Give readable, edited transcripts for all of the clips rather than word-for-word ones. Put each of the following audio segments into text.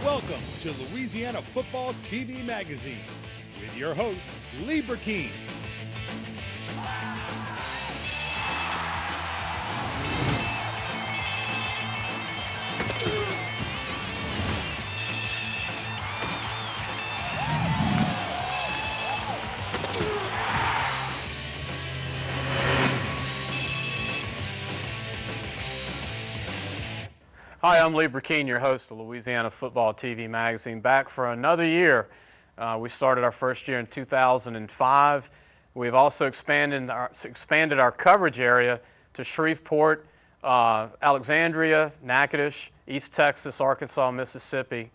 Welcome to Louisiana Football TV Magazine with your host, Lee Burkeen. Hi, I'm Lee Burkeen, your host of Louisiana Football TV Magazine, back for another year. We started our first year in 2005. We've also expanded our coverage area to Shreveport, Alexandria, Natchitoches, East Texas, Arkansas, Mississippi,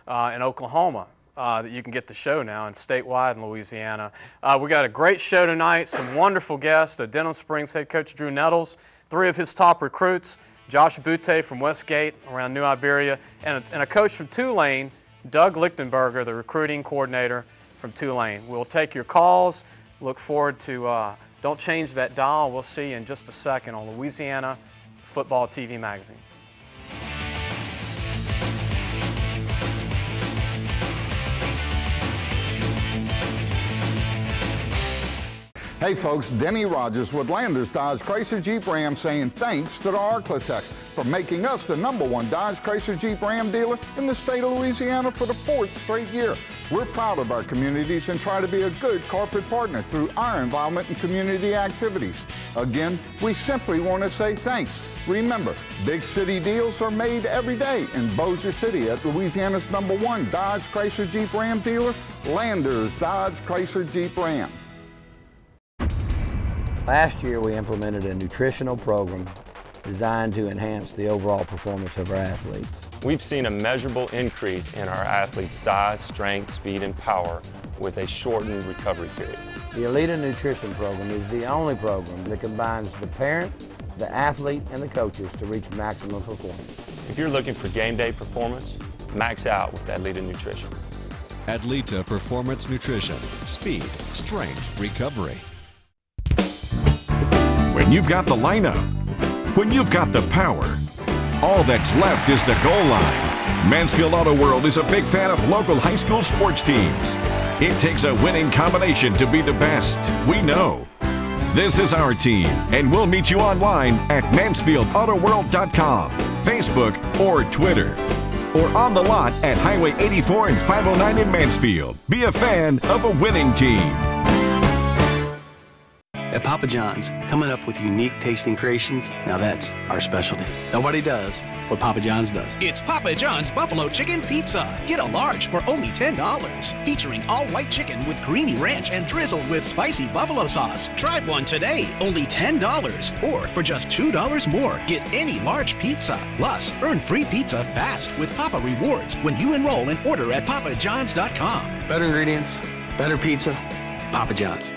and Oklahoma. That you can get the show now and statewide in Louisiana. We got a great show tonight, some wonderful guests. Denham Springs head coach Drew Nettles, 3 of his top recruits, Josh Butte from Westgate around New Iberia, and a coach from Tulane, Doug Lichtenberger, the recruiting coordinator from Tulane. We'll take your calls. Look forward to, don't change that dial. We'll see you in just a second on Louisiana Football TV Magazine. Hey folks, Denny Rogers with Landers Dodge Chrysler Jeep Ram saying thanks to the Arklatex for making us the #1 Dodge Chrysler Jeep Ram dealer in the state of Louisiana for the 4th straight year. We're proud of our communities and try to be a good corporate partner through our involvement in community activities. Again, we simply want to say thanks. Remember, big city deals are made every day in Bossier City at Louisiana's #1 Dodge Chrysler Jeep Ram dealer, Landers Dodge Chrysler Jeep Ram. Last year, we implemented a nutritional program designed to enhance the overall performance of our athletes. We've seen a measurable increase in our athletes' size, strength, speed, and power with a shortened recovery period. The Elita Nutrition Program is the only program that combines the parent, the athlete, and the coaches to reach maximum performance. If you're looking for game day performance, max out with Elita Nutrition. Elita Performance Nutrition. Speed, strength, recovery. When you've got the lineup, when you've got the power, all that's left is the goal line. Mansfield Auto World is a big fan of local high school sports teams. It takes a winning combination to be the best, we know. This is our team, and we'll meet you online at MansfieldAutoWorld.com, Facebook, or Twitter, or on the lot at Highway 84 and 509 in Mansfield. Be a fan of a winning team. At Papa John's, coming up with unique tasting creations, now that's our specialty. Nobody does what Papa John's does. It's Papa John's Buffalo Chicken Pizza. Get a large for only $10. Featuring all-white chicken with creamy ranch and drizzled with spicy buffalo sauce. Try one today, only $10. Or for just $2 more, get any large pizza. Plus, earn free pizza fast with Papa Rewards when you enroll and order at papajohns.com. Better ingredients, better pizza, Papa John's.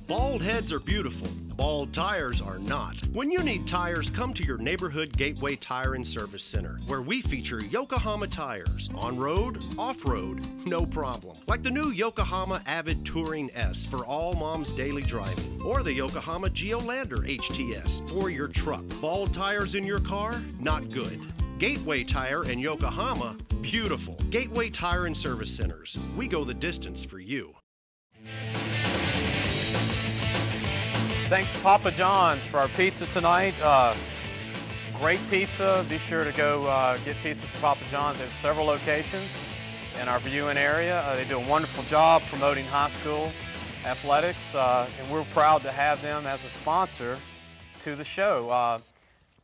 Bald heads are beautiful. Bald tires are not. When you need tires, come to your neighborhood Gateway Tire and Service Center, where we feature Yokohama tires. On-road, off-road, no problem. Like the new Yokohama Avid Touring S for all mom's daily driving, or the Yokohama Geolander HTS for your truck. Bald tires in your car? Not good. Gateway Tire and Yokohama? Beautiful. Gateway Tire and Service Centers. We go the distance for you. Thanks Papa John's for our pizza tonight. Great pizza. Be sure to go get pizza from Papa John's. They have several locations in our viewing area. They do a wonderful job promoting high school athletics, and we're proud to have them as a sponsor to the show.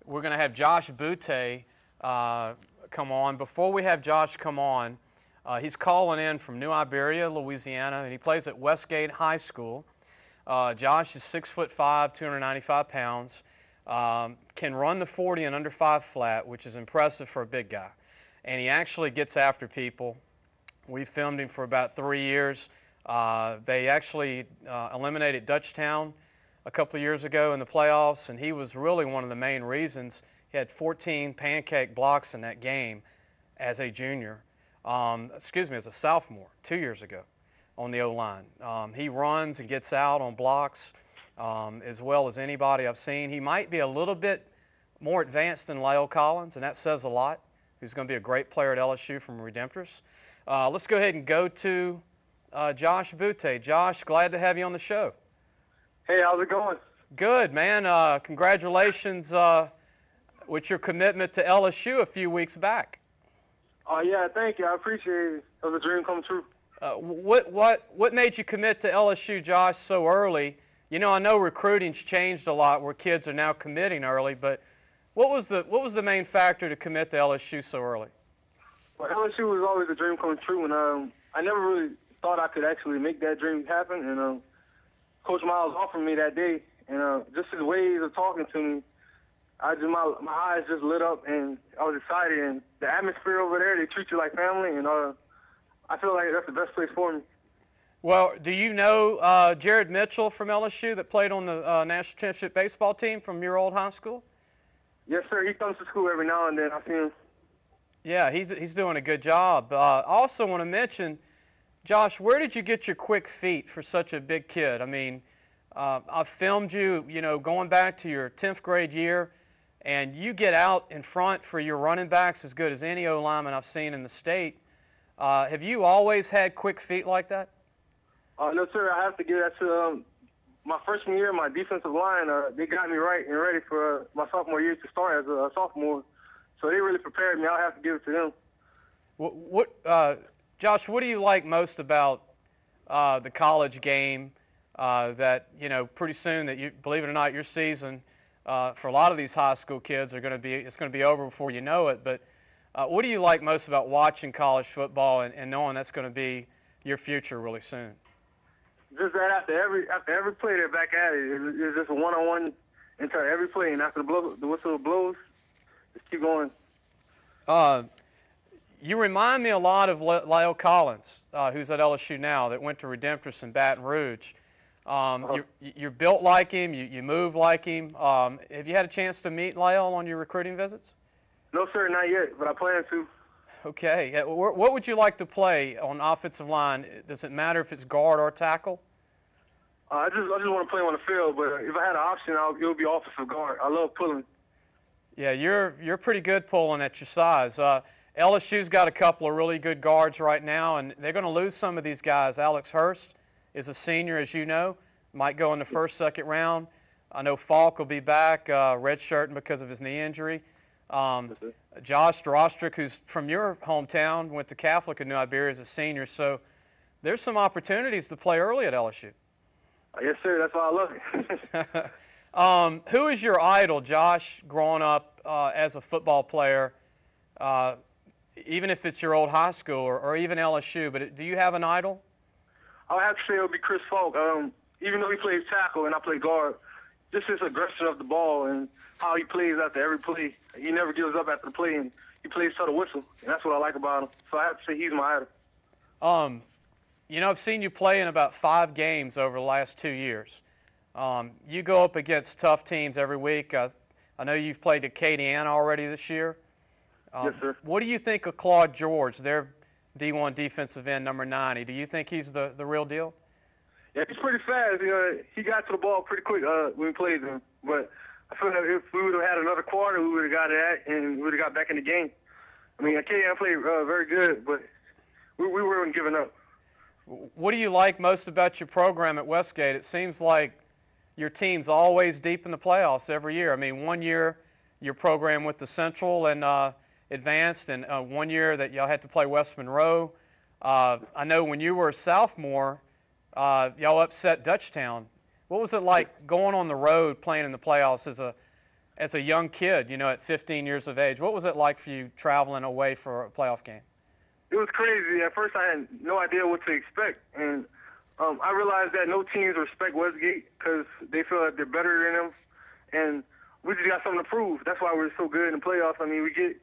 We're going to have Josh Butte come on. Before we have Josh come on, he's calling in from New Iberia, Louisiana, and he plays at Westgate High School. Josh is 6'5", 295 pounds, can run the 40 in under 5 flat, which is impressive for a big guy. And he actually gets after people. We filmed him for about 3 years. They actually eliminated Dutchtown a couple of years ago in the playoffs, and he was really one of the main reasons. He had 14 pancake blocks in that game as a junior, as a sophomore 2 years ago on the O-line. He runs and gets out on blocks as well as anybody I've seen. He might be a little bit more advanced than Lyle Collins, and that says a lot, who's going to be a great player at LSU from Redemptorist. Let's go ahead and go to Josh Butte. Josh, glad to have you on the show. Hey, how's it going? Good, man. Congratulations with your commitment to LSU a few weeks back. Oh, yeah, thank you. I appreciate it. It was a dream come true. What made you commit to LSU, Josh, so early? You know, I know recruiting's changed a lot where kids are now committing early, but what was the main factor to commit to LSU so early? Well, LSU was always a dream come true, and I never really thought I could actually make that dream happen. And Coach Miles offered me that day, and just his ways of talking to me, my eyes just lit up, and I was excited. And the atmosphere over there, they treat you like family, and I feel like that's the best place for me. Well, do you know Jared Mitchell from LSU that played on the national championship baseball team from your old high school? Yes, sir. He comes to school every now and then. I see him. Yeah, he's doing a good job. I also want to mention, Josh, where did you get your quick feet for such a big kid? I mean, I've filmed you, going back to your 10th grade year, and you get out in front for your running backs as good as any O-lineman I've seen in the state. Have you always had quick feet like that? No, sir. I have to give that to my freshman year, my defensive line. They got me right and ready for my sophomore year to start as a sophomore. So they really prepared me. I'll have to give it to them. Josh, what do you like most about the college game that, pretty soon that you, believe it or not, your season for a lot of these high school kids it's going to be over before you know it. But what do you like most about watching college football and knowing that's going to be your future really soon? Just that after every play they're back at it. It's just a one-on-one until every play, and after the whistle blows, just keep going. You remind me a lot of Lyle Collins, who's at LSU now, that went to Redemptorist in Baton Rouge. You're built like him. You move like him. Have you had a chance to meet Lyle on your recruiting visits? No, sir, not yet, but I plan to. Okay. What would you like to play on offensive line? Does it matter if it's guard or tackle? I just want to play on the field, but if I had an option, it would be offensive guard. I love pulling. Yeah, you're pretty good pulling at your size. LSU's got a couple of really good guards right now, and they're going to lose some of these guys. Alex Hurst is a senior, as you know, might go in the first, second round. I know Falk will be back, redshirting because of his knee injury. Josh Drostrick, who's from your hometown, went to Catholic in New Iberia as a senior. So there's some opportunities to play early at LSU. Yes, sir. That's why I love it. Who is your idol, Josh, growing up as a football player, even if it's your old high school or even LSU? But do you have an idol? I would have to say it would be Chris Falk. Even though he plays tackle and I play guard, just his aggression of the ball and how he plays after every play. He never gives up after the play, and he plays to the whistle, and that's what I like about him. So I have to say he's my idol. I've seen you play in about 5 games over the last 2 years. You go up against tough teams every week. I know you've played at Acadiana already this year. Yes, sir. What do you think of Claude George, their D1 defensive end, number 90? Do you think he's the real deal? Yeah, he's pretty fast. He got to the ball pretty quick when we played him. But I feel like if we would have had another quarter, we would have got it and we would have got back in the game. I mean, Acadiana played very good, but we weren't giving up. What do you like most about your program at Westgate? It seems like your team's always deep in the playoffs every year. I mean, one year your program went to Central and advanced, and 1 year that y'all had to play West Monroe. I know when you were a sophomore, y'all upset Dutchtown. What was it like going on the road playing in the playoffs as a young kid, at 15 years of age? What was it like for you traveling away for a playoff game? It was crazy. At first, I had no idea what to expect, and I realized that no teams respect Westgate because they feel like they're better than them, and we just got something to prove. That's why we're so good in the playoffs. I mean, we get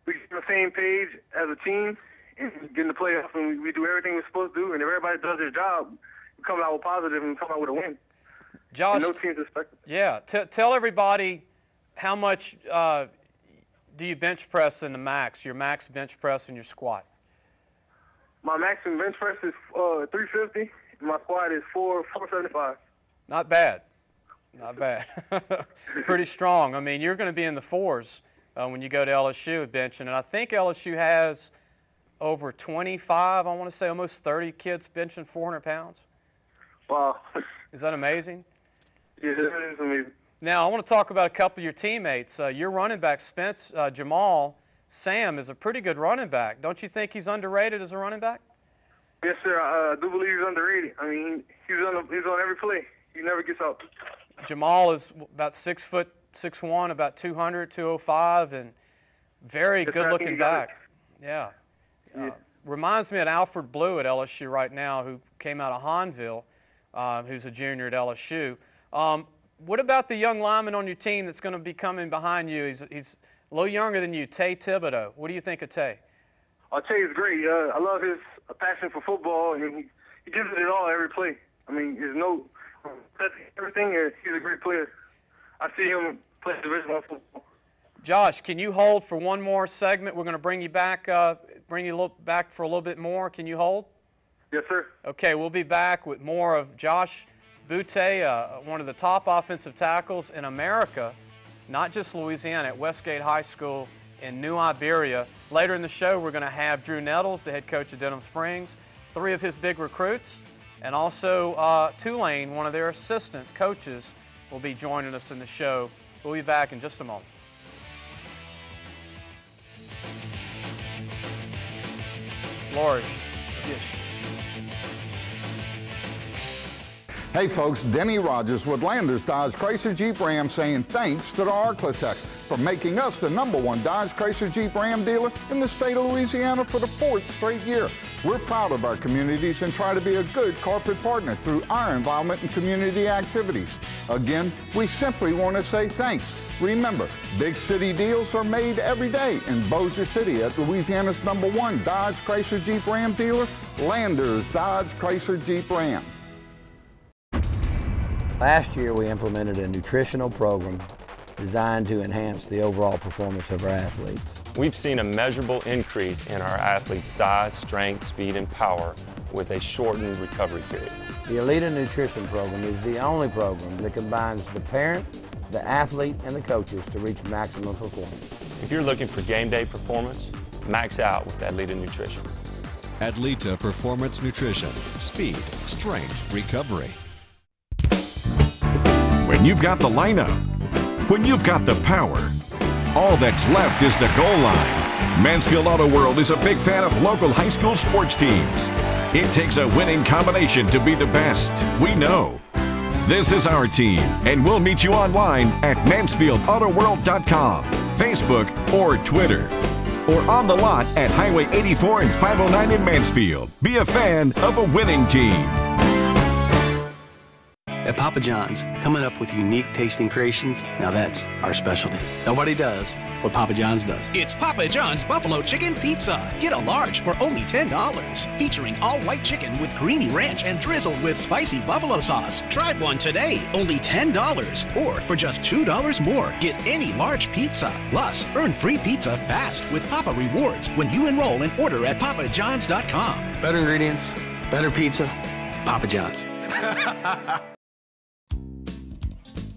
on the same page as a team and get in the playoffs, and we do everything we're supposed to do, and if everybody does their job, we come out with positive and we come out with a win. Josh, and no teams respect it. Yeah, tell everybody how much do you bench press in the max, your max bench press and your squat? My max and bench press is 350. And my squat is 475. Not bad. Not bad. Pretty strong. I mean, you're going to be in the fours when you go to LSU benching, and I think LSU has over 25, I want to say almost 30 kids benching 400 pounds. Wow. Is that amazing? Yeah, that is amazing. Now, I want to talk about a couple of your teammates. Your running back, Jamal Sam, is a pretty good running back. Don't you think he's underrated as a running back? Yes, sir. I do believe he's underrated. I mean, he's on every play. He never gets out. Jamal is about 6'1", about 200, 205, and very good-looking back. Yeah. Reminds me of Alfred Blue at LSU right now, who came out of Hahnville, who's a junior at LSU. What about the young lineman on your team that's going to be coming behind you? He's a little younger than you, Tay Thibodeau. What do you think of Tay? Tay is great. I love his passion for football, and he gives it all every play. I mean, everything. He's a great player. I see him play Division I football. Josh, can you hold for one more segment? We're going to bring you back, back for a little bit more. Can you hold? Yes, sir. Okay, we'll be back with more of Josh Butte, one of the top offensive tackles in America, not just Louisiana, at Westgate High School in New Iberia. Later in the show, we're going to have Drew Nettles, the head coach of Denham Springs, 3 of his big recruits, and also Tulane, one of their assistant coaches, will be joining us in the show. We'll be back in just a moment. Flourish. Yes. Hey folks, Denny Rogers with Landers Dodge Chrysler Jeep Ram saying thanks to the Arklatex for making us the #1 Dodge Chrysler Jeep Ram dealer in the state of Louisiana for the 4th straight year. We're proud of our communities and try to be a good corporate partner through our involvement in community activities. Again, we simply want to say thanks. Remember, big city deals are made every day in Bossier City at Louisiana's #1 Dodge Chrysler Jeep Ram dealer, Landers Dodge Chrysler Jeep Ram. Last year, we implemented a nutritional program designed to enhance the overall performance of our athletes. We've seen a measurable increase in our athletes' size, strength, speed, and power with a shortened recovery period. The Elita Nutrition Program is the only program that combines the parent, the athlete, and the coaches to reach maximum performance. If you're looking for game day performance, max out with Elita Nutrition. Adlita Performance Nutrition. Speed, strength, recovery. When you've got the lineup, when you've got the power, all that's left is the goal line. Mansfield Auto World is a big fan of local high school sports teams. It takes a winning combination to be the best, we know. This is our team, and we'll meet you online at MansfieldAutoWorld.com, Facebook, or Twitter, or on the lot at Highway 84 and 509 in Mansfield. Be a fan of a winning team. At Papa John's, coming up with unique tasting creations, now that's our specialty. Nobody does what Papa John's does. It's Papa John's Buffalo Chicken Pizza. Get a large for only $10. Featuring all white chicken with creamy ranch and drizzled with spicy buffalo sauce. Try one today, only $10. Or for just $2 more, get any large pizza. Plus, earn free pizza fast with Papa Rewards when you enroll and order at papajohns.com. Better ingredients, better pizza, Papa John's.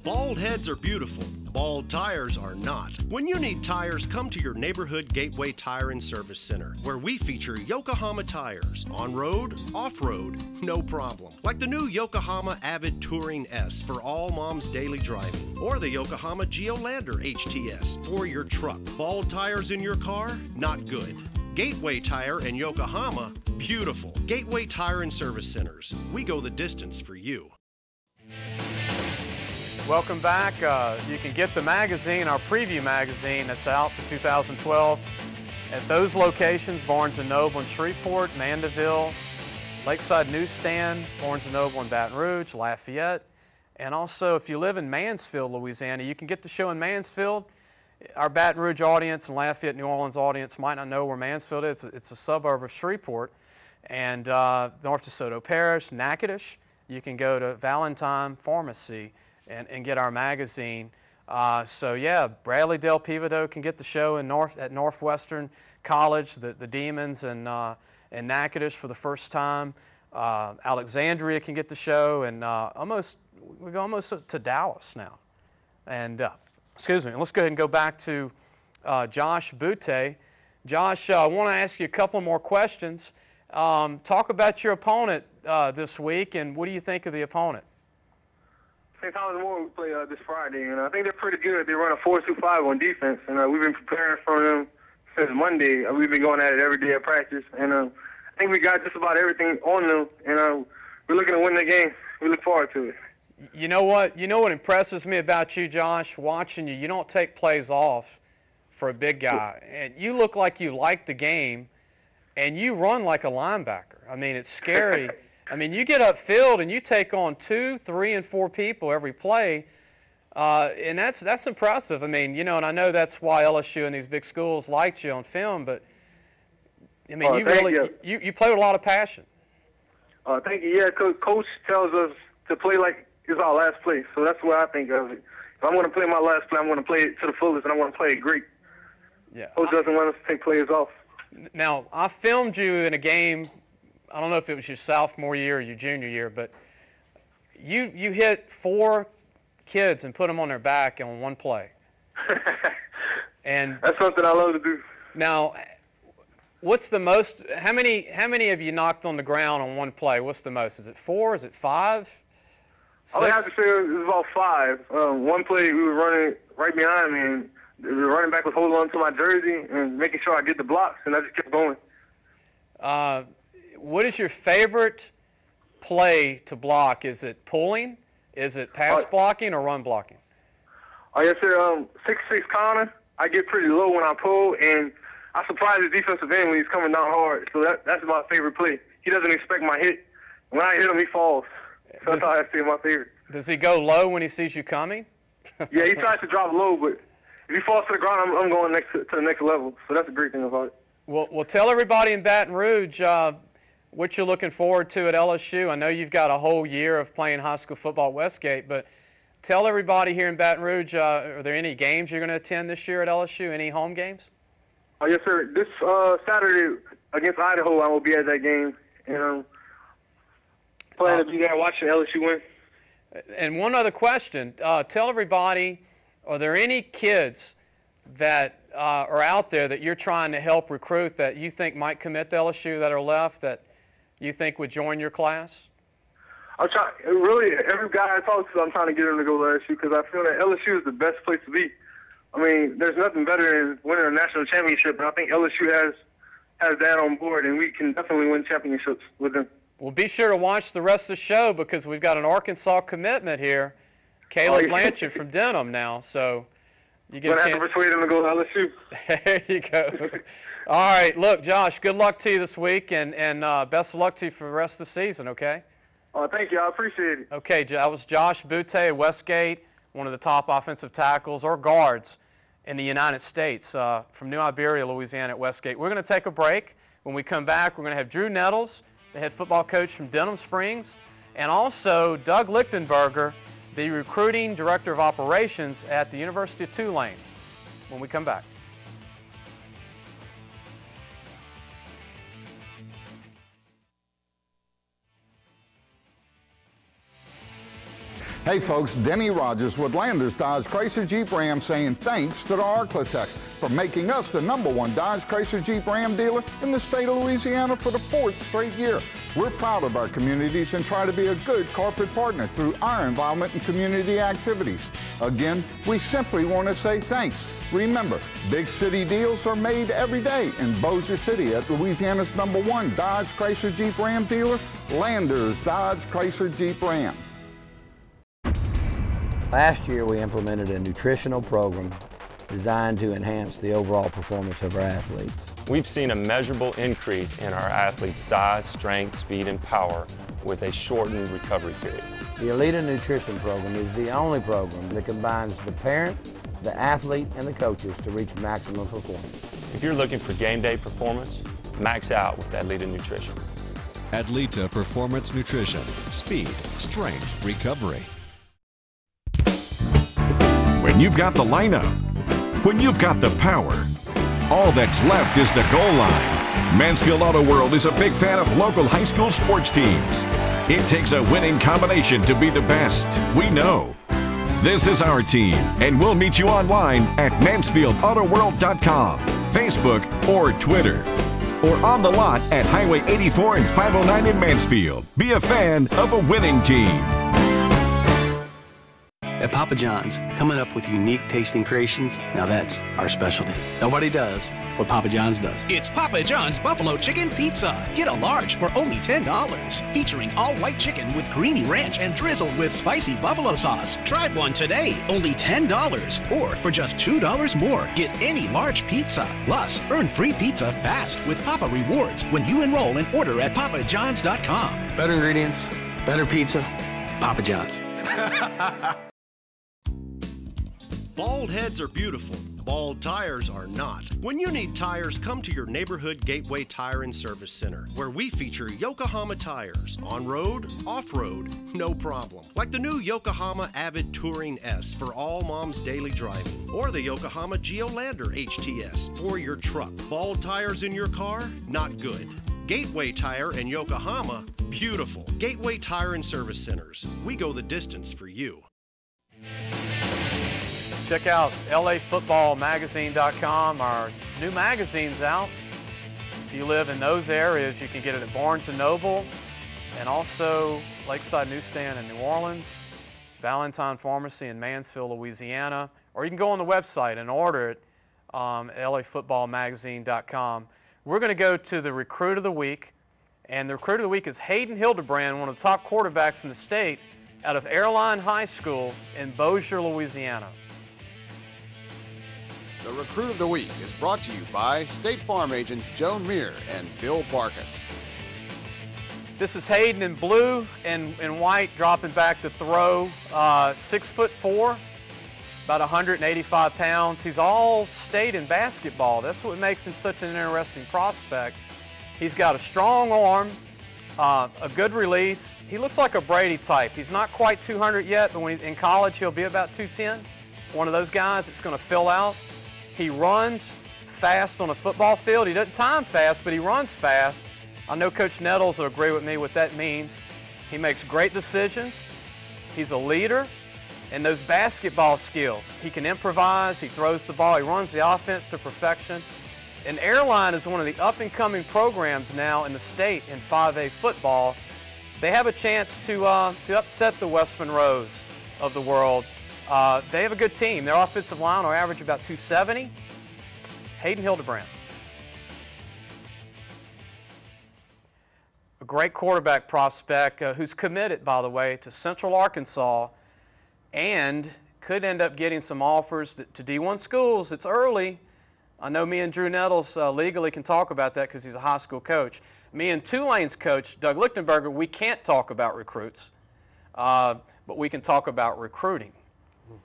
Bald heads are beautiful. Bald tires are not. When you need tires, come to your neighborhood Gateway Tire and Service Center, where we feature Yokohama tires. On-road, off-road, no problem. Like the new Yokohama Avid Touring S for all mom's daily driving, or the Yokohama Geolander HTS for your truck. Bald tires in your car? Not good. Gateway Tire and Yokohama? Beautiful. Gateway Tire and Service Centers. We go the distance for you. Welcome back. You can get the magazine, our preview magazine that's out for 2012 at those locations: Barnes & Noble in Shreveport, Mandeville, Lakeside Newsstand, Barnes & Noble in Baton Rouge, Lafayette. And also, if you live in Mansfield, Louisiana, you can get the show in Mansfield. Our Baton Rouge audience and Lafayette, New Orleans audience might not know where Mansfield is. It's a suburb of Shreveport. And North DeSoto Parish, Natchitoches, you can go to Valentine Pharmacy and get our magazine. So yeah, Bradley Del Pivido can get the show at Northwestern College, the Demons, and Natchitoches for the first time. Alexandria can get the show, and almost we go almost to Dallas now. And excuse me, let's go ahead and go back to Josh Butte. Josh, I want to ask you a couple more questions. Talk about your opponent this week, and what do you think of the opponent? St. Thomas More we play this Friday, and I think they're pretty good. They run a 4-2-5 on defense, and we've been preparing for them since Monday. We've been going at it every day at practice, and I think we got just about everything on them, and we're looking to win the game. We look forward to it. You know what? You know what impresses me about you, Josh? Watching you, you don't take plays off for a big guy, and you look like you like the game, and you run like a linebacker. I mean, it's scary. I mean, you get upfield and you take on 2, 3, and 4 people every play, and that's impressive. I mean, you know, and I know that's why LSU and these big schools liked you on film, but I mean, you play with a lot of passion. Thank you. Yeah, Coach tells us to play like it's our last play, so that's what I think of it. If I'm going to play my last play, I'm going to play it to the fullest, and I want to play it great. Yeah. Coach doesn't want us to take plays off. Now, I filmed you in a game. I don't know if it was your sophomore year or your junior year, but you hit 4 kids and put them on their back on one play. And that's something I love to do. Now, what's the most? How many have you knocked on the ground on one play? What's the most? Is it 4? Is it 5? 6? I would have to say it was about 5. One play we were running right behind me, and the running back was holding on to my jersey and making sure I get the blocks, and I just kept going. What is your favorite play to block? Is it pulling? Is it pass blocking or run blocking? Oh, yes, sir. 6'6" Connor. I get pretty low when I pull, and I surprise the defensive end when he's coming down hard. So that's my favorite play. He doesn't expect my hit. When I hit him, he falls. So that's how I say my favorite. Does he go low when he sees you coming? Yeah, he tries to drop low, but if he falls to the ground, I'm going to the next level. So that's a great thing about it. Well, tell everybody in Baton Rouge what you're looking forward to at LSU. I know you've got a whole year of playing high school football at Westgate, but tell everybody here in Baton Rouge, are there any games you're going to attend this year at LSU? Any home games? Oh, yes, sir. This Saturday against Idaho, I will be at that game. And planning to be there watching LSU win. And one other question. Tell everybody, are there any kids that are out there that you're trying to help recruit that you think might commit to LSU that are left that you think would join your class? I'm trying, really, every guy I talk to, I'm trying to get him to go to LSU because I feel that LSU is the best place to be. I mean, there's nothing better than winning a national championship, and I think LSU has that on board, and we can definitely win championships with them. Well, be sure to watch the rest of the show because we've got an Arkansas commitment here, Caleb Blanchard from Denham now, so you get a chance. Have to persuade him to go to LSU. There you go. All right, look, Josh, good luck to you this week, and best of luck to you for the rest of the season, okay? Thank you. I appreciate it. Okay, that was Josh Butte at Westgate, one of the top offensive tackles or guards in the United States from New Iberia, Louisiana at Westgate. We're going to take a break. When we come back, we're going to have Drew Nettles, the head football coach from Denham Springs, and also Doug Lichtenberger, the recruiting director of operations at the University of Tulane, when we come back. Hey folks, Denny Rogers with Landers Dodge Chrysler Jeep Ram saying thanks to the Arklatex for making us the #1 Dodge Chrysler Jeep Ram dealer in the state of Louisiana for the 4th straight year. We're proud of our communities and try to be a good corporate partner through our involvement in community activities. Again, we simply want to say thanks. Remember, big city deals are made every day in Bossier City at Louisiana's #1 Dodge Chrysler Jeep Ram dealer, Landers Dodge Chrysler Jeep Ram. Last year, we implemented a nutritional program designed to enhance the overall performance of our athletes. We've seen a measurable increase in our athletes' size, strength, speed, and power with a shortened recovery period. The Elita Nutrition Program is the only program that combines the parent, the athlete, and the coaches to reach maximum performance. If you're looking for game day performance, max out with Elita Nutrition. Adlita Performance Nutrition. Speed, strength, recovery. When you've got the lineup, when you've got the power, all that's left is the goal line. Mansfield Auto World is a big fan of local high school sports teams. It takes a winning combination to be the best. We know. This is our team, and we'll meet you online at MansfieldAutoWorld.com, Facebook, or Twitter, or on the lot at Highway 84 and 509 in Mansfield. Be a fan of a winning team. At Papa John's, coming up with unique tasting creations, now that's our specialty. Nobody does what Papa John's does. It's Papa John's Buffalo Chicken Pizza. Get a large for only $10. Featuring all-white chicken with creamy ranch and drizzled with spicy buffalo sauce. Try one today, only $10. Or for just $2 more, get any large pizza. Plus, earn free pizza fast with Papa Rewards when you enroll and order at papajohns.com. Better ingredients, better pizza, Papa John's. Bald heads are beautiful. Bald tires are not. When you need tires, come to your neighborhood Gateway Tire and Service Center, where we feature Yokohama tires. On-road, off-road, no problem. Like the new Yokohama Avid Touring S for all mom's daily driving, or the Yokohama Geolander HTS for your truck. Bald tires in your car? Not good. Gateway Tire and Yokohama? Beautiful. Gateway Tire and Service Centers. We go the distance for you. Check out LAFootballMagazine.com. Our new magazine's out. If you live in those areas, you can get it at Barnes & Noble and also Lakeside Newsstand in New Orleans, Valentine Pharmacy in Mansfield, Louisiana, or you can go on the website and order it at LAFootballMagazine.com. We're going to go to the Recruit of the Week, and the Recruit of the Week is Hayden Hildebrand, one of the top quarterbacks in the state out of Airline High School in Bossier, Louisiana. The Recruit of the Week is brought to you by State Farm agents Joan Muir and Bill Barkas. This is Hayden in blue and white, dropping back to throw. 6'4", about 185 pounds. He's all state in basketball. That's what makes him such an interesting prospect. He's got a strong arm, a good release. He looks like a Brady type. He's not quite 200 yet, but when he's in college, he'll be about 210. One of those guys that's going to fill out. He runs fast on a football field. He doesn't time fast, but he runs fast. I know Coach Nettles will agree with me what that means. He makes great decisions. He's a leader. And those basketball skills, he can improvise, he throws the ball, he runs the offense to perfection. And Airline is one of the up-and-coming programs now in the state in 5A football. They have a chance to upset the West Monroes of the world. They have a good team. Their offensive line will average about 270. Hayden Hildebrand. A great quarterback prospect who's committed, by the way, to Central Arkansas and could end up getting some offers to D1 schools. It's early. I know me and Drew Nettles legally can talk about that because he's a high school coach. Me and Tulane's coach, Doug Lichtenberger, we can't talk about recruits, but we can talk about recruiting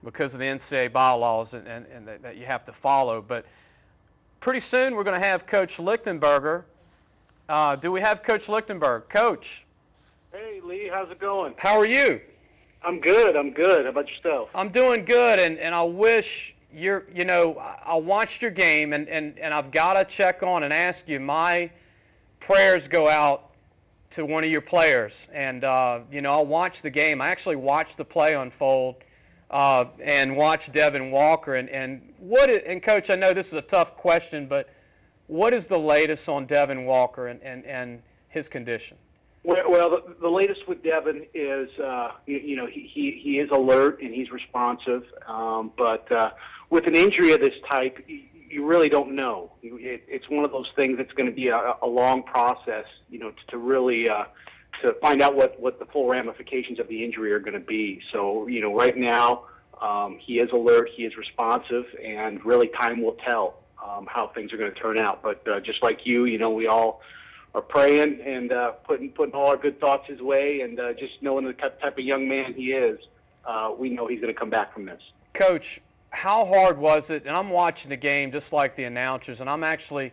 because of the NCAA bylaws and that you have to follow. But pretty soon we're going to have Coach Lichtenberger. Do we have Coach Lichtenberger? Coach. Hey, Lee, how's it going? How are you? I'm good. I'm good. How about yourself? I'm doing good, and I wish I watched your game, and I've got to check on and ask you. My prayers go out to one of your players, and I'll watch the game. I actually watched the play unfold and watched Devin Walker. And Coach, I know this is a tough question, but what is the latest on Devin Walker and his condition? Well, the latest with Devin is, he is alert and he's responsive, but with an injury of this type, you really don't know. It's one of those things that's going to be a long process, to really to find out what the full ramifications of the injury are going to be. So, right now, he is alert, he is responsive, and really time will tell how things are going to turn out. But just like you, we all are praying and putting all our good thoughts his way, and just knowing the type of young man he is, we know he's going to come back from this. Coach, how hard was it? And I'm watching the game just like the announcers, and I'm actually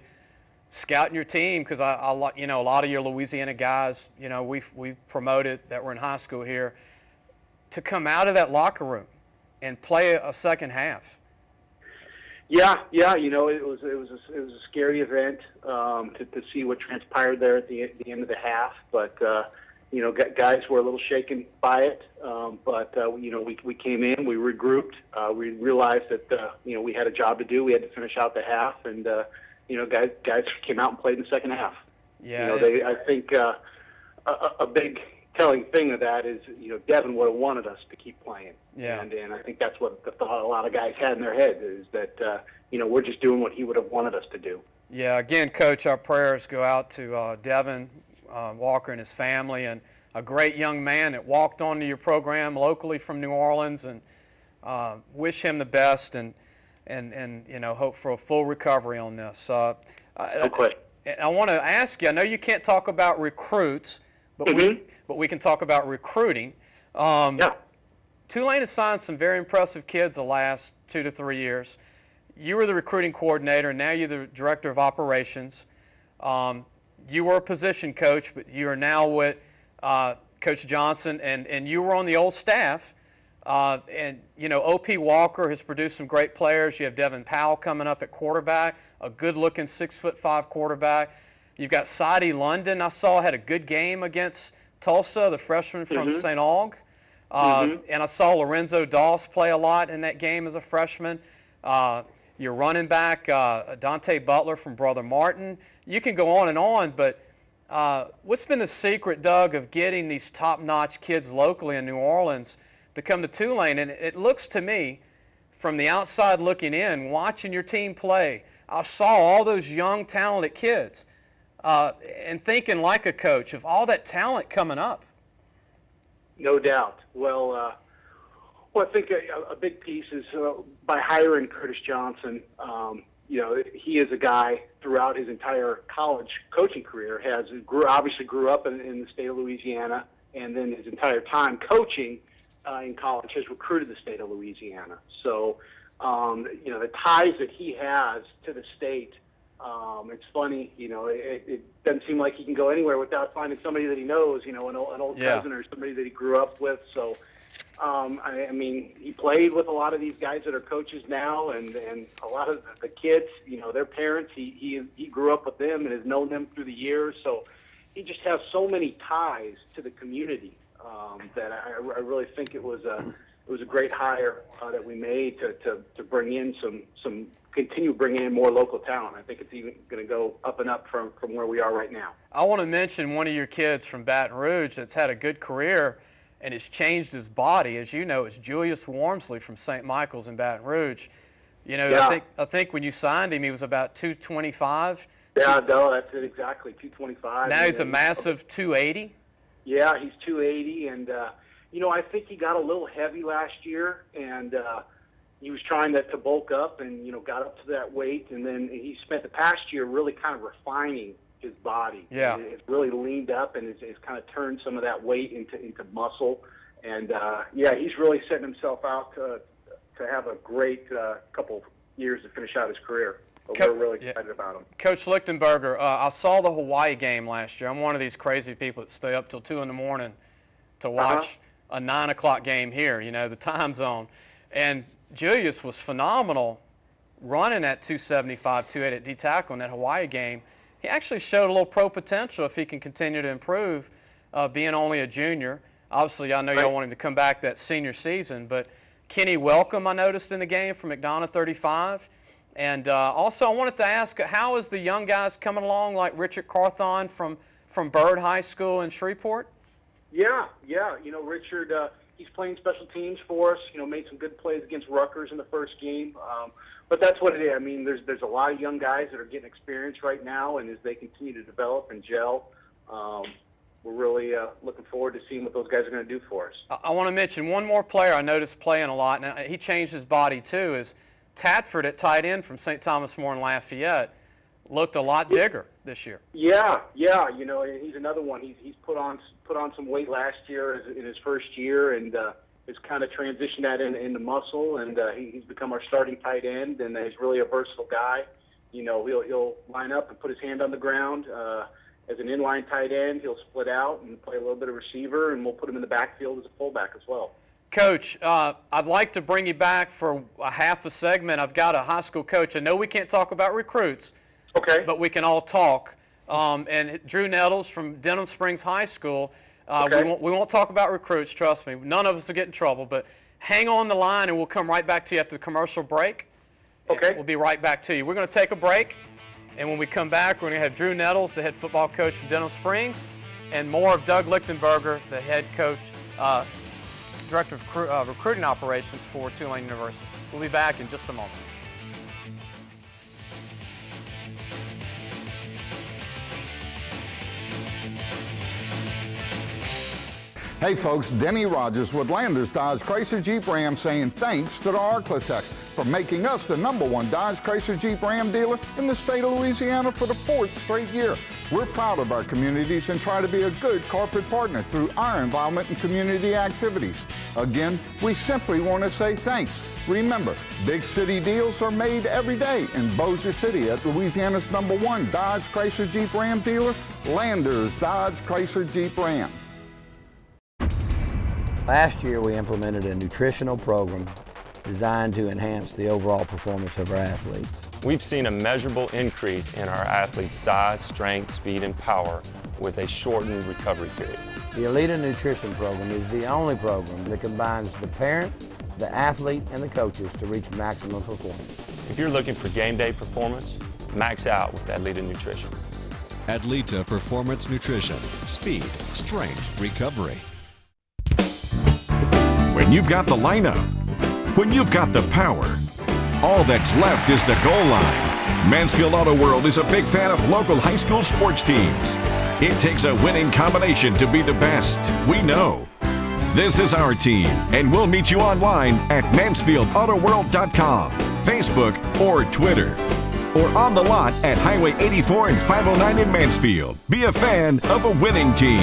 scouting your team because a lot of your Louisiana guys, we've promoted that were in high school here, to come out of that locker room and play a second half. Yeah, it was a scary event to see what transpired there at the end of the half. But guys were a little shaken by it, but we came in, we regrouped, we realized that we had a job to do. We had to finish out the half, and guys came out and played in the second half. Yeah. I think a big telling thing of that is Devin would have wanted us to keep playing. Yeah. And I think that's what the thought a lot of guys had in their heads is that we're just doing what he would have wanted us to do. Yeah. Again, Coach, our prayers go out to Devin Walker and his family, and a great young man that walked onto your program locally from New Orleans, and wish him the best, and hope for a full recovery on this. Okay. I want to ask you, I know you can't talk about recruits, but we can talk about recruiting. Yeah. Tulane has signed some very impressive kids the last 2 to 3 years. You were the recruiting coordinator, now you're the director of operations. You were a position coach, but you are now with Coach Johnson, and you were on the old staff. O.P. Walker has produced some great players. You have Devin Powell coming up at quarterback, a good-looking 6'5" quarterback. You've got Sadie London, I saw, had a good game against Tulsa, the freshman from St. Aug. And I saw Lorenzo Doss play a lot in that game as a freshman. Your running back, Dante Butler from Brother Martin. You can go on, but what's been the secret, Doug, of getting these top-notch kids locally in New Orleans to come to Tulane? And it looks to me, from the outside looking in, watching your team play, I saw all those young, talented kids and thinking like a coach of all that talent coming up. No doubt. Well, I think a big piece is by hiring Curtis Johnson. He is a guy throughout his entire college coaching career obviously grew up in the state of Louisiana, and then his entire time coaching in college has recruited the state of Louisiana. So, the ties that he has to the state, it's funny, it doesn't seem like he can go anywhere without finding somebody that he knows, an old cousin or somebody that he grew up with. So, he played with a lot of these guys that are coaches now, and a lot of the kids, their parents, he grew up with them and has known them through the years. So he just has so many ties to the community that I really think it was a great hire that we made to bring in some continue bringing in more local talent. I think it's even going to go up and up from where we are right now. I want to mention one of your kids from Baton Rouge that's had a good career and has changed his body. As you know, it's Julius Wormsley from St. Michael's in Baton Rouge. I think when you signed him, he was about 225. Yeah, no, that's it exactly, 225. Now he's a massive 280. Yeah, he's 280, and I think he got a little heavy last year, and he was trying to bulk up, and got up to that weight, and then he spent the past year really kind of refining his body. Yeah, it's really leaned up, and it's kind of turned some of that weight into muscle, and he's really setting himself out to have a great couple of years to finish out his career. But we're really excited about him. Coach Lichtenberger, I saw the Hawaii game last year. I'm one of these crazy people that stay up till 2 in the morning to watch a 9 o'clock game here, the time zone. And Julius was phenomenal running at 275, 280 at D-tackle in that Hawaii game. He actually showed a little pro potential if he can continue to improve, being only a junior. Obviously, I know y'all want him to come back that senior season, but Kenny Welcome, I noticed in the game from McDonough 35. And also, I wanted to ask, how is the young guys coming along, like Richard Carthon from Byrd High School in Shreveport? Yeah. Richard, he's playing special teams for us. Made some good plays against Rutgers in the first game. But that's what it is. There's a lot of young guys that are getting experience right now, and as they continue to develop and gel, we're really looking forward to seeing what those guys are going to do for us. I want to mention one more player I noticed playing a lot. Now, he changed his body too. Is Tadford at tight end from St. Thomas More in Lafayette looked a lot bigger this year. Yeah. He's another one. He's put on some weight last year in his first year, and has kind of transitioned that into muscle, and he's become our starting tight end, and he's really a versatile guy. He'll line up and put his hand on the ground as an inline tight end. He'll split out and play a little bit of receiver, and we'll put him in the backfield as a fullback as well. Coach, I'd like to bring you back for a half a segment. I've got a high school coach. I know we can't talk about recruits, okay, but we can all talk. And Drew Nettles from Denham Springs High School, We won't talk about recruits, trust me. None of us will get in trouble, but hang on the line and we'll come right back to you after the commercial break. Okay. We'll be right back to you. We're going to take a break, and when we come back, we're going to have Drew Nettles, the head football coach from Denham Springs, and more of Doug Lichtenberger, the head coach, director of recruiting operations for Tulane University. We'll be back in just a moment. Hey folks, Denny Rogers with Landers Dodge Chrysler Jeep Ram saying thanks to the Arklatex for making us the #1 Dodge Chrysler Jeep Ram dealer in the state of Louisiana for the 4th straight year. We're proud of our communities and try to be a good corporate partner through our involvement in community activities. Again, we simply want to say thanks. Remember, big city deals are made every day in Bossier City at Louisiana's #1 Dodge Chrysler Jeep Ram dealer, Landers Dodge Chrysler Jeep Ram. Last year, we implemented a nutritional program designed to enhance the overall performance of our athletes. We've seen a measurable increase in our athletes' size, strength, speed, and power with a shortened recovery period. The Elita Nutrition Program is the only program that combines the parent, the athlete, and the coaches to reach maximum performance. If you're looking for game day performance, max out with Elita Nutrition. Adlita Performance Nutrition. Speed, strength, recovery. When you've got the lineup, when you've got the power, all that's left is the goal line. Mansfield Auto World is a big fan of local high school sports teams. It takes a winning combination to be the best. We know. This is our team, and we'll meet you online at MansfieldAutoWorld.com, Facebook, or Twitter, or on the lot at Highway 84 and 509 in Mansfield. Be a fan of a winning team.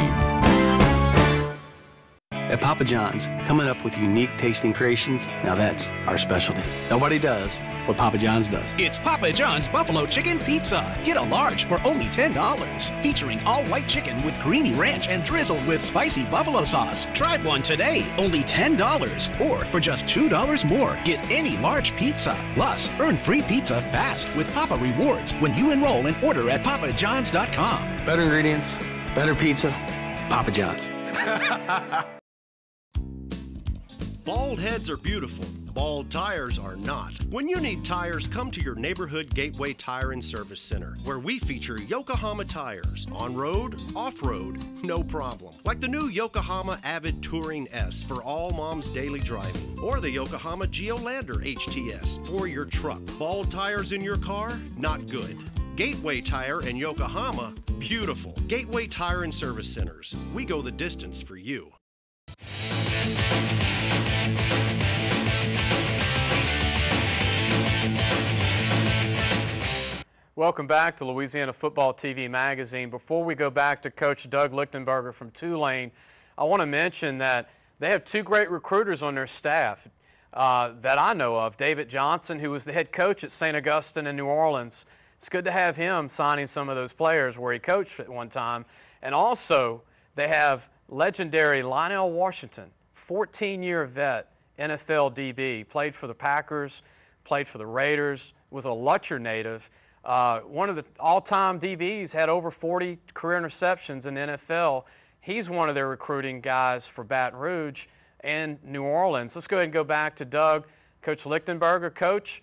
At Papa John's, coming up with unique tasting creations, now that's our specialty. Nobody does what Papa John's does. It's Papa John's Buffalo Chicken Pizza. Get a large for only $10. Featuring all-white chicken with creamy ranch and drizzled with spicy buffalo sauce. Try one today, only $10. Or for just $2 more, get any large pizza. Plus, earn free pizza fast with Papa Rewards when you enroll and order at papajohns.com. Better ingredients, better pizza, Papa John's. Bald heads are beautiful. Bald tires are not. When you need tires, come to your neighborhood Gateway Tire and Service Center, where we feature Yokohama tires. On-road, off-road, no problem. Like the new Yokohama Avid Touring S for all mom's daily driving, or the Yokohama Geolander HTS for your truck. Bald tires in your car? Not good. Gateway Tire and Yokohama? Beautiful. Gateway Tire and Service Centers. We go the distance for you. Welcome back to Louisiana Football TV Magazine. Before we go back to Coach Doug Lichtenberger from Tulane, I want to mention that they have 2 great recruiters on their staff that I know of. David Johnson, who was the head coach at St. Augustine in New Orleans. It's good to have him signing some of those players where he coached at one time. And also, they have legendary Lionel Washington, 14-year vet, NFL DB, played for the Packers, played for the Raiders, was a Lutcher native. One of the all-time DBs, had over 40 career interceptions in the NFL. He's one of their recruiting guys for Baton Rouge and New Orleans. Let's go ahead and go back to Doug, Coach Lichtenberger. Coach,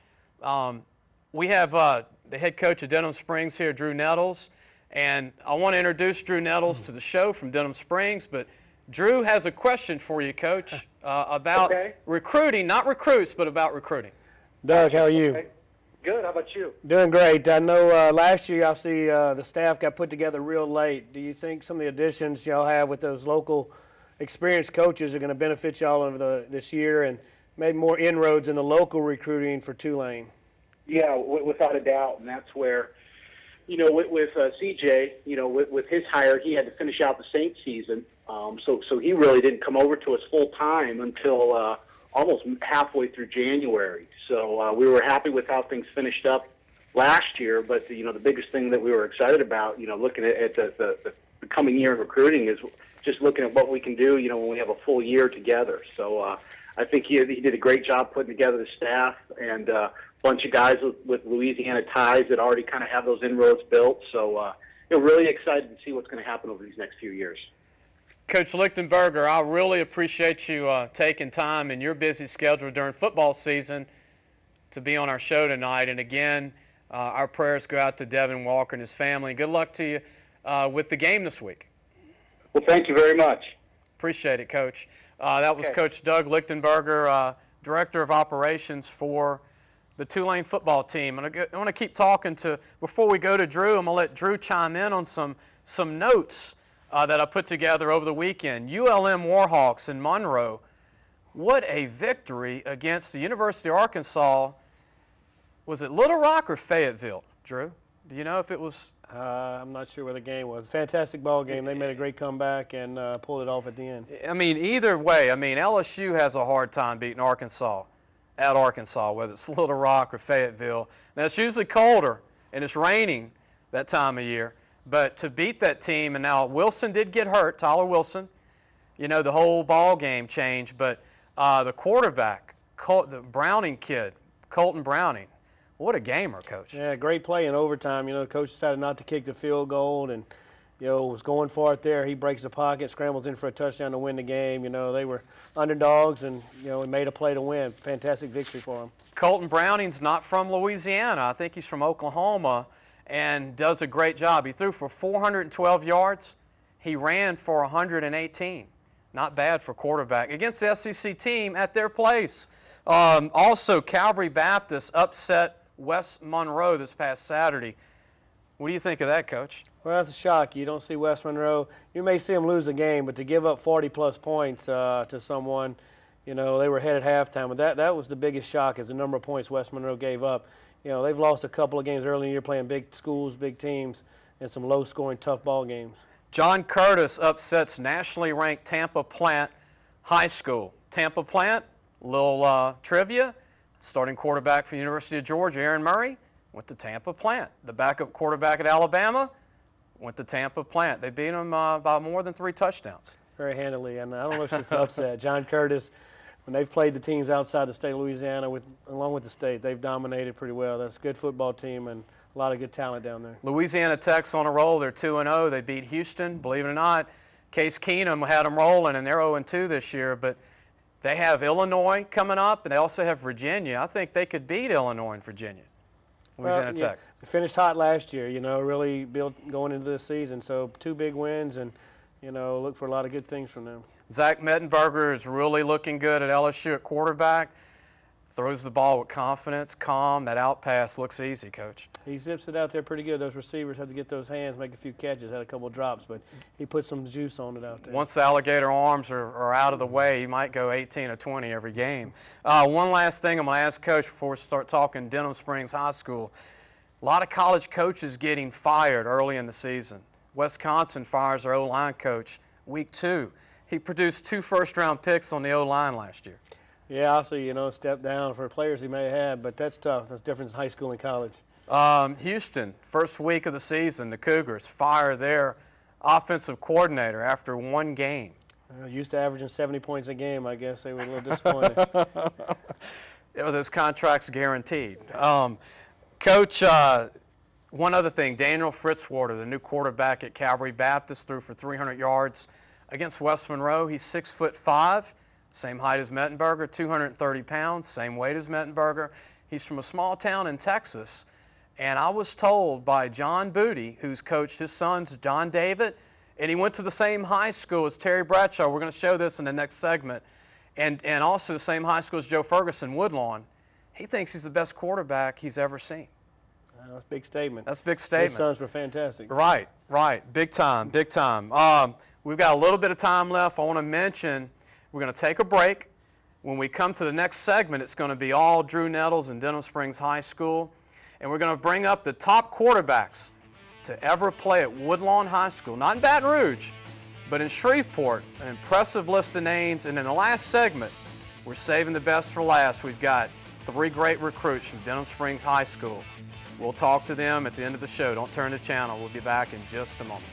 we have the head coach of Denham Springs here, Drew Nettles, and I want to introduce Drew Nettles to the show from Denham Springs, but Drew has a question for you, Coach, about recruiting, not recruits, but about recruiting. Doug, how are you? Okay. Good. How about you? Doing great. I know last year y'all see the staff got put together real late. Do you think some of the additions y'all have with those local experienced coaches are going to benefit y'all over this year and maybe more inroads in the local recruiting for Tulane? Yeah, without a doubt, and that's where, you know, with CJ, you know, with his hire, he had to finish out the Saints season, so he really didn't come over to us full time until almost halfway through January. So we were happy with how things finished up last year, but you know, the biggest thing that we were excited about, you know, looking at the coming year in recruiting is just looking at what we can do, you know, when we have a full year together. So I think he did a great job putting together the staff and bunch of guys with Louisiana ties that already kind of have those inroads built. So, really excited to see what's going to happen over these next few years. Coach Lichtenberger, I really appreciate you taking time in your busy schedule during football season to be on our show tonight. And again, our prayers go out to Devin Walker and his family. Good luck to you with the game this week. Well, thank you very much. Appreciate it, Coach. That was Coach Doug Lichtenberger, Director of Operations for the Tulane football team. And I want to keep talking before we go to Drew, I'm going to let Drew chime in on some notes that I put together over the weekend. ULM Warhawks in Monroe. What a victory against the University of Arkansas. Was it Little Rock or Fayetteville, Drew? Do you know if it was? I'm not sure where the game was. Fantastic ball game. They made a great comeback and pulled it off at the end. I mean, either way, LSU has a hard time beating Arkansas at Arkansas, whether it's Little Rock or Fayetteville. Now, it's usually colder and it's raining that time of year. But to beat that team, and now Wilson did get hurt, Tyler Wilson. You know, the whole ball game changed. But the quarterback, the Browning kid, Colton Browning, what a gamer, Coach. Yeah, great play in overtime. You know, the coach decided not to kick the field goal and, you know, was going for it there. He breaks the pocket, scrambles in for a touchdown to win the game. You know, they were underdogs and, you know, he made a play to win. Fantastic victory for him. Colton Browning's not from Louisiana. I think he's from Oklahoma and does a great job. He threw for 412 yards. He ran for 118. Not bad for quarterback. Against the SEC team at their place. Also, Calvary Baptist upset West Monroe this past Saturday. What do you think of that, Coach? Well, that's a shock. You don't see West Monroe. You may see them lose a game, but to give up 40-plus points to someone, you know, they were ahead at halftime. But that was the biggest shock, is the number of points West Monroe gave up. You know, they've lost a couple of games early in the year playing big schools, big teams, and some low-scoring, tough ball games. John Curtis upsets nationally ranked Tampa Plant High School. Tampa Plant, little trivia, starting quarterback for the University of Georgia, Aaron Murray, went to Tampa Plant. The backup quarterback at Alabama went to Tampa Plant. They beat them by more than 3 touchdowns. Very handily, and I don't know if it's an upset. John Curtis, when they've played the teams outside the state of Louisiana, along with the state, they've dominated pretty well. That's a good football team and a lot of good talent down there. Louisiana Tech's on a roll. They're 2-0. They beat Houston. Believe it or not, Case Keenum had them rolling, and they're 0-2 this year. But they have Illinois coming up, and they also have Virginia. I think they could beat Illinois and Virginia. Louisiana Tech. They finished hot last year, you know, really built going into this season. So 2 big wins, and, you know, look for a lot of good things from them. Zach Mettenberger is really looking good at LSU at quarterback. Throws the ball with confidence, calm. That out pass looks easy, Coach. He zips it out there pretty good. Those receivers have to get those hands, make a few catches, had a couple of drops, but he put some juice on it out there. Once the alligator arms are out of the way, he might go 18 or 20 every game. One last thing I'm going to ask Coach before we start talking Denham Springs High School. A lot of college coaches getting fired early in the season. Wisconsin fires their O-line coach week 2. He produced 2 first-round picks on the O-line last year. Yeah, also, you know, step down for players he may have, but that's tough. That's different in high school and college. Houston, first week of the season, the Cougars fire their offensive coordinator after 1 game. Used to averaging 70 points a game. I guess they were a little disappointed. Those contracts guaranteed. Coach, one other thing, Daniel Fritzwater, the new quarterback at Calvary Baptist, threw for 300 yards against West Monroe. He's 6'5", same height as Mettenberger, 230 pounds, same weight as Mettenberger. He's from a small town in Texas. And I was told by John Booty, who's coached his sons, John David, and he went to the same high school as Terry Bradshaw. We're going to show this in the next segment. And also the same high school as Joe Ferguson, Woodlawn. He thinks he's the best quarterback he's ever seen. That's a big statement. That's a big statement. His sons were fantastic. Right, right. Big time, big time. We've got a little bit of time left. I want to mention we're going to take a break. When we come to the next segment, it's going to be all Drew Nettles and Denham Springs High School. And we're going to bring up the top quarterbacks to ever play at Woodlawn High School. Not in Baton Rouge, but in Shreveport. An impressive list of names. And in the last segment, we're saving the best for last. We've got 3 great recruits from Denham Springs High School. We'll talk to them at the end of the show. Don't turn the channel. We'll be back in just a moment.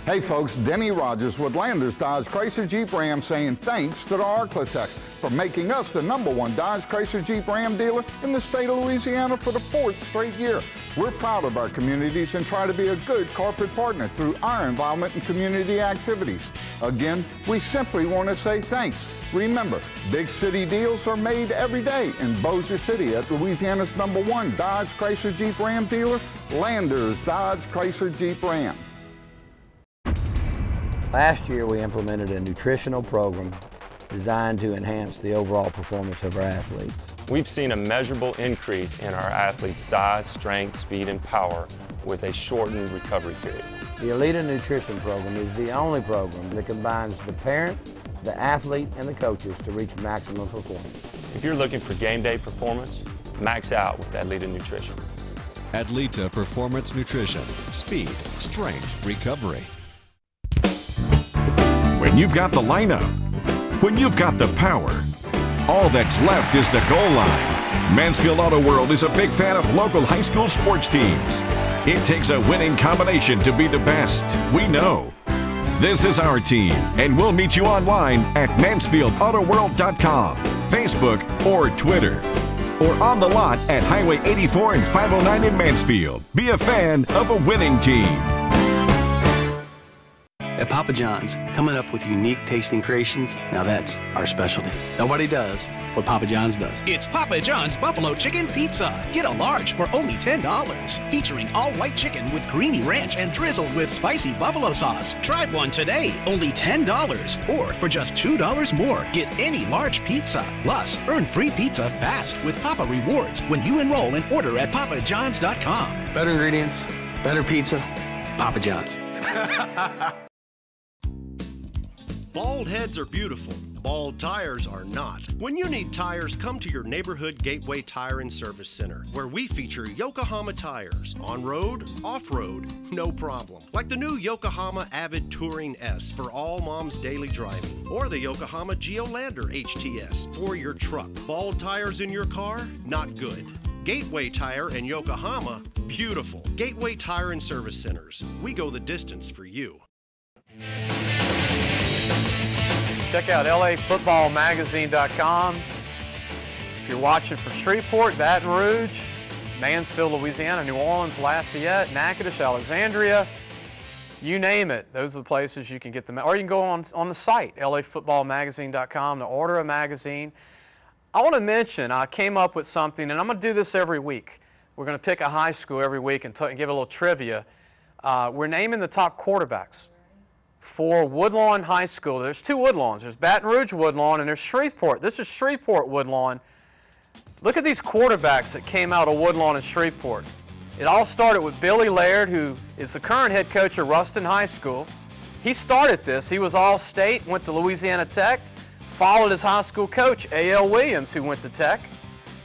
Hey folks, Denny Rogers with Landers Dodge Chrysler Jeep Ram saying thanks to the Arklatex for making us the #1 Dodge Chrysler Jeep Ram dealer in the state of Louisiana for the 4th straight year. We're proud of our communities and try to be a good corporate partner through our involvement in community activities. Again, we simply want to say thanks. Remember, big city deals are made every day in Bossier City at Louisiana's #1 Dodge Chrysler Jeep Ram dealer, Landers Dodge Chrysler Jeep Ram. Last year, we implemented a nutritional program designed to enhance the overall performance of our athletes. We've seen a measurable increase in our athletes' size, strength, speed, and power with a shortened recovery period. The Elita Nutrition Program is the only program that combines the parent, the athlete, and the coaches to reach maximum performance. If you're looking for game day performance, max out with Elita Nutrition. Adlita Performance Nutrition. Speed, strength, recovery. When you've got the lineup, when you've got the power, all that's left is the goal line. Mansfield Auto World is a big fan of local high school sports teams. It takes a winning combination to be the best. We know. This is our team, and we'll meet you online at MansfieldAutoWorld.com, Facebook, or Twitter, or on the lot at Highway 84 and 509 in Mansfield. Be a fan of a winning team. At Papa John's, coming up with unique tasting creations, now that's our specialty. Nobody does what Papa John's does. It's Papa John's Buffalo Chicken Pizza. Get a large for only $10. Featuring all white chicken with creamy ranch and drizzled with spicy buffalo sauce. Try one today, only $10. Or for just $2 more, get any large pizza. Plus, earn free pizza fast with Papa Rewards when you enroll and order at papajohns.com. Better ingredients, better pizza, Papa John's. Bald heads are beautiful. Bald tires are not. When you need tires, come to your neighborhood Gateway Tire and Service Center, where we feature Yokohama tires. On-road, off-road, no problem. Like the new Yokohama Avid Touring S for all mom's daily driving, or the Yokohama Geolander HTS for your truck. Bald tires in your car? Not good. Gateway Tire and Yokohama? Beautiful. Gateway Tire and Service Centers. We go the distance for you. Check out LAFootballMagazine.com. If you're watching from Shreveport, Baton Rouge, Mansfield, Louisiana, New Orleans, Lafayette, Natchitoches, Alexandria, you name it, those are the places you can get them. Or you can go on the site, LAFootballMagazine.com, to order a magazine. I want to mention, I came up with something, and I'm going to do this every week. We're going to pick a high school every week and give a little trivia. We're naming the top quarterbacks for Woodlawn High School. There's two Woodlawns. There's Baton Rouge Woodlawn and there's Shreveport. This is Shreveport Woodlawn. Look at these quarterbacks that came out of Woodlawn and Shreveport. It all started with Billy Laird, who is the current head coach of Ruston High School. He started this. He was All-State, went to Louisiana Tech, followed his high school coach, A.L. Williams, who went to Tech.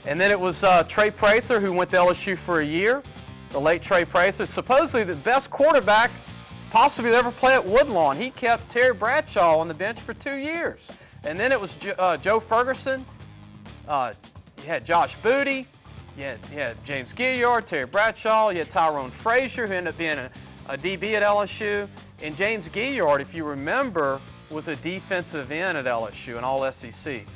And then it was Trey Prather, who went to LSU for a year, the late Trey Prather, supposedly the best quarterback possibly to ever play at Woodlawn. He kept Terry Bradshaw on the bench for 2 years. And then it was Joe Ferguson. You had Josh Booty. You had James Gilliard, Terry Bradshaw. You had Tyrone Frazier, who ended up being a DB at LSU. And James Gilliard, if you remember, was a defensive end at LSU, an all-SEC.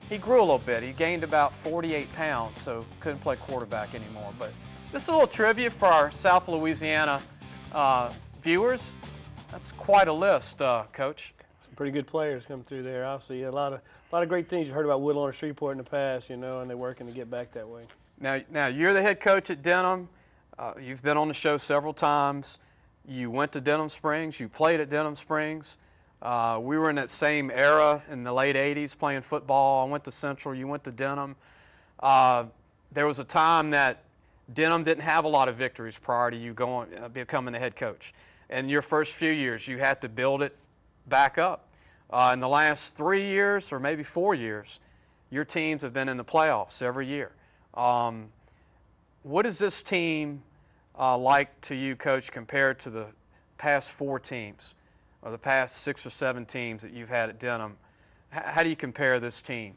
He grew a little bit. He gained about 48 pounds, so couldn't play quarterback anymore. But this is a little trivia for our South Louisiana viewers. That's quite a list, Coach. Some pretty good players come through there. Obviously, a lot of great things you've heard about Woodlawn and Shreveport in the past, you know, and they're working to get back that way. Now you're the head coach at Denham. You've been on the show several times. You went to Denham Springs. You played at Denham Springs. We were in that same era in the late 80s playing football. I went to Central. You went to Denham. There was a time that Denham didn't have a lot of victories prior to you becoming the head coach. And your first few years, you had to build it back up. In the last 3 years or maybe 4 years, your teams have been in the playoffs every year. What is this team like to you, Coach, compared to the past 4 teams or the past 6 or 7 teams that you've had at Denham? How do you compare this team?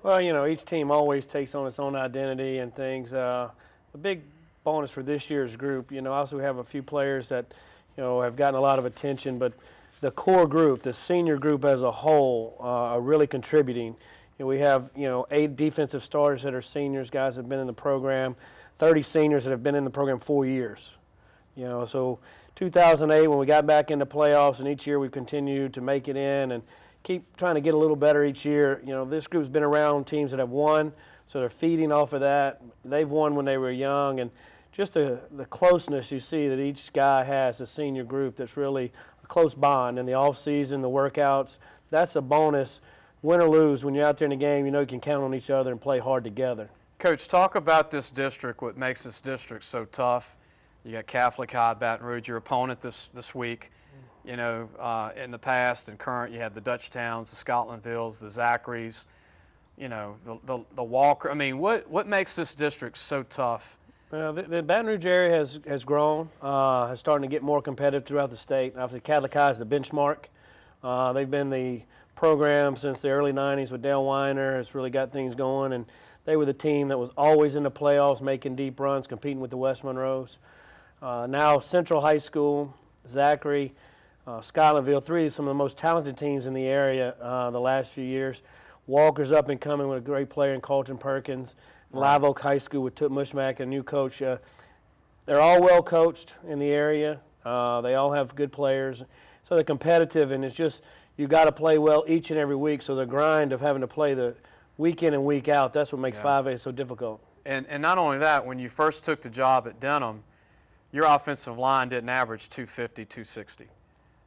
Well, you know, each team always takes on its own identity and things. The big bonus for this year's group, you know, also we have a few players that, have gotten a lot of attention, but the core group, the senior group as a whole, are really contributing. We have 8 defensive starters that are seniors, guys that have been in the program, 30 seniors that have been in the program 4 years. So 2008 when we got back into playoffs, and each year we've continued to make it in and keep trying to get a little better each year. This group's been around teams that have won, so they're feeding off of that. They've won when they were young, and just the closeness you see that each guy has, the senior group, that's really a close bond. In the off season, the workouts, that's a bonus. Win or lose, when you're out there in the game, you can count on each other and play hard together. Coach, talk about this district, what makes this district so tough. You got Catholic High, Baton Rouge, your opponent this week. In the past and current, you had the Dutchtowns, the Scotlandvilles, the Zacharys, the Walker. I mean, what makes this district so tough? The Baton Rouge area has grown, is starting to get more competitive throughout the state. Obviously, Catholic High is the benchmark. They've been the program since the early 90s with Dale Weiner. Has really got things going, and they were the team that was always in the playoffs, making deep runs, competing with the West Monroes. Now Central High School, Zachary, Scotlandville, 3 of some of the most talented teams in the area the last few years. Walker's up and coming with a great player in Carlton Perkins. Live Oak High School with Toot Mushmack, a new coach. They're all well coached in the area. They all have good players. So they're competitive, and it's just you got to play well each and every week. So the grind of having to play the week in and week out, that's what makes 5A so difficult. And not only that, when you first took the job at Denham, your offensive line didn't average 250, 260.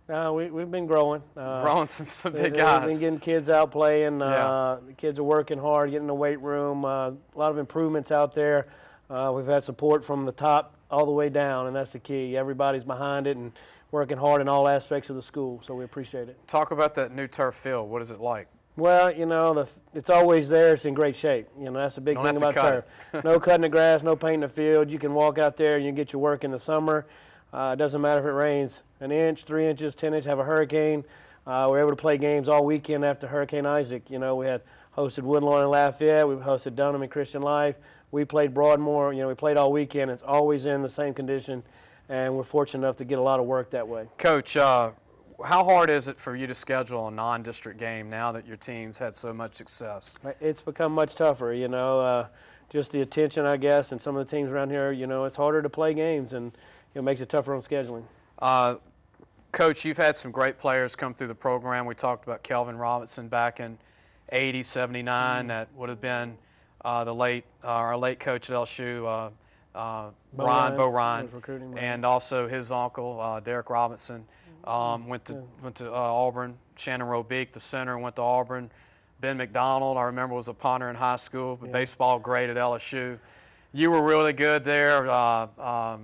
No, we've been growing. Growing some big guys. We've been getting kids out playing. The kids are working hard, getting in the weight room. A lot of improvements out there. We've had support from the top all the way down, and that's the key. Everybody's behind it and working hard in all aspects of the school, so we appreciate it. Talk about that new turf field. What is it like? Well, it's always there. It's in great shape. That's a big thing about turf. No cutting the grass, no painting the field. You can walk out there and you can get your work in the summer. It doesn't matter if it rains an inch, 3 inches, 10 inches, have a hurricane. We're able to play games all weekend after Hurricane Isaac. We had hosted Woodlawn and Lafayette. We hosted Dunham and Christian Life. We played Broadmoor. We played all weekend. It's always in the same condition, and we're fortunate enough to get a lot of work that way. Coach, how hard is it for you to schedule a non-district game now that your team's had so much success? It's become much tougher, just the attention, I guess, and some of the teams around here, it's harder to play games, and it makes it tougher on scheduling. Coach, you've had some great players come through the program. We talked about Kelvin Robinson back in 80, 79. That would have been our late coach at LSU, Bo Ryan, and also his uncle, Derek Robinson. Went to Auburn. Shannon Robeek, the center, went to Auburn. Ben McDonald, I remember, was a punter in high school, but baseball great at LSU. You were really good there. The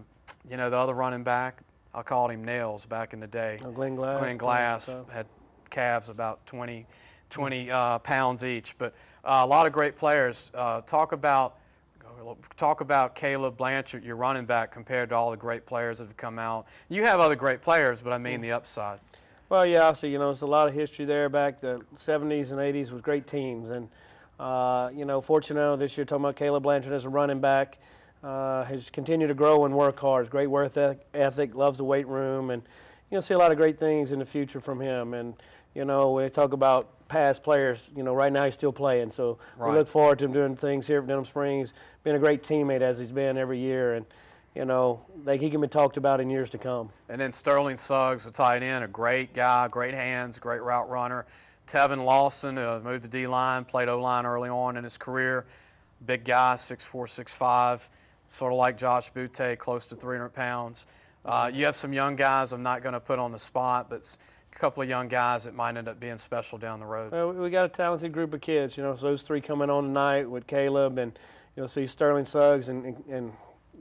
other running back, I called him Nails back in the day. Glenn Glass. Glenn Glass had calves about 20 pounds each. But a lot of great players. Talk about Caleb Blanchard, your running back, compared to all the great players that have come out. You have other great players, but I mean the upside. Well, yeah, obviously, there's a lot of history there back the 70s and 80s with great teams. And, fortunately this year, talking about Caleb Blanchard as a running back, has continued to grow and work hard. Great work ethic, loves the weight room, and you'll see a lot of great things in the future from him. And, when we talk about past players, right now he's still playing. So we look forward to him doing things here at Denham Springs. Been a great teammate as he's been every year, and he can be talked about in years to come. And then Sterling Suggs, the tight end, a great guy, great hands, great route runner. Tevin Lawson moved to D-line, played O-line early on in his career. Big guy, 6'4", 6'5", sort of like Josh Butte, close to 300 pounds. You have some young guys I'm not going to put on the spot, but a couple of young guys that might end up being special down the road. Well, we got a talented group of kids, so those 3 coming on tonight with Caleb, and you'll see Sterling Suggs and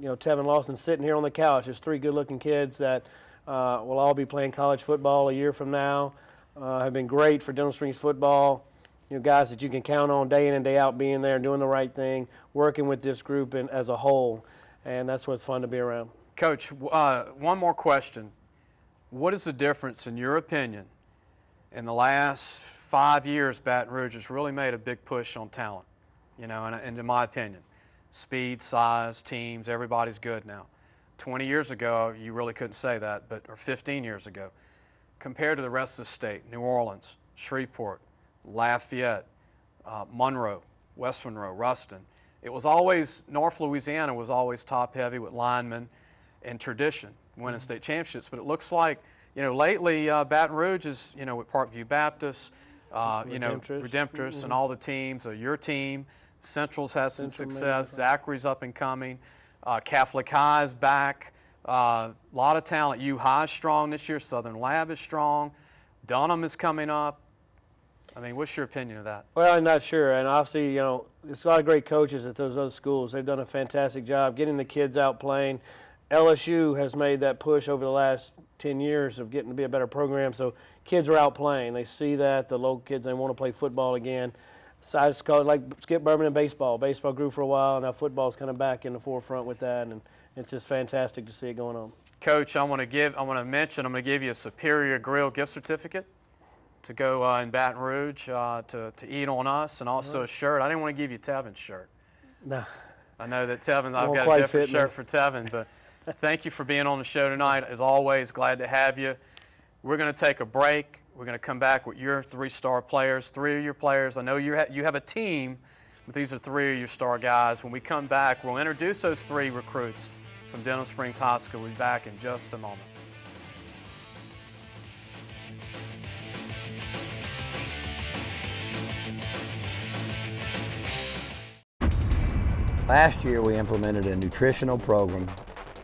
Tevin Lawson sitting here on the couch. There's 3 good-looking kids that will all be playing college football a year from now. Have been great for Denham Springs football. Guys that you can count on day in and day out, being there, doing the right thing, working with this group as a whole, and that's what's fun to be around. Coach, one more question. What is the difference, in your opinion, in the last 5 years Baton Rouge has really made a big push on talent, and in my opinion? Speed, size, teams, everybody's good now. 20 years ago, you really couldn't say that, or 15 years ago. Compared to the rest of the state, New Orleans, Shreveport, Lafayette, Monroe, West Monroe, Ruston, it was always, North Louisiana was always top heavy with linemen and tradition, winning state championships. But it looks like, lately Baton Rouge is, with Parkview Baptist, Redemptorists and all the teams, your team. Central's had some success. Zachary's up and coming. Catholic High's back. A lot of talent. U High's strong this year. Southern Lab is strong. Dunham is coming up. I mean, what's your opinion of that? Well, I'm not sure. And obviously, there's a lot of great coaches at those other schools. They've done a fantastic job getting the kids out playing. LSU has made that push over the last 10 years of getting to be a better program. So kids are out playing. They see that. The local kids, they want to play football again. Besides, like Skip Berman in baseball. Baseball grew for a while. Now football's kind of back in the forefront with that. And it's just fantastic to see it going on. Coach, I'm going to give you a Superior Grill gift certificate to go in Baton Rouge to eat on us, and also a shirt. I didn't want to give you Tevin's shirt. No. I know that Tevin, I've got a different shirt for Tevin, but thank you for being on the show tonight. As always, glad to have you. We're going to take a break. We're going to come back with your 3-star players, 3 of your players. I know you have a team, but these are 3 of your star guys. When we come back, we'll introduce those 3 recruits from Denham Springs High School. We'll be back in just a moment. Last year, we implemented a nutritional program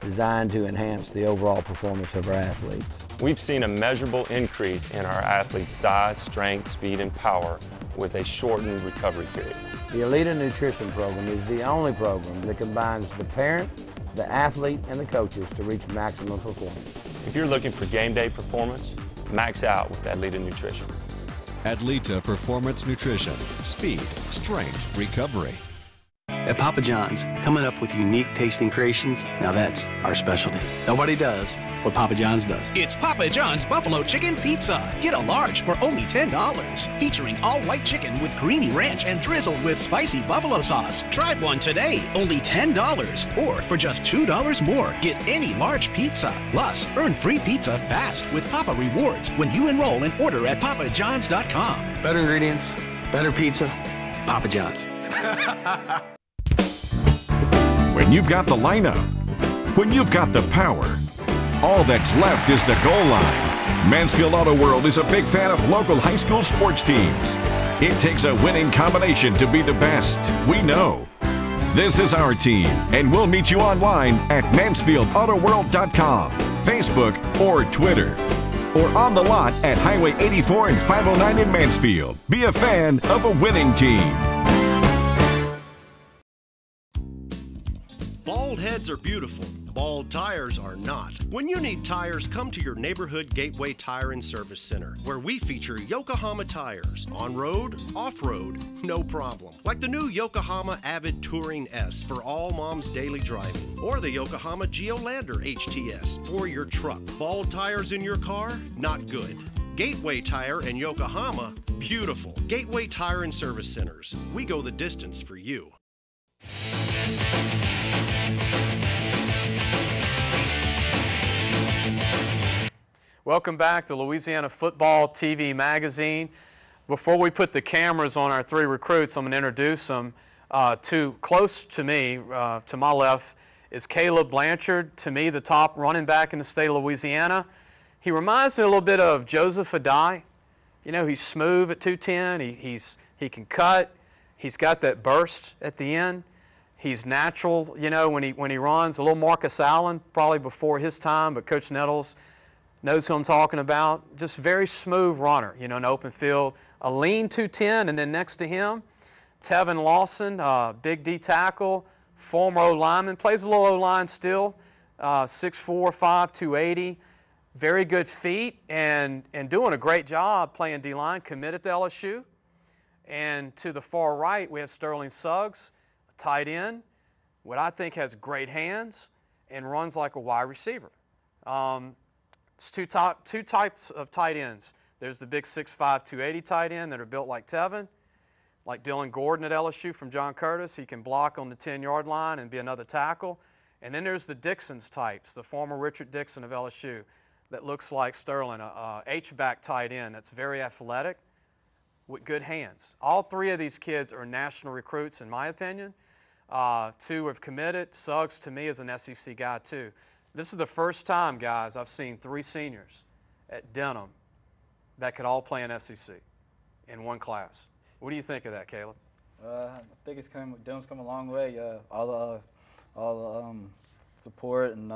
designed to enhance the overall performance of our athletes. We've seen a measurable increase in our athletes' size, strength, speed, and power with a shortened recovery period. The Elita Nutrition Program is the only program that combines the parent, the athlete, and the coaches to reach maximum performance. If you're looking for game day performance, max out with Elita Nutrition. Adlita Performance Nutrition. Speed, strength, recovery. At Papa John's, coming up with unique tasting creations, now that's our specialty. Nobody does what Papa John's does. It's Papa John's Buffalo Chicken Pizza. Get a large for only $10. Featuring all white chicken with creamy ranch and drizzled with spicy buffalo sauce. Try one today, only $10. Or for just $2 more, get any large pizza. Plus, earn free pizza fast with Papa Rewards when you enroll and order at papajohns.com. Better ingredients, better pizza, Papa John's. When you've got the lineup, when you've got the power, all that's left is the goal line. Mansfield Auto World is a big fan of local high school sports teams. It takes a winning combination to be the best, we know. This is our team, and we'll meet you online at MansfieldAutoWorld.com, Facebook, or Twitter. Or on the lot at Highway 84 and 509 in Mansfield. Be a fan of a winning team. Bald heads are beautiful. Bald tires are not. When you need tires, come to your neighborhood Gateway Tire and Service Center, where we feature Yokohama tires. On-road, off-road, no problem. Like the new Yokohama Avid Touring S for all mom's daily driving, or the Yokohama Geolander HTS for your truck. Bald tires in your car? Not good. Gateway Tire and Yokohama? Beautiful. Gateway Tire and Service Centers. We go the distance for you. Welcome back to Louisiana Football TV Magazine. Before we put the cameras on our 3 recruits, I'm going to introduce them. Close to me, to my left, is Caleb Blanchard, to me the top running back in the state of Louisiana. He reminds me a little bit of Joseph Adai. He's smooth at 210. He can cut. He's got that burst at the end. He's natural, when he runs. A little Marcus Allen, probably before his time, but Coach Nettles knows who I'm talking about. Just very smooth runner, in open field. A lean 210, and then next to him, Tevin Lawson, big D tackle, former O-lineman, plays a little O-line still, 6'4", 5', 280. Very good feet and doing a great job playing D-line, committed to LSU. And to the far right, we have Sterling Suggs, a tight end, what I think has great hands and runs like a wide receiver. It's two types of tight ends. There's the big 6'5", 280 tight end that are built like Tevin, like Dylan Gordon at LSU from John Curtis. He can block on the 10-yard line and be another tackle. And then there's the Dixon's types, the former Richard Dixon of LSU that looks like Sterling, a H-back tight end that's very athletic with good hands. All three of these kids are national recruits, in my opinion. Two have committed. Suggs, to me, is an SEC guy, too. This is the first time, guys, I've seen 3 seniors at Denham that could all play in SEC in one class. What do you think of that, Caleb? I think Denham's come a long way. All the support and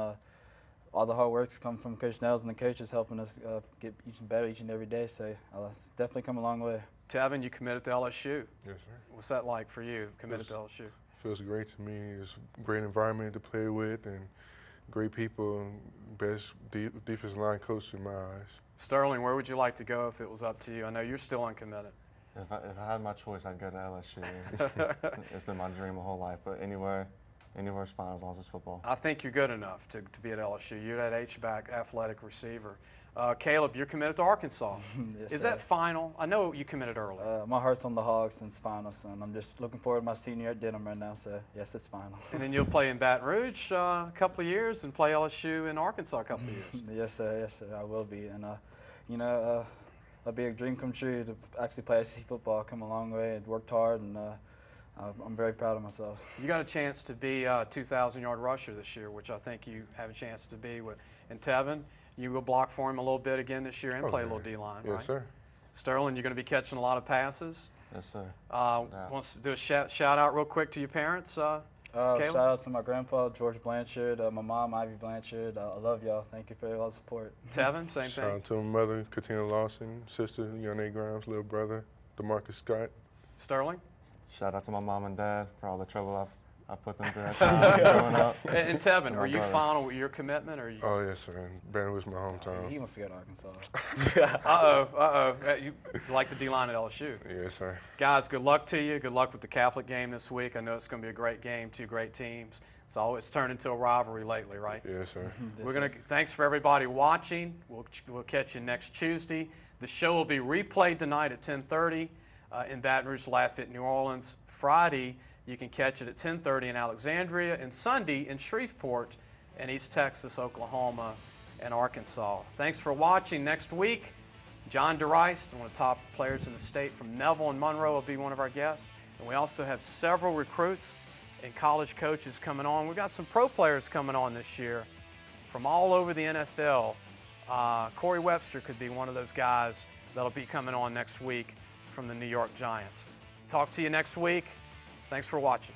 all the hard work's come from Coach Nels and the coaches helping us get better each and every day. So it's definitely come a long way. Tevin, you committed to LSU. Yes, sir. What's that like for you, committed to LSU? Feels great to me. It's a great environment to play with and great people, best defensive line coach in my eyes. Sterling, where would you like to go if it was up to you? I know you're still uncommitted. If I had my choice, I'd go to LSU. It's been my dream my whole life, but anywhere's fine as long as it's football. I think you're good enough to be at LSU. You're that H-back athletic receiver. Caleb, you're committed to Arkansas. Yes, Is sir. that final? I know you committed early. My heart's on the Hogs since finals, and I'm just looking forward to my senior year at Denham right now, so yes, it's final. And then you'll play in Baton Rouge a couple of years and play LSU in Arkansas a couple of years. Yes, sir, I will be. And, it'll be a dream come true to actually play SEC football. I've come a long way and worked hard, and I'm very proud of myself. You got a chance to be a 2,000-yard rusher this year, which I think you have a chance to be with. And Tevin, you will block for him a little bit again this year and play a little D-line, right? Yes, sir. Sterling, you're going to be catching a lot of passes. Yes, sir. Wants to do a shout out real quick to your parents, Shout out to my grandpa, George Blanchard, my mom, Ivy Blanchard. I love y'all. Thank you for all the support. Tevin, same Shout thing. out to my mother, Katina Lawson, sister, Yonne Grimes, little brother, DeMarcus Scott. Sterling? Shout out to my mom and dad for all the trouble I put them through at times growing up. And Tevin, were you final with your commitment? Or you? Oh, yes, sir. Baton Rouge is my hometown. He wants to go to Arkansas. You like the D-line at LSU? Yes, sir. Guys, good luck to you. Good luck with the Catholic game this week. I know it's going to be a great game, 2 great teams. It's turned into a rivalry lately, right? Yes, sir. Thanks for everybody watching. We'll catch you next Tuesday. The show will be replayed tonight at 10:30 in Baton Rouge, Lafayette, New Orleans. Friday, you can catch it at 10:30 in Alexandria, and Sunday in Shreveport and East Texas, Oklahoma, and Arkansas. Thanks for watching. Next week, John DeRice, one of the top players in the state from Neville and Monroe, will be one of our guests. And we also have several recruits and college coaches coming on. We've got some pro players coming on this year from all over the NFL. Corey Webster could be one of those guys that'll be coming on next week from the New York Giants. Talk to you next week. Thanks for watching.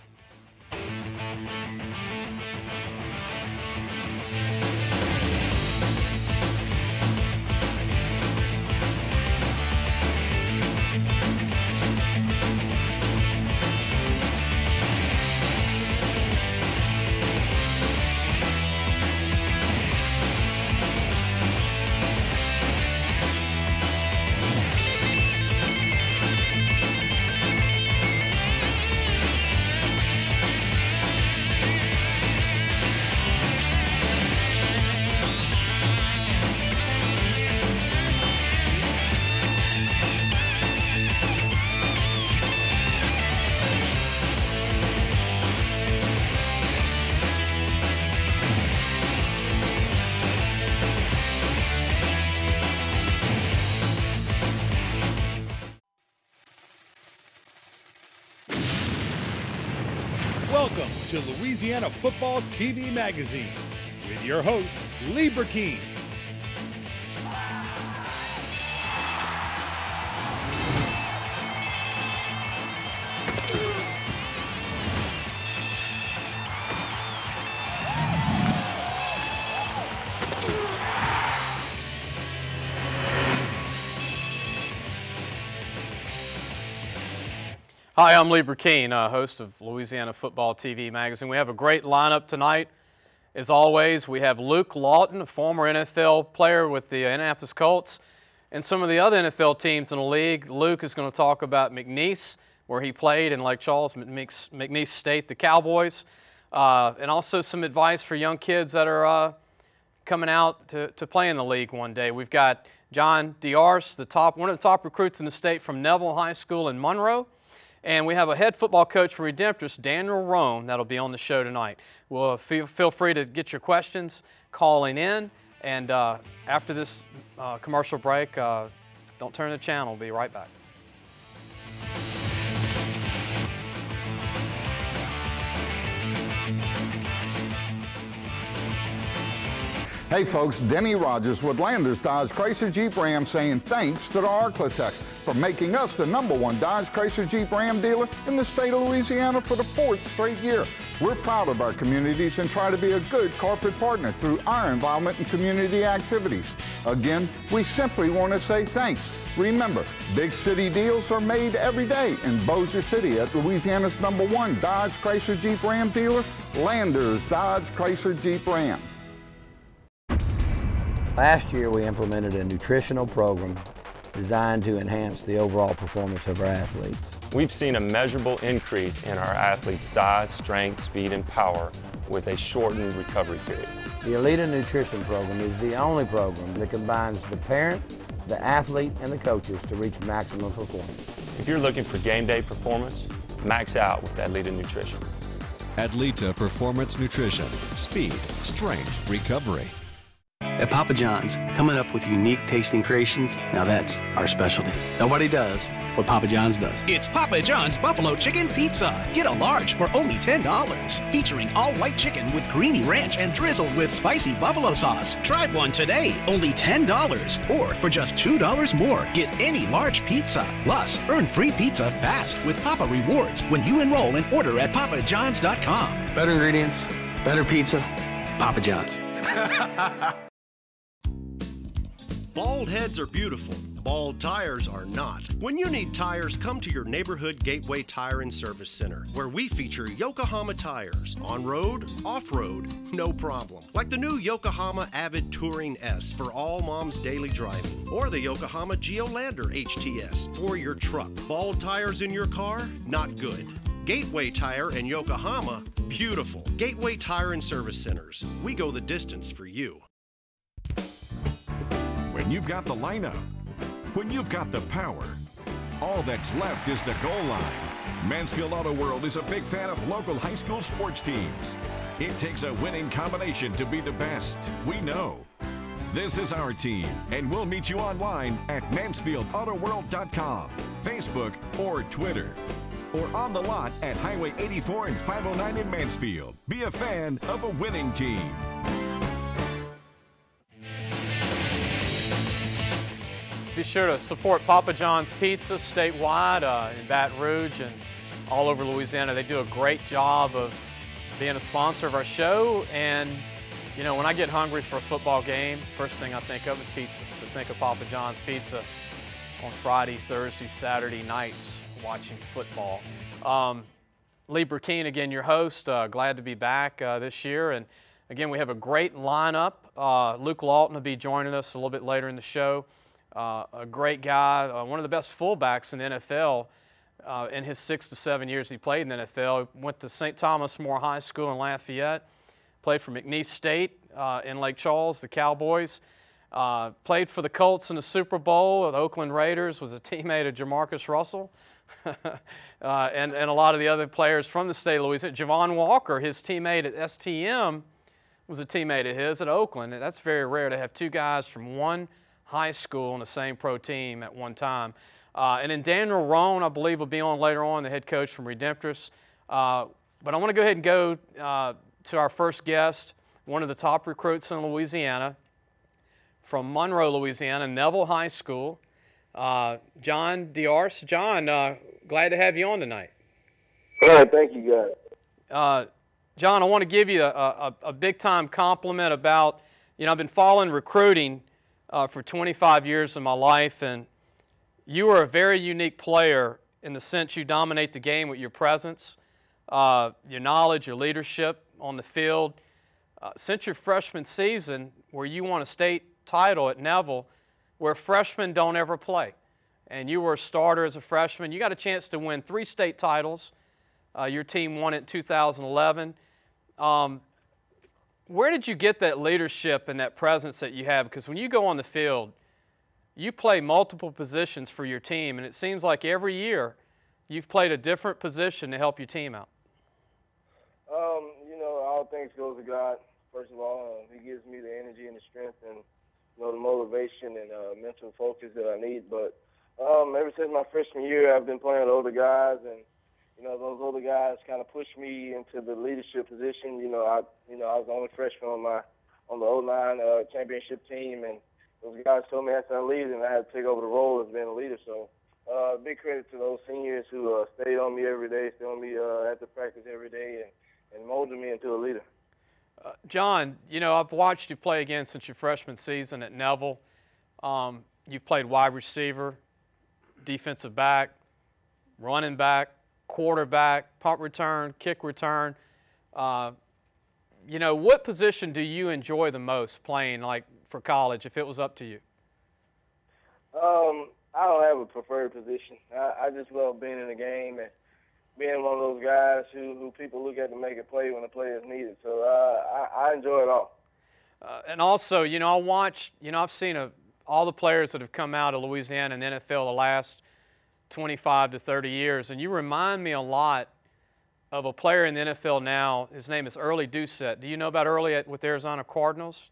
Welcome to Louisiana Football TV Magazine with your host, Lee Burkeen. Hi, I'm Lee Burkeen, host of Louisiana Football TV Magazine. We have a great lineup tonight. As always, we have Luke Lawton, a former NFL player with the Indianapolis Colts, and some of the other NFL teams in the league. Luke is going to talk about McNeese, where he played in Lake Charles, McNeese State, the Cowboys, and also some advice for young kids that are coming out to play in the league one day. We've got John DeArce, one of the top recruits in the state from Neville High School in Monroe. And we have a head football coach for Redemptorist, Daniel Roan, that'll be on the show tonight. Well, feel free to get your questions calling in. And after this commercial break, don't turn the channel. We'll be right back. Hey folks, Denny Rogers with Landers Dodge Chrysler Jeep Ram saying thanks to the Arklatex for making us the #1 Dodge Chrysler Jeep Ram dealer in the state of Louisiana for the 4th straight year. We're proud of our communities and try to be a good corporate partner through our involvement in community activities. Again, we simply want to say thanks. Remember, big city deals are made every day in Bossier City at Louisiana's #1 Dodge Chrysler Jeep Ram dealer, Landers Dodge Chrysler Jeep Ram. Last year, we implemented a nutritional program designed to enhance the overall performance of our athletes. We've seen a measurable increase in our athletes' size, strength, speed, and power with a shortened recovery period. The Elite Nutrition Program is the only program that combines the parent, the athlete, and the coaches to reach maximum performance. If you're looking for game day performance, max out with Adlita Nutrition. Adlita Performance Nutrition. Speed, strength, recovery. At Papa John's, coming up with unique tasting creations, now that's our specialty. Nobody does what Papa John's does. It's Papa John's Buffalo Chicken Pizza. Get a large for only $10. Featuring all white chicken with creamy ranch and drizzled with spicy buffalo sauce. Try one today, only $10. Or for just $2 more, get any large pizza. Plus, earn free pizza fast with Papa Rewards when you enroll and order at papajohns.com. Better ingredients, better pizza, Papa John's. Bald heads are beautiful. Bald tires are not. When you need tires, come to your neighborhood Gateway Tire and Service Center, where we feature Yokohama tires. On-road, off-road, no problem. Like the new Yokohama Avid Touring S for all mom's daily driving, or the Yokohama Geolander HTS for your truck. Bald tires in your car? Not good. Gateway Tire and Yokohama? Beautiful. Gateway Tire and Service Centers. We go the distance for you. When you've got the lineup, when you've got the power, all that's left is the goal line. Mansfield Auto World is a big fan of local high school sports teams. It takes a winning combination to be the best, we know. This is our team, and we'll meet you online at MansfieldAutoWorld.com, Facebook, or Twitter. Or on the lot at Highway 84 and 509 in Mansfield. Be a fan of a winning team. Be sure to support Papa John's Pizza statewide in Baton Rouge and all over Louisiana. They do a great job of being a sponsor of our show. And, you know, when I get hungry for a football game, first thing I think of is pizza. So think of Papa John's Pizza on Fridays, Thursdays, Saturday nights watching football. Lee Burkeen, again, your host. Glad to be back this year. And, again, we have a great lineup. Luke Lawton will be joining us a little bit later in the show. A great guy, one of the best fullbacks in the NFL in his 6 to 7 years he played in the NFL. Went to St. Thomas More High School in Lafayette, played for McNeese State in Lake Charles, the Cowboys. Played for the Colts in the Super Bowl, the Oakland Raiders, was a teammate of Jamarcus Russell, and a lot of the other players from the state of Louisiana. Javon Walker, his teammate at STM, was a teammate of his at Oakland. And that's very rare to have two guys from one high school on the same pro team at one time. And then Daniel Roan, I believe, will be on later on, the head coach from Redemptorist. But I want to go ahead and go to our first guest, one of the top recruits in Louisiana, from Monroe, Louisiana, Neville High School, John Diarse. John, glad to have you on tonight. All right, thank you, guys. John, I want to give you a big-time compliment about, you know, I've been following recruiting for 25 years of my life, and you are a very unique player in the sense you dominate the game with your presence, your knowledge, your leadership on the field. Since your freshman season, where you won a state title at Neville, where freshmen don't ever play, and you were a starter as a freshman, you got a chance to win 3 state titles. Your team won it in 2011. Where did you get that leadership and that presence that you have? Because when you go on the field, you play multiple positions for your team, and it seems like every year you've played a different position to help your team out? You know, all things go to God. First of all, He gives me the energy and the strength and, you know, the motivation and mental focus that I need. But ever since my freshman year, I've been playing with older guys, and you know, those older guys kind of pushed me into the leadership position. I was the only freshman on the 09 championship team, and those guys told me after I leave, and I had to take over the role as being a leader. So, big credit to those seniors who stayed on me every day, stayed on me at the practice every day, and molded me into a leader. John, you know, I've watched you play again since your freshman season at Neville. You've played wide receiver, defensive back, running back, quarterback, punt return, kick return. You know, what position do you enjoy the most playing, like, for college, if it was up to you? I don't have a preferred position. I just love being in the game and being one of those guys who people look at to make a play when the play is needed. So I enjoy it all. And also, you know, I've seen all the players that have come out of Louisiana and NFL the last 25 to 30 years, and you remind me a lot of a player in the NFL now. His name is Early Doucette. Do you know about Early with the Arizona Cardinals?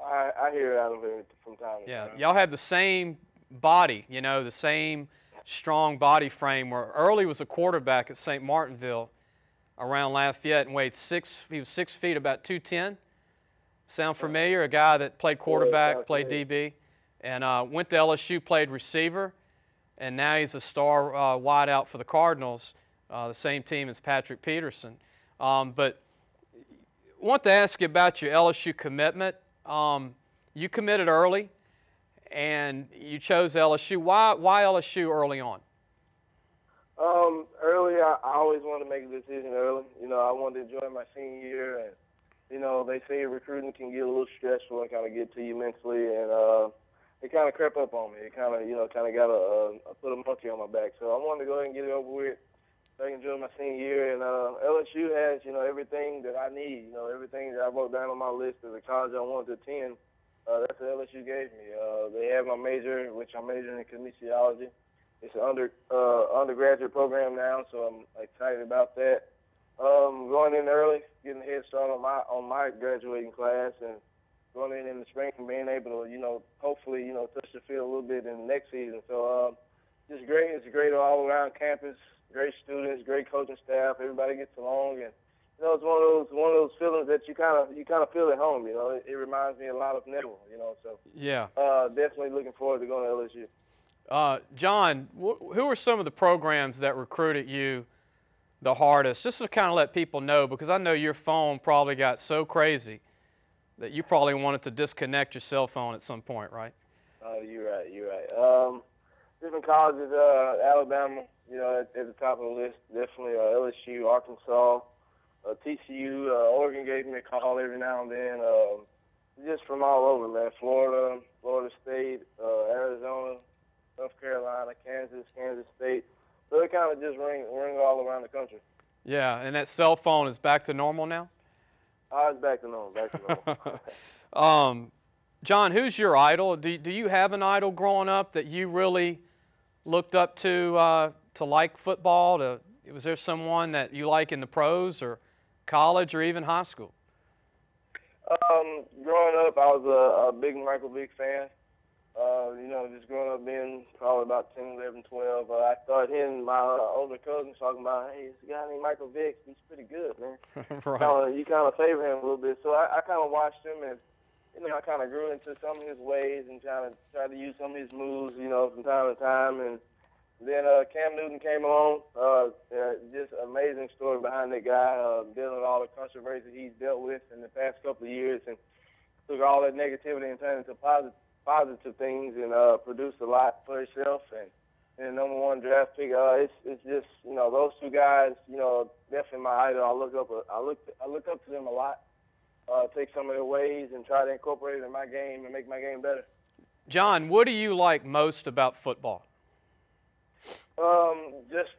I hear out of it from time to time. Yeah, y'all have the same body, you know, the same strong body frame. Where Early was a quarterback at St. Martinville around Lafayette and he was 6 feet, about 210. Sound familiar? A guy that played quarterback, played DB, and went to LSU, played receiver, and now he's a star wideout for the Cardinals, the same team as Patrick Peterson. But I want to ask you about your LSU commitment. You committed early, and you chose LSU. Why LSU early on? Early, I always wanted to make a decision early. You know, I wanted to enjoy my senior year, and you know, they say recruiting can get a little stressful and kind of get to you mentally, and it kind of crept up on me. It kind of, you know, got put a monkey on my back. So I wanted to go ahead and get it over with. So I enjoyed my senior year, and LSU has, you know, everything that I need. You know, everything that I wrote down on my list as a college I wanted to attend. That's what LSU gave me. They have my major, which I'm majoring in kinesiology. It's an undergraduate program now, so I'm excited about that. Going in early, getting a head start on my graduating class, and going in the spring and being able to, you know, hopefully, you know, touch the field a little bit in the next season. So just great. It's a great all-around campus, great students, great coaching staff. Everybody gets along, and you know, it's one of those feelings that you kind of feel at home. You know, it reminds me a lot of Neville. You know, so yeah, definitely looking forward to going to LSU. John, who are some of the programs that recruited you the hardest? Just to kind of let people know, because I know your phone probably got so crazy that you probably wanted to disconnect your cell phone at some point, right? You're right. Different colleges, Alabama, you know, at the top of the list, definitely LSU, Arkansas, TCU, Oregon gave me a call every now and then, just from all over, man. Florida State, Arizona, North Carolina, Kansas State. So it kind of just ring all around the country. Yeah, and that cell phone is back to normal now? It's back to normal, John, who's your idol? Do you have an idol growing up that you really looked up to like football? Was there someone that you like in the pros or college or even high school? Growing up, I was a big Michael Vick fan. You know, just growing up being probably about 10, 11, 12, I started hearing my older cousins talking about, hey, this guy named Michael Vick, he's pretty good, man. Right. You kind of favor him a little bit. So I kind of watched him, and, you know, I kind of grew into some of his ways and tried to use some of his moves, you know, from time to time. And then Cam Newton came along. Just amazing story behind that guy, dealing with all the controversy he's dealt with in the past couple of years, and took all that negativity and turned it into positive things, and produced a lot for himself, and number one draft pick. It's just, you know, those two guys, you know, definitely my idol. I look up to them a lot. Take some of their ways and try to incorporate it in my game and make my game better. John, what do you like most about football? Just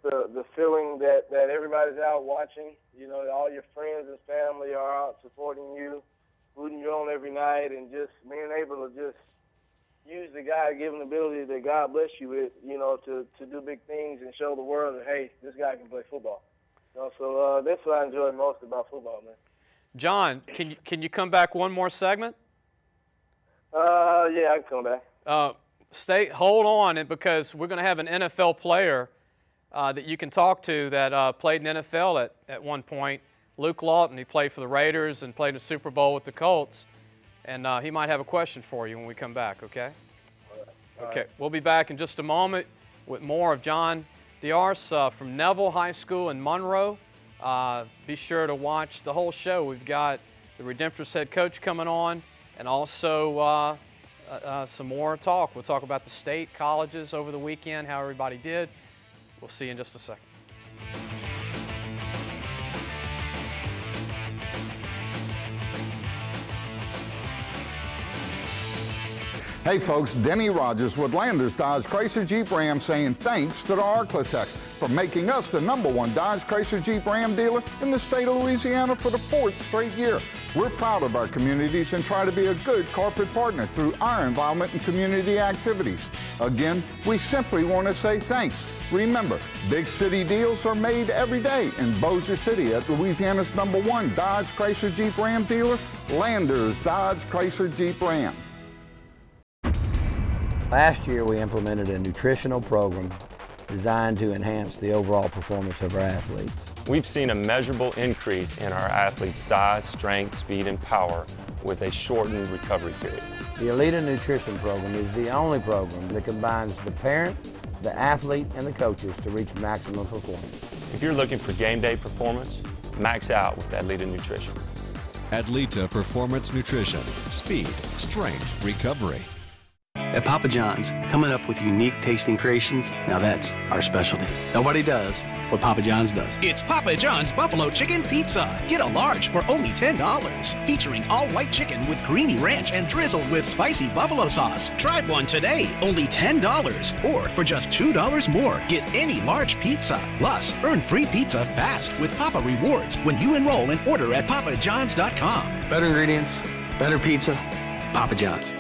the feeling that everybody's out watching. You know, all your friends and family are out supporting you, rooting you on every night, and just being able to just use use the God-given ability that God bless you with, you know, to do big things and show the world that, hey, this guy can play football. You know, so that's what I enjoy most about football, man. John, can you come back one more segment? Yeah, I can come back. Hold on, because we're going to have an NFL player that you can talk to that played in NFL at one point. Luke Lawton, he played for the Raiders and played in the Super Bowl with the Colts. And he might have a question for you when we come back, okay? Okay, we'll be back in just a moment with more of John Diarse from Neville High School in Monroe. Be sure to watch the whole show. We've got the Redemptorist head coach coming on, and also some more talk. We'll talk about the state colleges over the weekend, how everybody did. We'll see you in just a second. Hey folks, Denny Rogers with Landers Dodge Chrysler Jeep Ram saying thanks to the Arklatex for making us the #1 Dodge Chrysler Jeep Ram dealer in the state of Louisiana for the 4th straight year. We're proud of our communities and try to be a good corporate partner through our involvement in community activities. Again, we simply want to say thanks. Remember, big city deals are made every day in Bossier City at Louisiana's #1 Dodge Chrysler Jeep Ram dealer, Landers Dodge Chrysler Jeep Ram. Last year, we implemented a nutritional program designed to enhance the overall performance of our athletes. We've seen a measurable increase in our athletes' size, strength, speed, and power with a shortened recovery period. The Elita Nutrition Program is the only program that combines the parent, the athlete, and the coaches to reach maximum performance. If you're looking for game day performance, max out with Elita Nutrition. Adlita Performance Nutrition. Speed, strength, recovery. At Papa John's, coming up with unique tasting creations, now that's our specialty. Nobody does what Papa John's does. It's Papa John's Buffalo Chicken Pizza. Get a large for only $10. Featuring all white chicken with creamy ranch and drizzled with spicy buffalo sauce. Try one today, only $10. Or for just $2 more, get any large pizza. Plus, earn free pizza fast with Papa Rewards when you enroll and order at papajohns.com. Better ingredients, better pizza, Papa John's.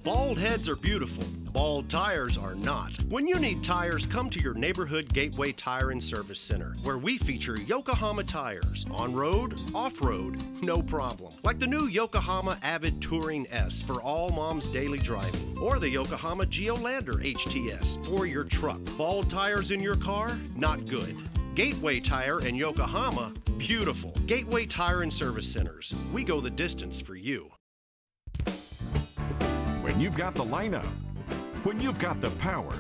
Bald heads are beautiful. Bald tires are not. When you need tires, come to your neighborhood Gateway Tire and Service Center, where we feature Yokohama tires. On-road, off-road, no problem. Like the new Yokohama Avid Touring S for all mom's daily driving, or the Yokohama Geolander HTS for your truck. Bald tires in your car? Not good. Gateway Tire and Yokohama? Beautiful. Gateway Tire and Service Centers. We go the distance for you. When you've got the lineup, when you've got the power,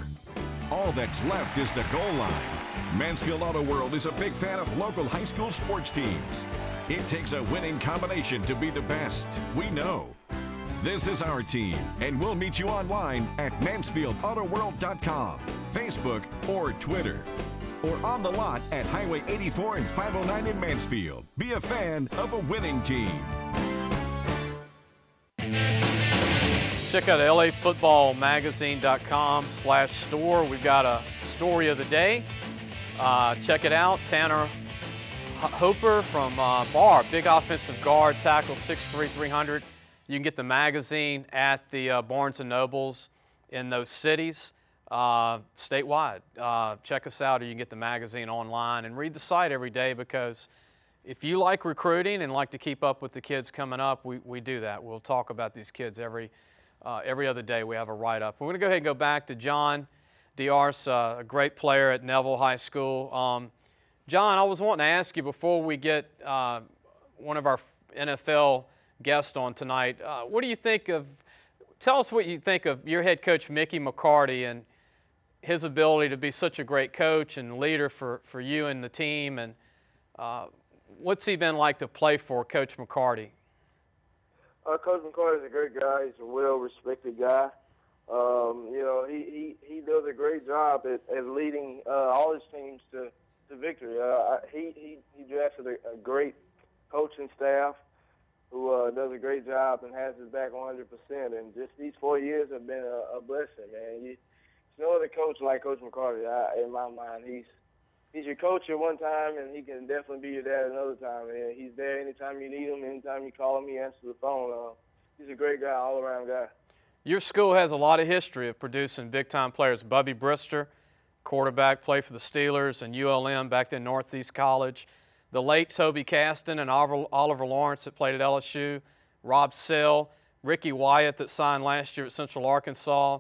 all that's left is the goal line. Mansfield Auto World is a big fan of local high school sports teams. It takes a winning combination to be the best, we know. This is our team, and we'll meet you online at MansfieldAutoWorld.com, Facebook, or Twitter. Or on the lot at Highway 84 and 509 in Mansfield. Be a fan of a winning team. Check out lafootballmagazine.com/store. We've got a story of the day. Check it out. Tanner Hooper from Barr, big offensive guard, tackle, 6'3", 300. You can get the magazine at the Barnes & Nobles in those cities. Statewide. Check us out, or you can get the magazine online and read the site every day, because if you like recruiting and like to keep up with the kids coming up, we do that. We'll talk about these kids every other day. We have a write-up. We're going to go ahead and go back to John Diarse, a great player at Neville High School. John, I was wanting to ask you before we get one of our NFL guests on tonight, what do you think of, tell us what you think of your head coach, Mickey McCarty, and his ability to be such a great coach and leader for you and the team, and what's he been like to play for, Coach McCarty? Coach McCarty is a great guy. He's a well-respected guy. You know, he does a great job at leading all his teams to victory. He drafted a great coaching staff who does a great job and has his back 100%. And just these 4 years have been a blessing, man. There's no other coach like Coach McCarty in my mind. He's your coach at one time, and he can definitely be your dad another time. And he's there anytime you need him, anytime you call him, he answers the phone. he's a great guy, all-around guy. Your school has a lot of history of producing big-time players. Bubby Brister, quarterback, played for the Steelers and ULM back then, Northeast College. The late Toby Caston and Oliver Lawrence that played at LSU. Rob Sell, Ricky Wyatt that signed last year at Central Arkansas.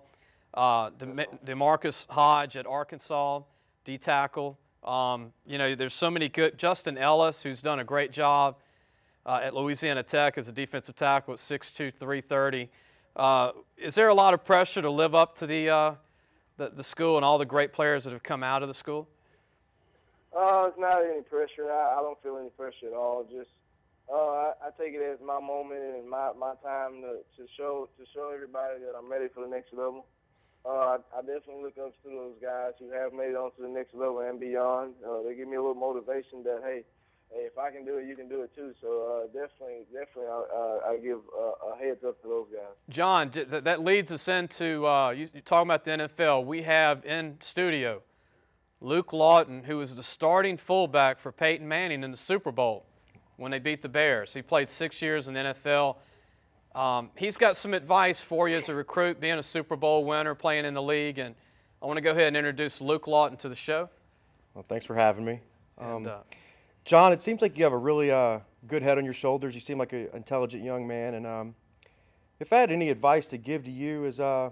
DeMarcus Hodge at Arkansas, D-tackle. You know, there's so many good. Justin Ellis, who's done a great job at Louisiana Tech as a defensive tackle at 6'2", 330. Is there a lot of pressure to live up to the school and all the great players that have come out of the school? It's not any pressure. I don't feel any pressure at all. Just I take it as my moment and my time to show everybody that I'm ready for the next level. I definitely look up to those guys who have made it on to the next level and beyond. They give me a little motivation that, hey, if I can do it, you can do it too. So definitely, I give a heads up to those guys. John, that leads us into you're talking about the NFL. We have in studio Luke Lawton, who was the starting fullback for Peyton Manning in the Super Bowl when they beat the Bears. He played 6 years in the NFL. He's got some advice for you as a recruit, being a Super Bowl winner, playing in the league. And I want to go ahead and introduce Luke Lawton to the show. Well, thanks for having me. John, it seems like you have a really good head on your shoulders. You seem like an intelligent young man. And if I had any advice to give to you is I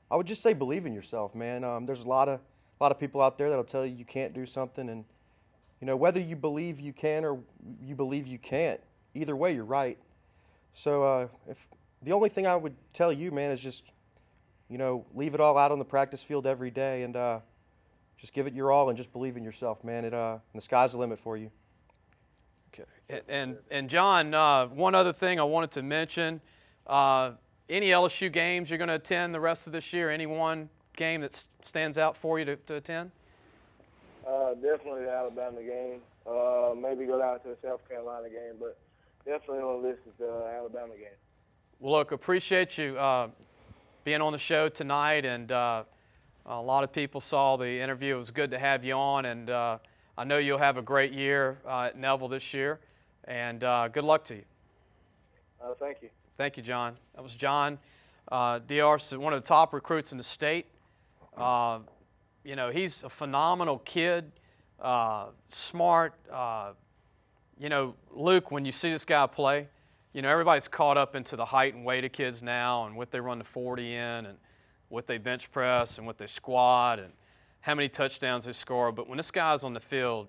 would just say believe in yourself, man. There's a lot of people out there that'll tell you you can't do something. And, you know, whether you believe you can or you believe you can't, either way you're right. So if the only thing I would tell you, man, is just, you know, leave it all out on the practice field every day and just give it your all and just believe in yourself, man. And the sky's the limit for you. Okay. And John, one other thing I wanted to mention, any LSU games you're going to attend the rest of this year? Any one game that stands out for you to attend? Definitely the Alabama game. Maybe go down to the South Carolina game, but definitely on the list is the Alabama game. Well, look, appreciate you being on the show tonight, and a lot of people saw the interview. It was good to have you on, and I know you'll have a great year at Neville this year, and good luck to you. Thank you. Thank you, John. That was John Diarce, one of the top recruits in the state. You know, he's a phenomenal kid, smart. You know, Luke, when you see this guy play, you know, everybody's caught up into the height and weight of kids now and what they run the 40 in and what they bench press and what they squat and how many touchdowns they score. But when this guy's on the field,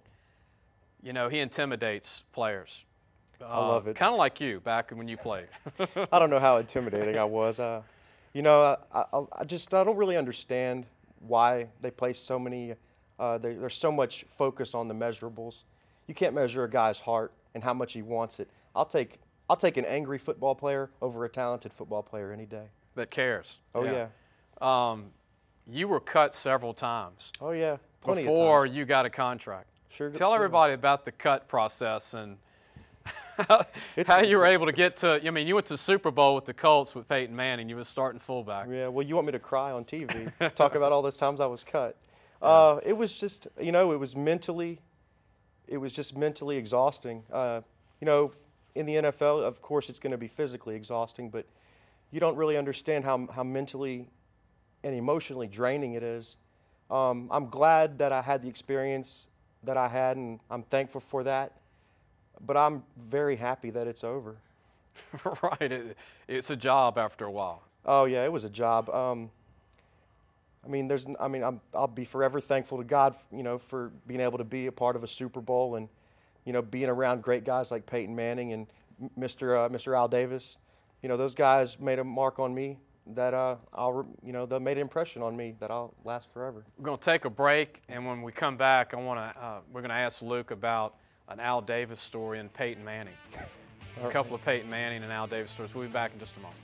you know, he intimidates players. I love it. Kind of like you back when you played. I don't know how intimidating I was. You know, I don't really understand why they place so many, there's so much focus on the measurables. You can't measure a guy's heart and how much he wants it. I'll take an angry football player over a talented football player any day. That cares. Oh, yeah. You were cut several times. Oh, yeah. Plenty before of times. You got a contract. Sure. Tell everybody about the cut process and how you were able to get to, I mean, you went to the Super Bowl with the Colts with Peyton Manning. You were starting fullback. Yeah, well, you want me to cry on TV, talk about all those times I was cut. It was just, you know, it was just mentally exhausting. You know, in the NFL, of course, it's going to be physically exhausting, but you don't really understand how mentally and emotionally draining it is. I'm glad that I had the experience that I had, and I'm thankful for that. But I'm very happy that it's over. Right. It's a job after a while. Oh, yeah, it was a job. I'll be forever thankful to God, you know, for being able to be a part of a Super Bowl and, you know, being around great guys like Peyton Manning and Mr. Al Davis. You know, those guys made a mark on me that they made an impression on me that I'll last forever. We're going to take a break, and when we come back, we're going to ask Luke about an Al Davis story and Peyton Manning. A couple of Peyton Manning and Al Davis stories. We'll be back in just a moment.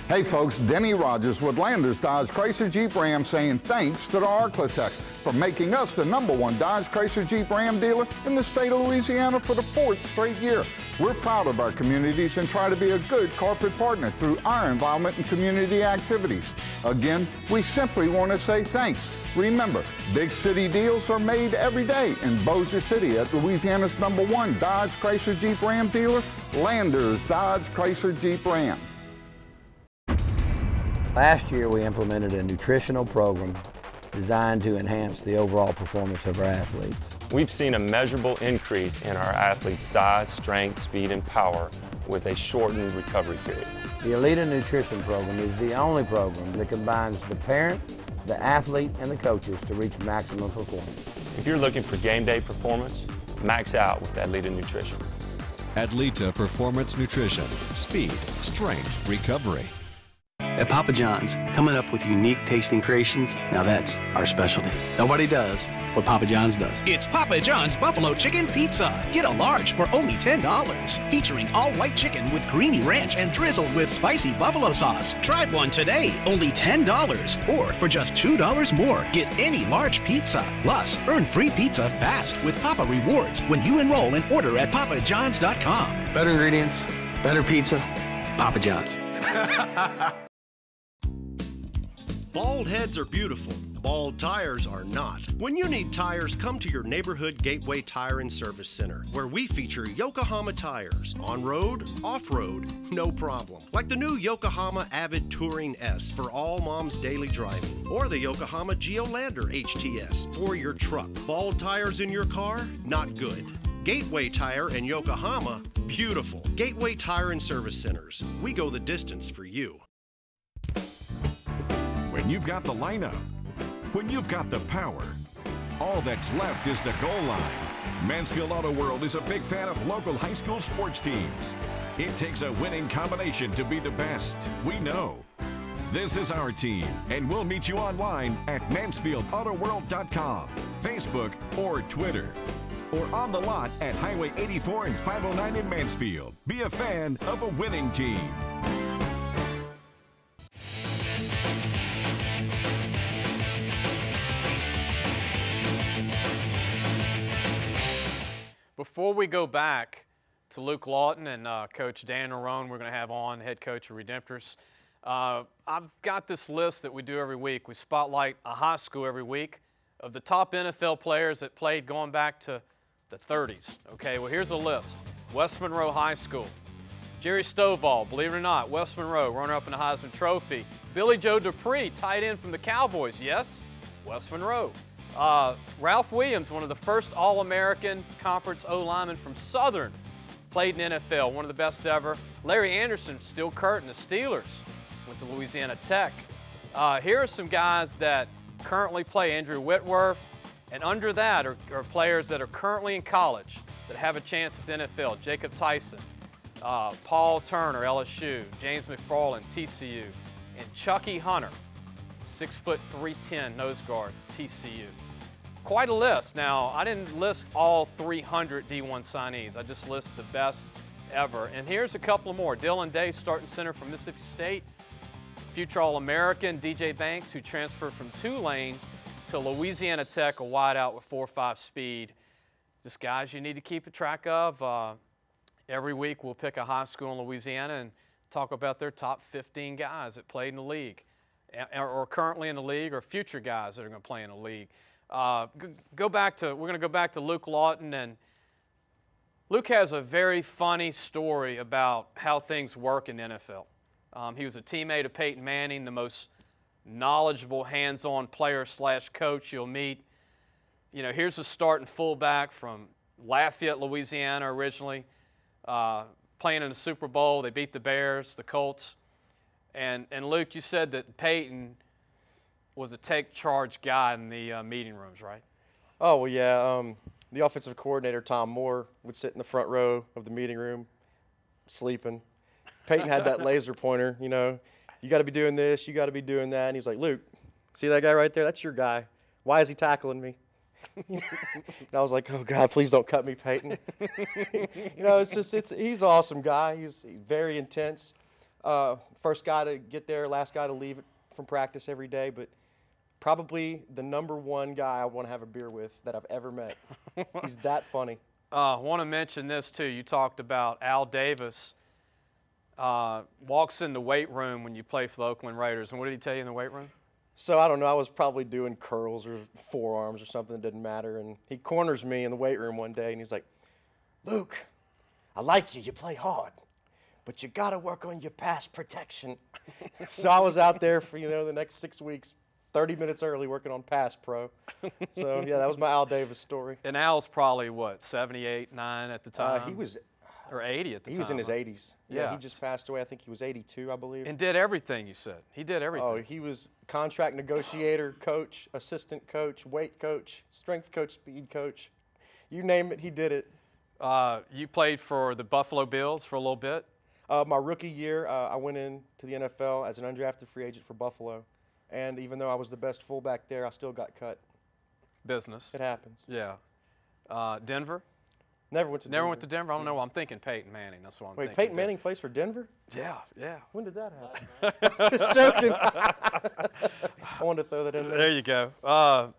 Hey folks, Denny Rogers with Landers Dodge Chrysler Jeep Ram saying thanks to the Arklatex for making us the #1 Dodge Chrysler Jeep Ram dealer in the state of Louisiana for the 4th straight year. We're proud of our communities and try to be a good corporate partner through our involvement in community activities. Again, we simply want to say thanks. Remember, big city deals are made every day in Bossier City at Louisiana's #1 Dodge Chrysler Jeep Ram dealer, Landers Dodge Chrysler Jeep Ram. Last year, we implemented a nutritional program designed to enhance the overall performance of our athletes. We've seen a measurable increase in our athletes' size, strength, speed, and power with a shortened recovery period. The Elite Nutrition Program is the only program that combines the parent, the athlete, and the coaches to reach maximum performance. If you're looking for game day performance, max out with Adleta Nutrition. Adleta Performance Nutrition. Speed, strength, recovery. At Papa John's, coming up with unique tasting creations, now that's our specialty. Nobody does what Papa John's does. It's Papa John's Buffalo Chicken Pizza. Get a large for only $10. Featuring all white chicken with creamy ranch and drizzled with spicy buffalo sauce. Try one today, only $10. Or for just $2 more, get any large pizza. Plus, earn free pizza fast with Papa Rewards when you enroll and order at papajohns.com. Better ingredients, better pizza, Papa John's. Bald heads are beautiful. Bald tires are not. When you need tires, come to your neighborhood Gateway Tire and Service Center, where we feature Yokohama tires. On-road, off-road, no problem. Like the new Yokohama Avid Touring S for all mom's daily driving, or the Yokohama Geolander HTS for your truck. Bald tires in your car? Not good. Gateway Tire and Yokohama? Beautiful. Gateway Tire and Service Centers. We go the distance for you. When you've got the lineup, when you've got the power, all that's left is the goal line. Mansfield Auto World is a big fan of local high school sports teams. It takes a winning combination to be the best. We know. This is our team, and we'll meet you online at MansfieldAutoWorld.com, Facebook, or Twitter. Or on the lot at Highway 84 and 509 in Mansfield. Be a fan of a winning team. Before we go back to Luke Lawton and Coach Dan Arone, we're going to have on, head coach of Redemptors. I've got this list that we do every week. We spotlight a high school every week of the top NFL players that played going back to the 30s. Okay, well, here's a list. West Monroe High School. Jerry Stovall, believe it or not, West Monroe, runner-up in the Heisman Trophy. Billy Joe Dupree, tight end from the Cowboys. Yes, West Monroe. Ralph Williams, one of the first All-American Conference O-linemen from Southern, played in NFL, one of the best ever. Larry Anderson, Steel Curtin, the Steelers, went to Louisiana Tech. Here are some guys that currently play. Andrew Whitworth, and under that are players that are currently in college that have a chance at the NFL. Jacob Tyson, Paul Turner, LSU, James McFarland, TCU, and Chucky Hunter, 6'3", 310 nose guard, TCU. Quite a list. Now, I didn't list all 300 D1 signees. I just listed the best ever. And here's a couple more. Dylan Day, starting center from Mississippi State. Future All-American, DJ Banks, who transferred from Tulane to Louisiana Tech, a wideout with 4.5 speed. Just guys you need to keep a track of. Every week we'll pick a high school in Louisiana and talk about their top 15 guys that played in the league, or currently in the league, or future guys that are going to play in the league. We're going to go back to Luke Lawton, and Luke has a very funny story about how things work in the NFL. He was a teammate of Peyton Manning, the most knowledgeable, hands-on player/coach you'll meet. You know, here's a starting fullback from Lafayette, Louisiana originally, playing in the Super Bowl. They beat the Bears, the Colts. And Luke, you said that Peyton was a take-charge guy in the meeting rooms, right? Oh, well, yeah. The offensive coordinator, Tom Moore, would sit in the front row of the meeting room sleeping. Peyton had that laser pointer, you know. You got to be doing this, you got to be doing that. And he was like, Luke, see that guy right there? That's your guy. Why is he tackling me? And I was like, oh, God, please don't cut me, Peyton. You know, he's an awesome guy. He's very intense. First guy to get there, last guy to leave from practice every day, but probably the #1 guy I want to have a beer with that I've ever met. He's that funny. I want to mention this too. You talked about Al Davis walks in the weight room when you play for the Oakland Raiders. And what did he tell you in the weight room? So I don't know. I was probably doing curls or forearms or something that didn't matter. And he corners me in the weight room one day, and he's like, "Luke, I like you. You play hard, but you got to work on your pass protection." So I was out there for the next 6 weeks, 30 minutes early, working on pass pro. So yeah, that was my Al Davis story. And Al's probably what, 78, 9 at the time? He was. Or 80 at the time. He was in his 80s. Yeah. He just passed away. I think he was 82, I believe. And did everything, you said. He did everything. Oh, he was contract negotiator, coach, assistant coach, weight coach, strength coach, speed coach. You name it, he did it. You played for the Buffalo Bills for a little bit? My rookie year, I went into the NFL as an undrafted free agent for Buffalo. And even though I was the best fullback there, I still got cut. Business. It happens. Yeah. Denver? Never went to Denver. Never went to Denver? I don't know. I'm thinking Peyton Manning. That's what I'm thinking. Wait, Peyton Manning plays for Denver? Yeah, yeah. When did that happen? Just joking. I wanted to throw that in there. There you go.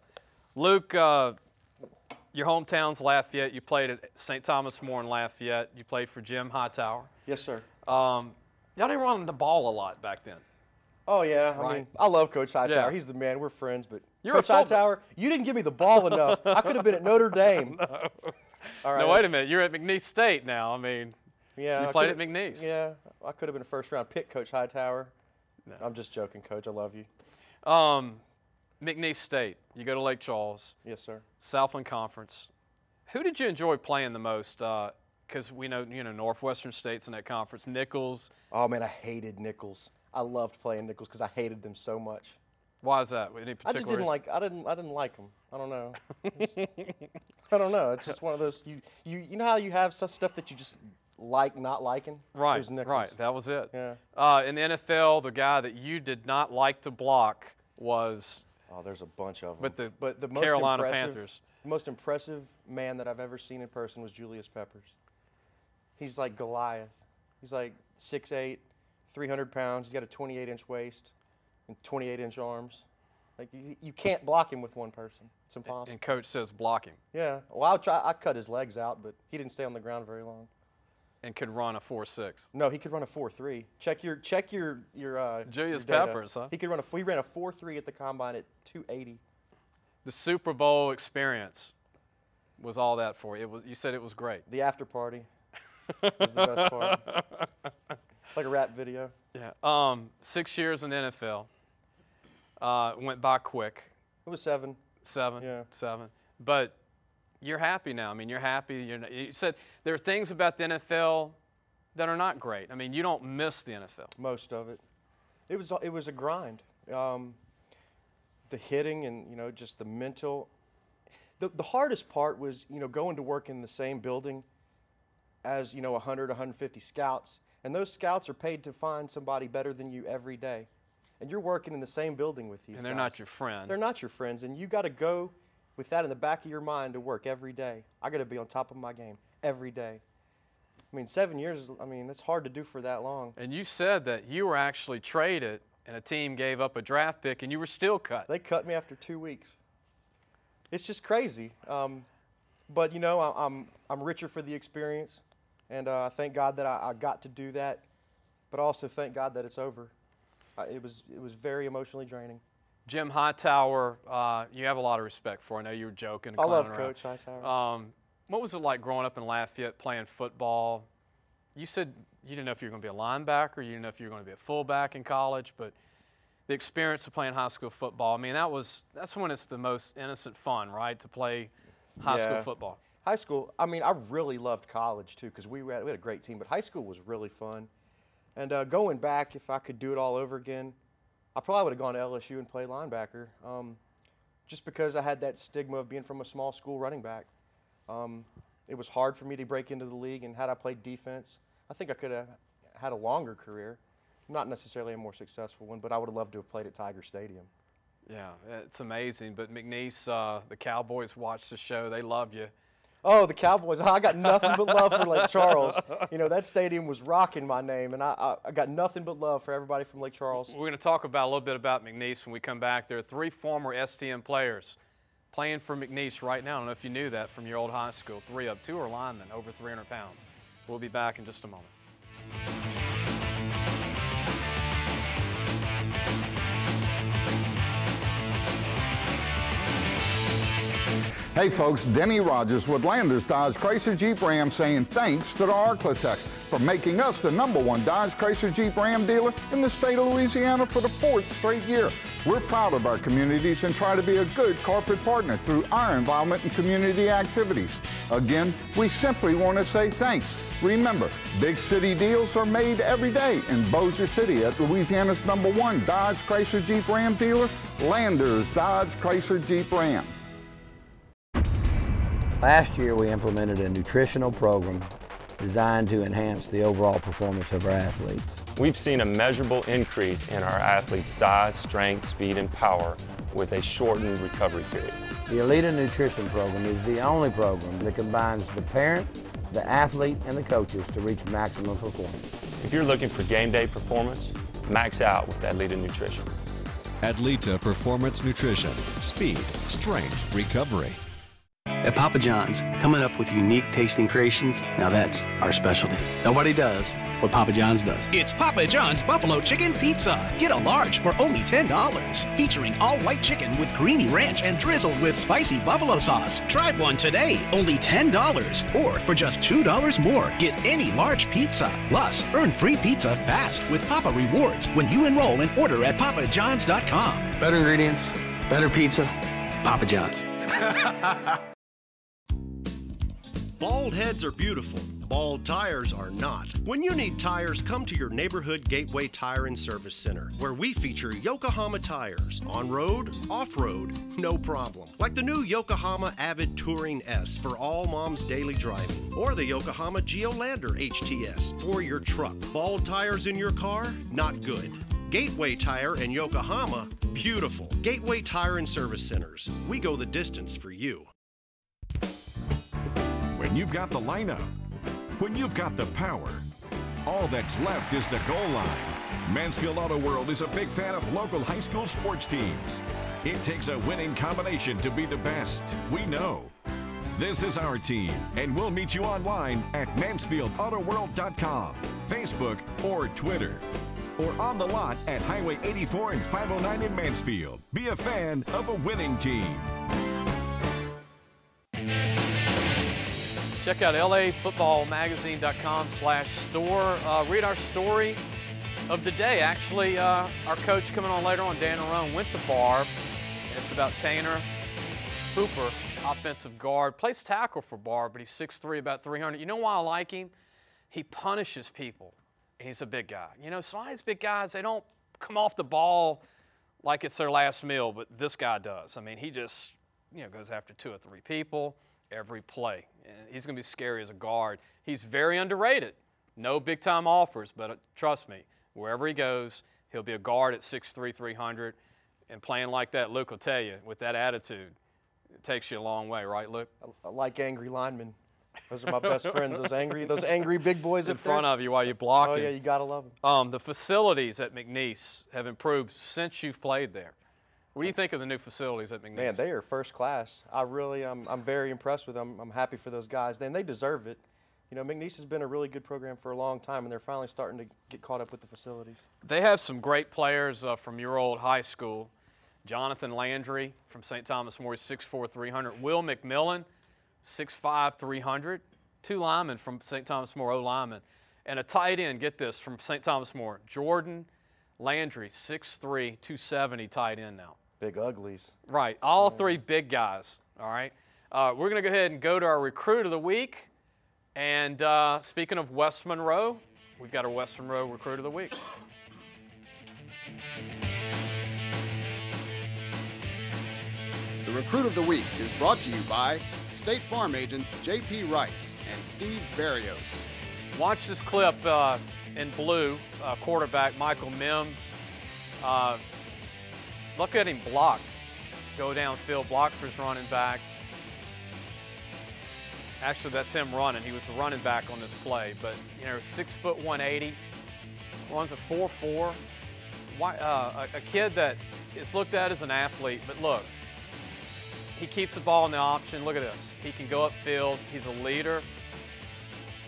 Luke, your hometown's Lafayette. You played at St. Thomas More in Lafayette. You played for Jim Hightower. Yes, sir. Y'all didn't run the ball a lot back then. Oh, yeah. Right. I mean, I love Coach Hightower. Yeah. He's the man. We're friends. But You're Coach Hightower, you didn't give me the ball enough. I could have been at Notre Dame. No. All right. No, wait a minute. You're at McNeese State now. I mean, yeah, you played at McNeese. Yeah, I could have been a first-round pick, Coach Hightower. No. I'm just joking, Coach. I love you. McNeese State. You go to Lake Charles. Yes, sir. Southland Conference. Who did you enjoy playing the most? Because we know, Northwestern State's in that conference. Nichols. Oh, man, I hated Nichols. I loved playing Nichols because I hated them so much. Why is that? Any particular I just didn't like. I didn't like them. I don't know. I don't know. It's just one of those. You know how you have some stuff that you just like not liking. Right. It was Nichols. Right. That was it. Yeah. In the NFL, the guy that you did not like to block was. Oh, there's a bunch of them. But the most Carolina impressive, Panthers. The most impressive man that I've ever seen in person was Julius Peppers. He's like Goliath. He's like 6'8", 300 pounds. He's got a 28-inch waist and 28-inch arms. Like you can't block him with one person. It's impossible. And Coach says block him. Yeah. Well, I cut his legs out, but he didn't stay on the ground very long. And could run a 4.6. No, he could run a 4.3. Check your Julius your Peppers, huh? He ran a 4.3 at the combine at 280. The Super Bowl experience was all that for you. You said it was great. The after party was the best part. Like a rap video. Yeah. 6 years in the NFL. Went by quick. It was 7. 7. Yeah. 7. But you're happy now. I mean, you're happy. You said there are things about the NFL that are not great. I mean, you don't miss the NFL. Most of it. It was a grind. The hitting and just the mental. The hardest part was going to work in the same building as 100, 150 scouts, and those scouts are paid to find somebody better than you every day. And you're working in the same building with these guys. And they're not your friend. They're not your friends, and you got to go with that in the back of your mind to work every day. I got to be on top of my game every day. I mean, 7 years, it's hard to do for that long. And you said that you were actually traded and a team gave up a draft pick and you were still cut. They cut me after 2 weeks. It's just crazy. But, I'm richer for the experience, and I thank God that I got to do that, but I also thank God that it's over. It was very emotionally draining. Jim Hightower, you have a lot of respect for. I know you were joking. I love Coach Hightower. What was it like growing up in Lafayette playing football? You said you didn't know if you were going to be a linebacker, you didn't know if you were going to be a fullback in college, but the experience of playing high school football, that's when it's the most innocent fun, right, to play high school football. High school, I really loved college too because we had a great team, but high school was really fun. And going back, if I could do it all over again, I probably would have gone to LSU and played linebacker just because I had that stigma of being from a small school running back. It was hard for me to break into the league, and had I played defense, I think I could have had a longer career. Not necessarily a more successful one, but I would have loved to have played at Tiger Stadium. Yeah, it's amazing. But McNeese, the Cowboys watch the show. They love you. Oh, the Cowboys. I got nothing but love for Lake Charles. You know, that stadium was rocking my name, and I got nothing but love for everybody from Lake Charles. We're going to talk about a little bit about McNeese when we come back. There are 3 former STM players playing for McNeese right now. I don't know if you knew that from your old high school. 3 of 2 are linemen, over 300 pounds. We'll be back in just a moment. Hey folks, Denny Rogers with Landers Dodge Chrysler Jeep Ram saying thanks to the Arklatex for making us the #1 Dodge Chrysler Jeep Ram dealer in the state of Louisiana for the 4th straight year. We're proud of our communities and try to be a good corporate partner through our involvement in community activities. Again, we simply want to say thanks. Remember, big city deals are made every day in Bossier City at Louisiana's #1 Dodge Chrysler Jeep Ram dealer, Landers Dodge Chrysler Jeep Ram. Last year, we implemented a nutritional program designed to enhance the overall performance of our athletes. We've seen a measurable increase in our athletes' size, strength, speed, and power with a shortened recovery period. The Elite Nutrition Program is the only program that combines the parent, the athlete, and the coaches to reach maximum performance. If you're looking for game day performance, max out with Adlita Nutrition. Adlita Performance Nutrition. Speed, strength, recovery. At Papa John's, coming up with unique tasting creations, now that's our specialty. Nobody does what Papa John's does. It's Papa John's Buffalo Chicken Pizza. Get a large for only $10. Featuring all white chicken with creamy ranch and drizzled with spicy buffalo sauce. Try one today, only $10. Or for just $2 more, get any large pizza. Plus, earn free pizza fast with Papa Rewards when you enroll and order at papajohns.com. Better ingredients, better pizza, Papa John's. Bald heads are beautiful. Bald tires are not. When you need tires, come to your neighborhood Gateway Tire and Service Center, where we feature Yokohama tires. On-road, off-road, no problem. Like the new Yokohama Avid Touring S for all mom's daily driving, or the Yokohama Geolander HTS for your truck. Bald tires in your car? Not good. Gateway Tire and Yokohama? Beautiful. Gateway Tire and Service Centers. We go the distance for you. When you've got the lineup, when you've got the power, all that's left is the goal line. Mansfield Auto World is a big fan of local high school sports teams. It takes a winning combination to be the best, we know. This is our team, and we'll meet you online at MansfieldAutoWorld.com, Facebook, or Twitter. Or on the lot at Highway 84 and 509 in Mansfield. Be a fan of a winning team. Check out lafootballmagazine.com/store. Read our story of the day. Actually, our coach coming on later on, Dan Arone, went to Barb. It's about Tanner Hooper, offensive guard. Plays tackle for Barb, but he's 6'3", about 300. You know why I like him? He punishes people. He's a big guy. You know, some of these big guys, they don't come off the ball like it's their last meal, but this guy does. I mean, he just, goes after 2 or 3 people every play. And he's going to be scary as a guard. He's very underrated. No big-time offers, but trust me, wherever he goes, he'll be a guard at 6'3", 300. And playing like that, Luke will tell you, with that attitude, it takes you a long way, right, Luke? I like angry linemen. Those are my best friends, those angry big boys in front of you while you're blocking. Oh, yeah, you got to love them. The facilities at McNeese have improved since you've played there. What do you think of the new facilities at McNeese? Man, they are first class. I'm very impressed with them. I'm happy for those guys. They deserve it. McNeese has been a really good program for a long time, and they're finally starting to get caught up with the facilities. They have some great players from your old high school. Jonathan Landry from St. Thomas More, 6'4", 300. Will McMillan, 6'5", 300. 2 linemen from St. Thomas More, O-linemen. And a tight end, get this, from St. Thomas More, Jordan Landry, 6'3", 270 tight end now. Big uglies. Right, all 3 big guys, all right? We're going to go ahead and go to our Recruit of the Week. And speaking of West Monroe, we've got our West Monroe Recruit of the Week. The Recruit of the Week is brought to you by State Farm agents J.P. Rice and Steve Barrios. Watch this clip in blue, quarterback Michael Mims. Look at him block, go downfield, block for his running back. Actually, that's him running. He was the running back on this play. But, you know, 6 foot 180, runs a 4.4. A kid that is looked at as an athlete, but look, he keeps the ball in the option. Look at this. He can go upfield. He's a leader.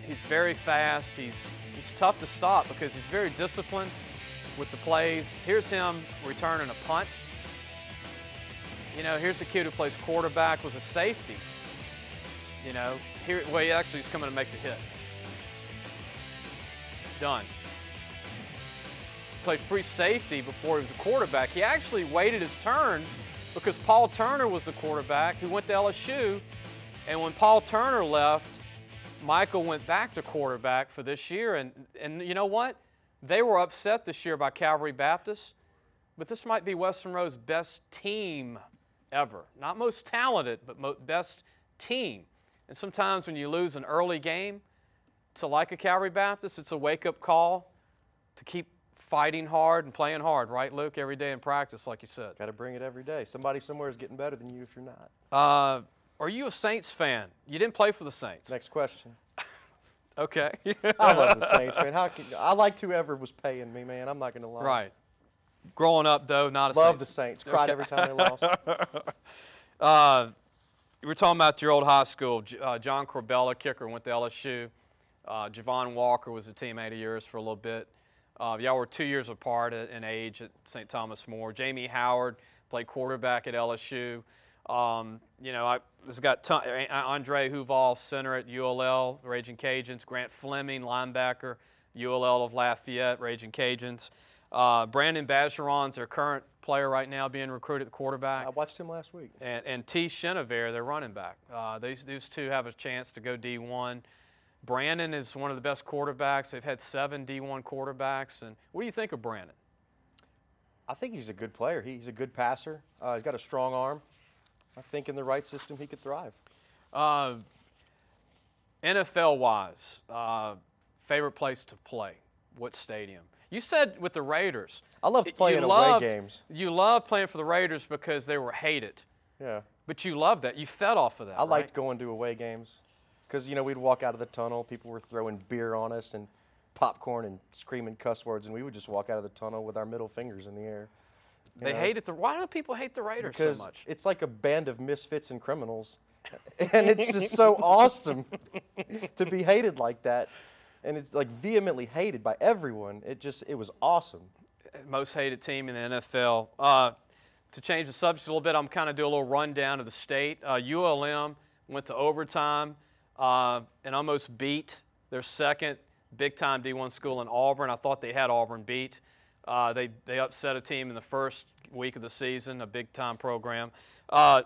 He's very fast. He's tough to stop because he's very disciplined with the plays. Here's him returning a punt. You know, here's a kid who plays quarterback, was a safety. You know, well, he actually is coming to make the hit. Done. Played free safety before he was a quarterback. He actually waited his turn because Paul Turner was the quarterback who went to LSU. And when Paul Turner left, Michael went back to quarterback for this year. And you know what? They were upset this year by Calvary Baptist. But this might be Western Road's best team ever. Not most talented, but best team. And sometimes when you lose an early game to like a Calvary Baptist, it's a wake-up call to keep fighting hard and playing hard, right, Luke? Every day in practice, like you said. Got to bring it every day. Somebody somewhere is getting better than you if you're not. Are you a Saints fan? You didn't play for the Saints. Next question. Okay. I love the Saints, man. I liked whoever was paying me, man. I'm not going to lie. Right. Growing up, though, not a Love Saints. the Saints. Cried every time they lost. You were talking about your old high school. John Corbella, kicker, went to LSU. Javon Walker was a teammate of yours for a little bit. Y'all were 2 years apart in age at St. Thomas More. Jamie Howard played quarterback at LSU. You know, I've got Andre Huval, center at ULL, Raging Cajuns. Grant Fleming, linebacker, ULL of Lafayette, Raging Cajuns. Brandon Bacheron's their current player right now being recruited at quarterback. I watched him last week. And T. Chenevert, their running back. These two have a chance to go D1. Brandon is one of the best quarterbacks. They've had 7 D1 quarterbacks. And what do you think of Brandon? I think he's a good player. He's a good passer. He's got a strong arm. I think in the right system he could thrive. NFL-wise, favorite place to play? What stadium? You said with the Raiders. I love to play in away games. You love playing for the Raiders because they were hated. Yeah. But you loved that. You fed off of that, I liked going to away games because, you know, we'd walk out of the tunnel. People were throwing beer on us and popcorn and screaming cuss words, and we would just walk out of the tunnel with our middle fingers in the air. They hated why do people hate the Raiders because so much? It's like a band of misfits and criminals. And it's just so awesome to be hated like that. And it's like vehemently hated by everyone. It was awesome. Most hated team in the NFL. To change the subject a little bit, I'm kind of do a little rundown of the state. ULM went to overtime and almost beat their second big-time D1 school in Auburn. I thought they had Auburn beat. They upset a team in the first week of the season, a big-time program.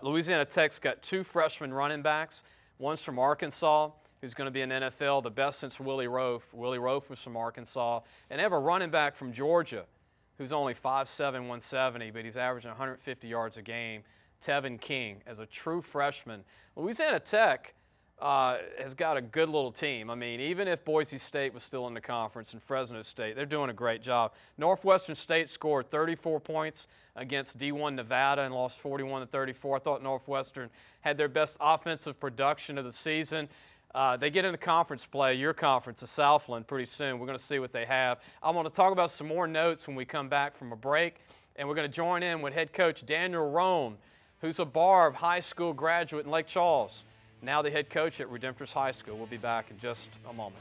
Louisiana Tech's got 2 freshman running backs. One's from Arkansas, who's going to be in the NFL, the best since Willie Roaf. Willie Roaf was from Arkansas. And they have a running back from Georgia who's only 5'7", 170, but he's averaging 150 yards a game, Tevin King, as a true freshman. Louisiana Tech has got a good little team. I mean, even if Boise State was still in the conference and Fresno State, they're doing a great job. Northwestern State scored 34 points against D1 Nevada and lost 41-34. I thought Northwestern had their best offensive production of the season. They get into conference play, your conference, the Southland, pretty soon. We're going to see what they have. I want to talk about some more notes when we come back from a break, and we're going to join in with head coach Daniel Roan, who's a Barb High School graduate in Lake Charles, now the head coach at Redemptorist High School. We'll be back in just a moment.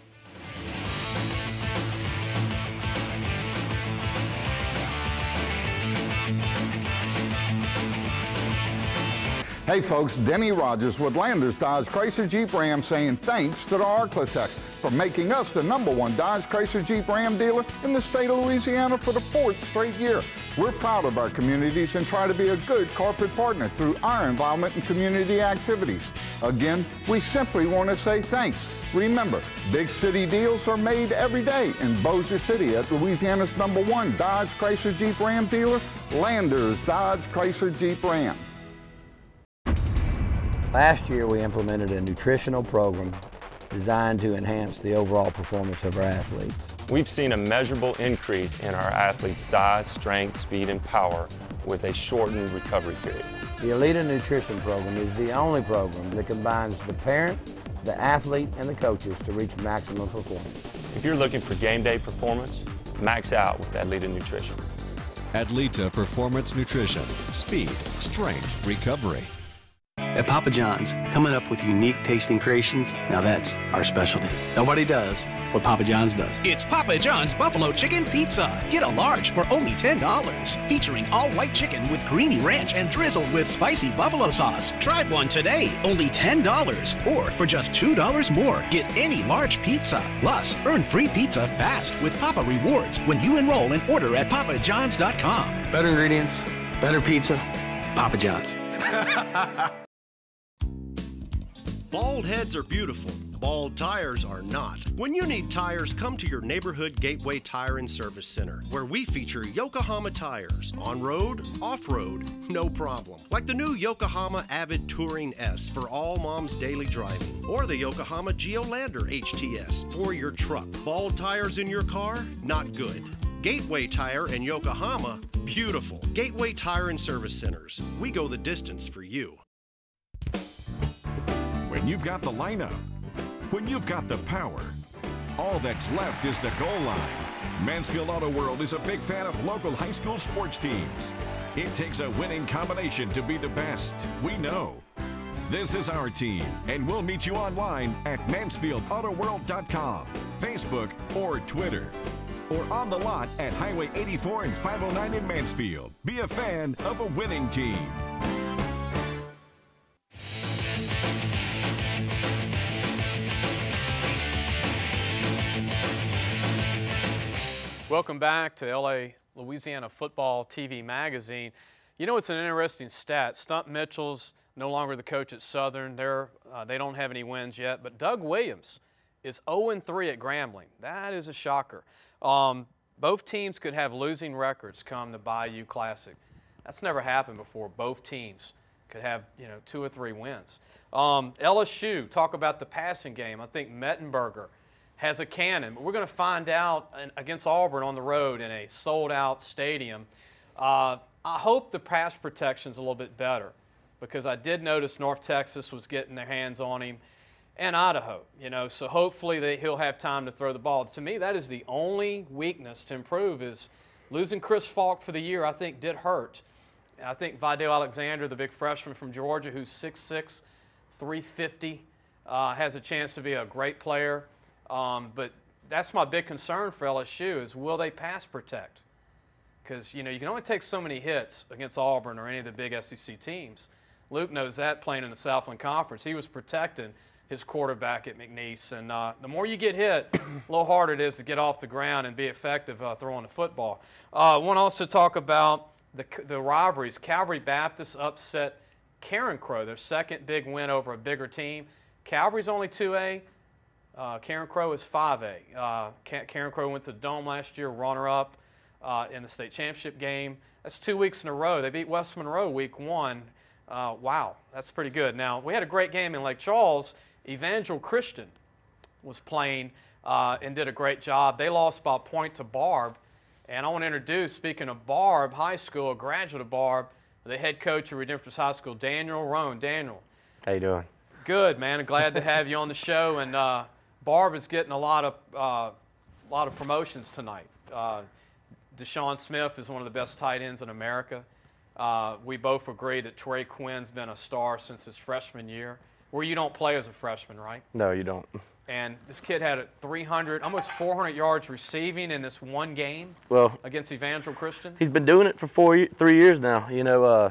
Hey folks, Denny Rogers with Landers Dodge Chrysler Jeep Ram saying thanks to the Arklatex for making us the #1 Dodge Chrysler Jeep Ram dealer in the state of Louisiana for the 4th straight year. We're proud of our communities and try to be a good corporate partner through our involvement in community activities. Again, we simply want to say thanks. Remember, big city deals are made every day in Bossier City at Louisiana's #1 Dodge Chrysler Jeep Ram dealer, Landers Dodge Chrysler Jeep Ram. Last year, we implemented a nutritional program designed to enhance the overall performance of our athletes. We've seen a measurable increase in our athletes' size, strength, speed, and power with a shortened recovery period. The Elite Nutrition Program is the only program that combines the parent, the athlete, and the coaches to reach maximum performance. If you're looking for game day performance, max out with Adlita Nutrition. Adlita Performance Nutrition. Speed, strength, recovery. At Papa John's, coming up with unique tasting creations, now that's our specialty. Nobody does what Papa John's does. It's Papa John's Buffalo Chicken Pizza. Get a large for only $10. Featuring all white chicken with creamy ranch and drizzled with spicy buffalo sauce. Try one today, only $10. Or for just $2 more, get any large pizza. Plus, earn free pizza fast with Papa Rewards when you enroll and order at papajohns.com. Better ingredients, better pizza, Papa John's. Bald heads are beautiful. Bald tires are not. When you need tires, come to your neighborhood Gateway Tire and Service Center, where we feature Yokohama tires. On-road, off-road, no problem. Like the new Yokohama Avid Touring S for all mom's daily driving, or the Yokohama Geolander HTS for your truck. Bald tires in your car? Not good. Gateway Tire and Yokohama? Beautiful. Gateway Tire and Service Centers. We go the distance for you. When you've got the lineup, when you've got the power, all that's left is the goal line. Mansfield Auto World is a big fan of local high school sports teams. It takes a winning combination to be the best, we know. This is our team, and we'll meet you online at MansfieldAutoWorld.com, Facebook, or Twitter. Or on the lot at Highway 84 and 509 in Mansfield. Be a fan of a winning team. Welcome back to LA Louisiana Football TV Magazine. You know, it's an interesting stat. Stump Mitchell's no longer the coach at Southern. They don't have any wins yet, but Doug Williams is 0-3 at Grambling. That is a shocker. Both teams could have losing records come the Bayou Classic. That's never happened before. Both teams could have, 2 or 3 wins. LSU, talk about the passing game. I think Mettenberger has a cannon. But we're going to find out against Auburn on the road in a sold-out stadium. I hope the pass protection's a little bit better, because I did notice North Texas was getting their hands on him, and Idaho, so hopefully he'll have time to throw the ball. To me, that is the only weakness to improve. Is losing Chris Falk for the year, I think, did hurt. I think Vidal Alexander, the big freshman from Georgia, who's 6'6", 350, has a chance to be a great player. But that's my big concern for LSU is, will they pass protect? Because, you can only take so many hits against Auburn or any of the big SEC teams. Luke knows that playing in the Southland Conference. He was protecting his quarterback at McNeese. And the more you get hit, a little harder it is to get off the ground and be effective throwing the football. I want to also talk about the rivalries. Calvary Baptist upset Karen Crow, their second big win over a bigger team. Calvary's only 2A. Karen Crow is 5A. Karen Crow went to the Dome last year, runner-up in the state championship game. That's 2 weeks in a row. They beat West Monroe week 1. Wow, that's pretty good. Now, we had a great game in Lake Charles. Evangel Christian was playing and did a great job. They lost by a point to Barb. And I want to introduce, speaking of Barb High School, a graduate of Barb, the head coach of Redemptorist High School, Daniel Roan. Daniel. How you doing? Good, man. I'm glad to have you on the show. And Barb is getting a lot of promotions tonight. Deshaun Smith is one of the best tight ends in America. We both agree that Trey Quinn's been a star since his freshman year, where you don't play as a freshman, right? No, you don't. And this kid had 300, almost 400 yards receiving in this one game against Evangel Christian. He's been doing it for 3 years now.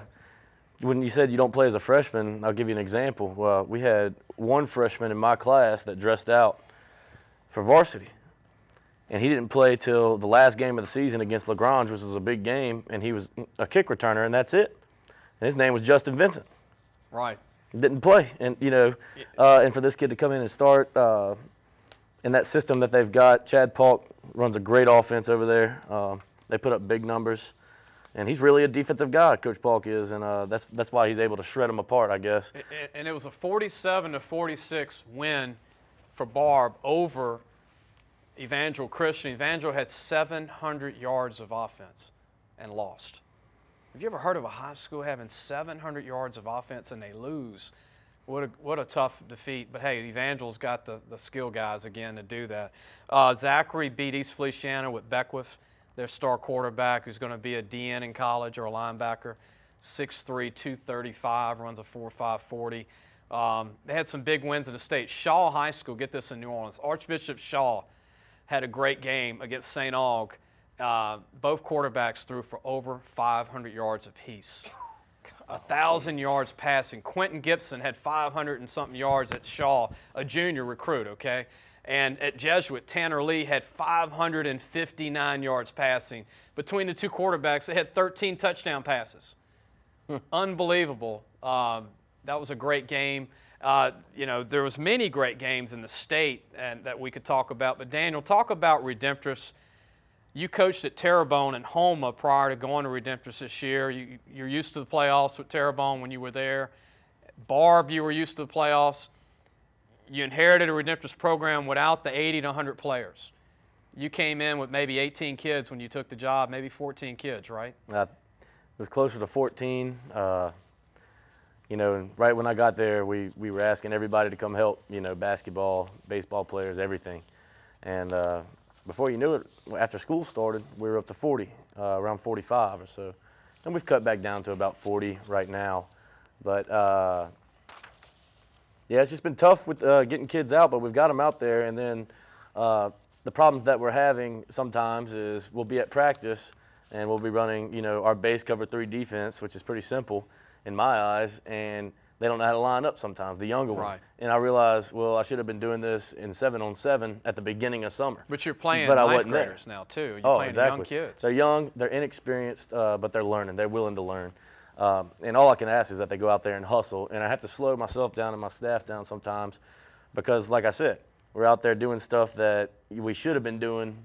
When you said you don't play as a freshman, I'll give you an example. Well, we had one freshman in my class that dressed out for varsity. And he didn't play till the last game of the season against LaGrange, which was a big game, and he was a kick returner, and that's it. And his name was Justin Vincent. Right. Didn't play. And, and for this kid to come in and start in that system that they've got, Chad Polk runs a great offense over there. They put up big numbers. And he's really a defensive guy, Coach Polk is, and that's why he's able to shred them apart, I guess. And it was a 47-46 win for Barb over Evangel Christian. Evangel had 700 yards of offense and lost. Have you ever heard of a high school having 700 yards of offense and they lose? What a tough defeat. But, hey, Evangel's got the skill guys again to do that. Zachary beat East Feliciana with Beckwith, their star quarterback, who's going to be a DN in college or a linebacker. 6'3", 235, runs a 4.5 40. They had some big wins in the state. Shaw High School, get this in New Orleans. Archbishop Shaw had a great game against St. Aug. Both quarterbacks threw for over 500 yards apiece. 1,000 yards passing. Quentin Gibson had 500 and something yards at Shaw, a junior recruit, okay? And at Jesuit, Tanner Lee had 559 yards passing. Between the two quarterbacks, they had 13 touchdown passes. Unbelievable. That was a great game. You know, there was many great games in the state and that we could talk about. But, Daniel, talk about Redemptress. You coached at Terrebonne and Homa prior to going to Redemptress this year. You're used to the playoffs with Terrebonne when you were there. Barb, you were used to the playoffs. You inherited a Redemptress program without the 80 to 100 players. You came in with maybe 18 kids when you took the job, maybe 14 kids, right? It was closer to 14. You know, and right when I got there, we were asking everybody to come help, you know, basketball, baseball players, everything. And before you knew it, after school started, we were up to 40, around 45 or so. And we've cut back down to about 40 right now. But, yeah, it's just been tough with getting kids out, but we've got them out there. And then the problems that we're having sometimes is we'll be at practice and we'll be running, you know, our base cover 3 defense, which is pretty simple in my eyes, and they don't know how to line up sometimes, the younger ones. Right. And I realized, well, I should have been doing this in 7-on-7 at the beginning of summer. But you're playing but ninth graders now, too. You're playing young kids. They're young, they're inexperienced, but they're learning. They're willing to learn. And all I can ask is that they go out there and hustle. And I have to slow myself down and my staff down sometimes because, like I said, we're out there doing stuff that we should have been doing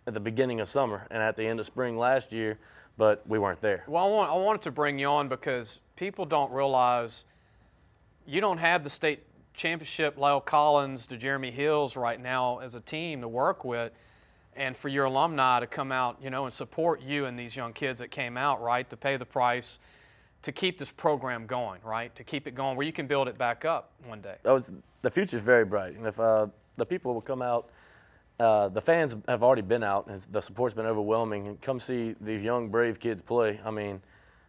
at the beginning of summer and at the end of spring last year, but we weren't there. Well, I wanted to bring you on because people don't realize you don't have the state championship Lyle Collins to Jeremy Hills right now as a team to work with, and for your alumni to come out, you know, and support you and these young kids that came out, right, to pay the price to keep this program going, right, to keep it going where you can build it back up one day. The future's very bright, and if the people will come out, the fans have already been out, and the support's been overwhelming, and come see these young, brave kids play. I mean,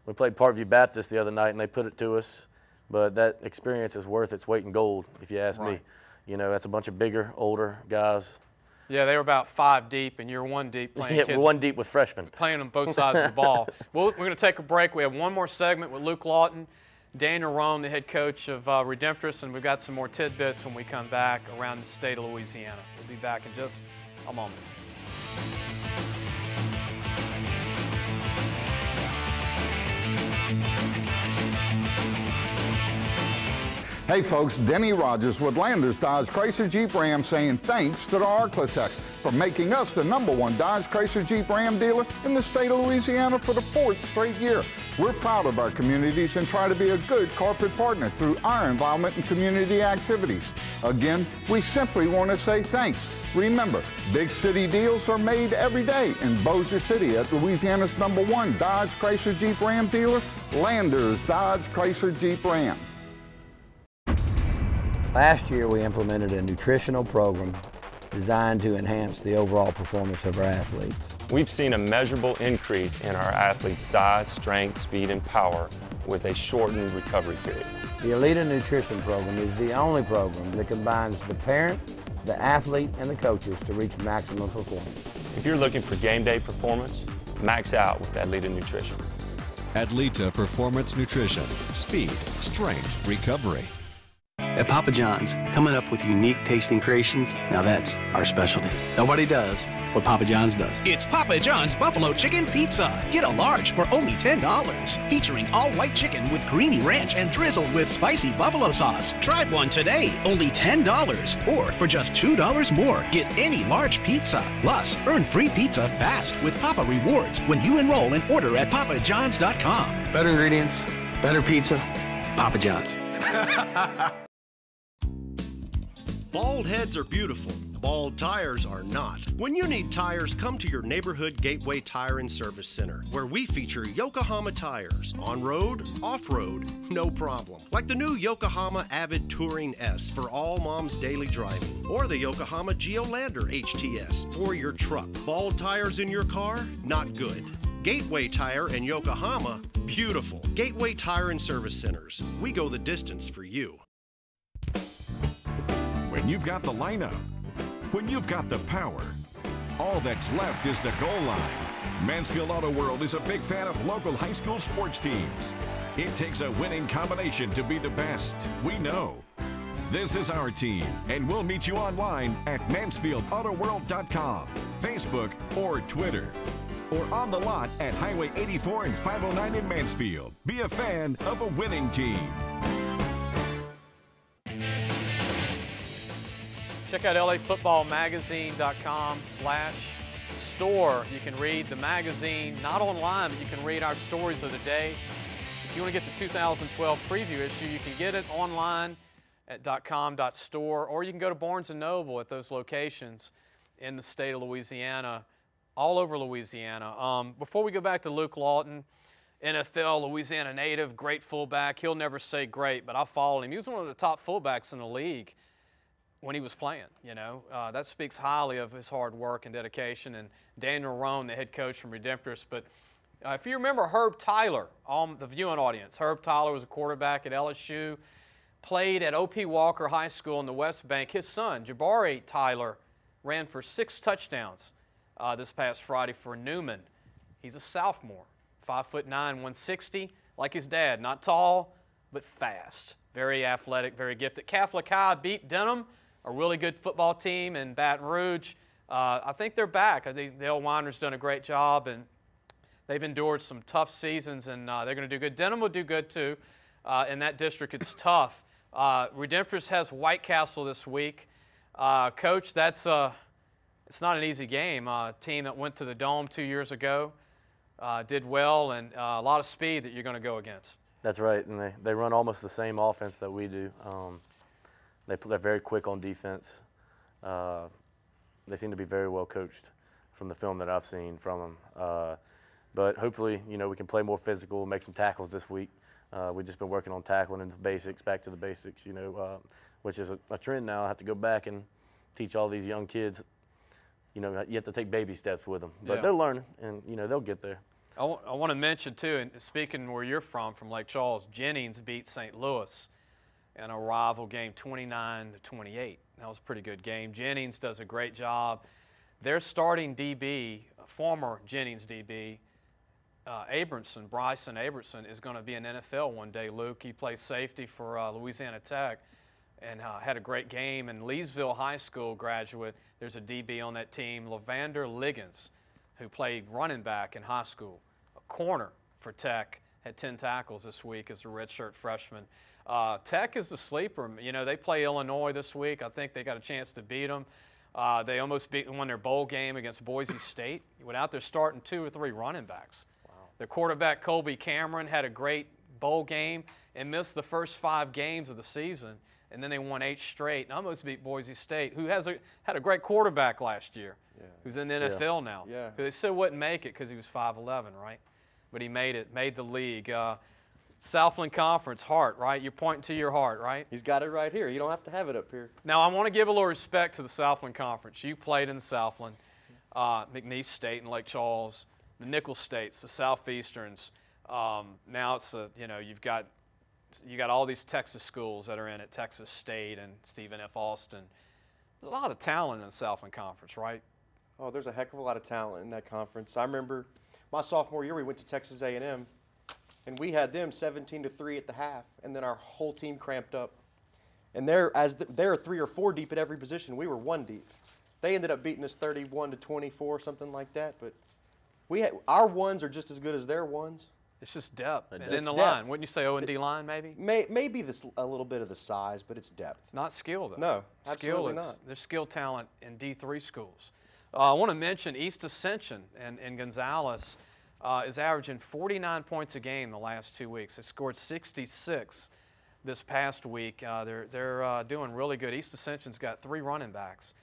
we played Parkview Baptist the other night, and they put it to us. But that experience is worth its weight in gold, if you ask me. You know, that's a bunch of bigger, older guys. Yeah, they were about 5 deep, and you're 1 deep playing yeah, kids. we're 1 deep with freshmen. Playing on both sides of the ball. Well, we're going to take a break. We have one more segment with Luke Lawton, Daniel Rome, the head coach of Redemptress, and we've got some more tidbits when we come back around the state of Louisiana. We'll be back in just a moment. Hey folks, Denny Rogers with Landers Dodge Chrysler Jeep Ram saying thanks to the Arklatex for making us the #1 Dodge Chrysler Jeep Ram dealer in the state of Louisiana for the 4th straight year. We're proud of our communities and try to be a good corporate partner through our involvement in community activities. Again, we simply want to say thanks. Remember, big city deals are made every day in Bossier City at Louisiana's #1 Dodge Chrysler Jeep Ram dealer, Landers Dodge Chrysler Jeep Ram. Last year, we implemented a nutritional program designed to enhance the overall performance of our athletes. We've seen a measurable increase in our athletes' size, strength, speed, and power with a shortened recovery period. The Elita Nutrition Program is the only program that combines the parent, the athlete, and the coaches to reach maximum performance. If you're looking for game day performance, max out with Elita Nutrition. Adlita Performance Nutrition. Speed, strength, recovery. At Papa John's, coming up with unique tasting creations, now that's our specialty. Nobody does what Papa John's does. It's Papa John's Buffalo Chicken Pizza. Get a large for only $10. Featuring all white chicken with creamy ranch and drizzled with spicy buffalo sauce. Try one today, only $10. Or for just $2 more, get any large pizza. Plus, earn free pizza fast with Papa Rewards when you enroll and order at papajohns.com. Better ingredients, better pizza, Papa John's. Bald heads are beautiful. Bald tires are not. When you need tires, come to your neighborhood Gateway Tire and Service Center, where we feature Yokohama tires. On-road, off-road, no problem. Like the new Yokohama Avid Touring S for all mom's daily driving, or the Yokohama Geolander HTS for your truck. Bald tires in your car? Not good. Gateway Tire and Yokohama? Beautiful. Gateway Tire and Service Centers. We go the distance for you. When you've got the lineup, when you've got the power, all that's left is the goal line. Mansfield Auto World is a big fan of local high school sports teams. It takes a winning combination to be the best. We know. This is our team, and we'll meet you online at MansfieldAutoWorld.com, Facebook, or Twitter, or on the lot at Highway 84 and 509 in Mansfield. Be a fan of a winning team. Check out LAFootballMagazine.com/store. You can read the magazine, not online, but you can read our stories of the day. If you want to get the 2012 preview issue, you can get it online at .com.store, or you can go to Barnes & Noble at those locations in the state of Louisiana, all over Louisiana. Before we go back to Luke Lawton, NFL, Louisiana native, great fullback. He'll never say great, but I followed him. He was one of the top fullbacks in the league when he was playing, you know. That speaks highly of his hard work and dedication. And Daniel Roan, the head coach from Redemptorist. But if you remember Herb Tyler, the viewing audience, Herb Tyler was a quarterback at LSU, played at O.P. Walker High School in the West Bank. His son, Jabari Tyler, ran for 6 touchdowns this past Friday for Newman. He's a sophomore, 5'9", 160, like his dad. Not tall, but fast. Very athletic, very gifted. Catholic High beat Denham, a really good football team in Baton Rouge. I think they're back. I think Dale Weiner's done a great job, and they've endured some tough seasons, and they're going to do good. Denham will do good, too. In that district, it's tough. Redemptorist has White Castle this week. Coach, it's not an easy game. A team that went to the Dome 2 years ago did well, and a lot of speed that you're going to go against. That's right, and they run almost the same offense that we do. They're very quick on defense. They seem to be very well coached from the film that I've seen from them. But hopefully, you know, we can play more physical, make some tackles this week. We've just been working on tackling and the basics, back to the basics, you know, which is a trend now. I have to go back and teach all these young kids, you know, you have to take baby steps with them. But they're learning, and, you know, they'll get there. I want to mention, too, and speaking where you're from Lake Charles, Jennings beat St. Louis in a rival game 29-28. That was a pretty good game. Jennings does a great job. Their starting DB, former Jennings DB, Bryson Abramson, is going to be in NFL one day, Luke. He plays safety for Louisiana Tech and had a great game. And Leesville High School graduate, there's a DB on that team, Lavander Liggins, who played running back in high school. A corner for Tech, had 10 tackles this week as a redshirt freshman. Tech is the sleeper. You know, they play Illinois this week. I think they got a chance to beat them. They almost won their bowl game against Boise State. Without their starting 2 or 3 running backs. Wow. Their quarterback, Colby Cameron, had a great bowl game and missed the first 5 games of the season. And then they won 8 straight and almost beat Boise State, who had a great quarterback last year, who's in the NFL now. Yeah. They still wouldn't make it because he was 5'11", right? But he made it, made the league. Southland Conference, Hart, right? You're pointing to your heart, right? He's got it right here. You don't have to have it up here. Now, I want to give a little respect to the Southland Conference. You played in the Southland, McNeese State and Lake Charles, the Nicholls States, the Southeasterns. Now it's you know, you got all these Texas schools that are in it, Texas State and Stephen F. Austin. There's a lot of talent in the Southland Conference, right? Oh, there's a heck of a lot of talent in that conference. I remember my sophomore year, we went to Texas A&M, and we had them 17-3 at the half, and then our whole team cramped up. And they're 3 or 4 deep at every position. We were 1 deep. They ended up beating us 31-24, something like that. But our ones are just as good as their ones. It's just depth. And in the line, wouldn't you say O&D line maybe? Maybe a little bit of the size, but it's depth. Not skill, though. No, absolutely not. There's skill talent in D3 schools. I want to mention East Ascension in Gonzales is averaging 49 points a game the last 2 weeks. They scored 66 this past week. They're doing really good. East Ascension's got 3 running backs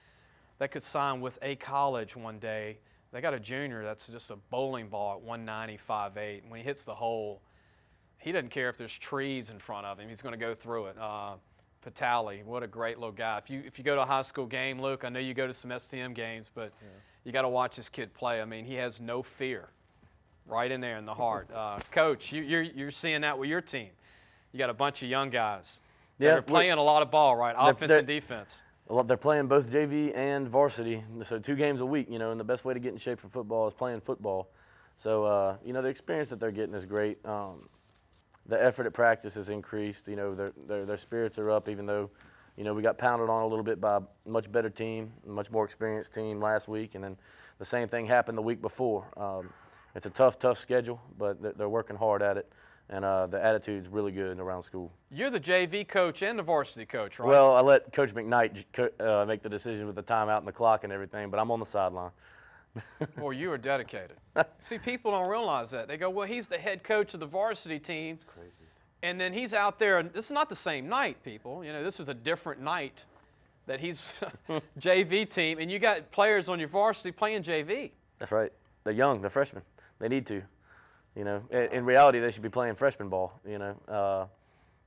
that could sign with a college one day. They got a junior that's just a bowling ball at 190, 5'8". When he hits the hole, he doesn't care if there's trees in front of him. He's going to go through it. Patali, what a great little guy. If you go to a high school game, Luke, I know you go to some STM games, but you got to watch this kid play. I mean, he has no fear, right in there in the heart. Coach, you're seeing that with your team. You got a bunch of young guys. Yeah, they're playing a lot of ball, right? Offense and defense. They're playing both JV and varsity, so 2 games a week, you know, and the best way to get in shape for football is playing football. So, you know, the experience that they're getting is great. The effort at practice has increased. You know, their spirits are up, even though, you know, we got pounded on a little bit by a much better team, a much more experienced team last week, and then the same thing happened the week before. It's a tough schedule, but they're working hard at it. And the attitude's really good around school. You're the JV coach and the varsity coach, right? Well, I let Coach McKnight make the decision with the timeout and the clock and everything, but I'm on the sideline. Boy, you are dedicated. See, people don't realize that. They go, well, he's the head coach of the varsity team. That's crazy. And then he's out there, and this is not the same night, people. You know, this is a different night that he's JV team, and you got players on your varsity playing JV. That's right. They're young. They're freshmen. They need to. You know, in reality, they should be playing freshman ball, you know.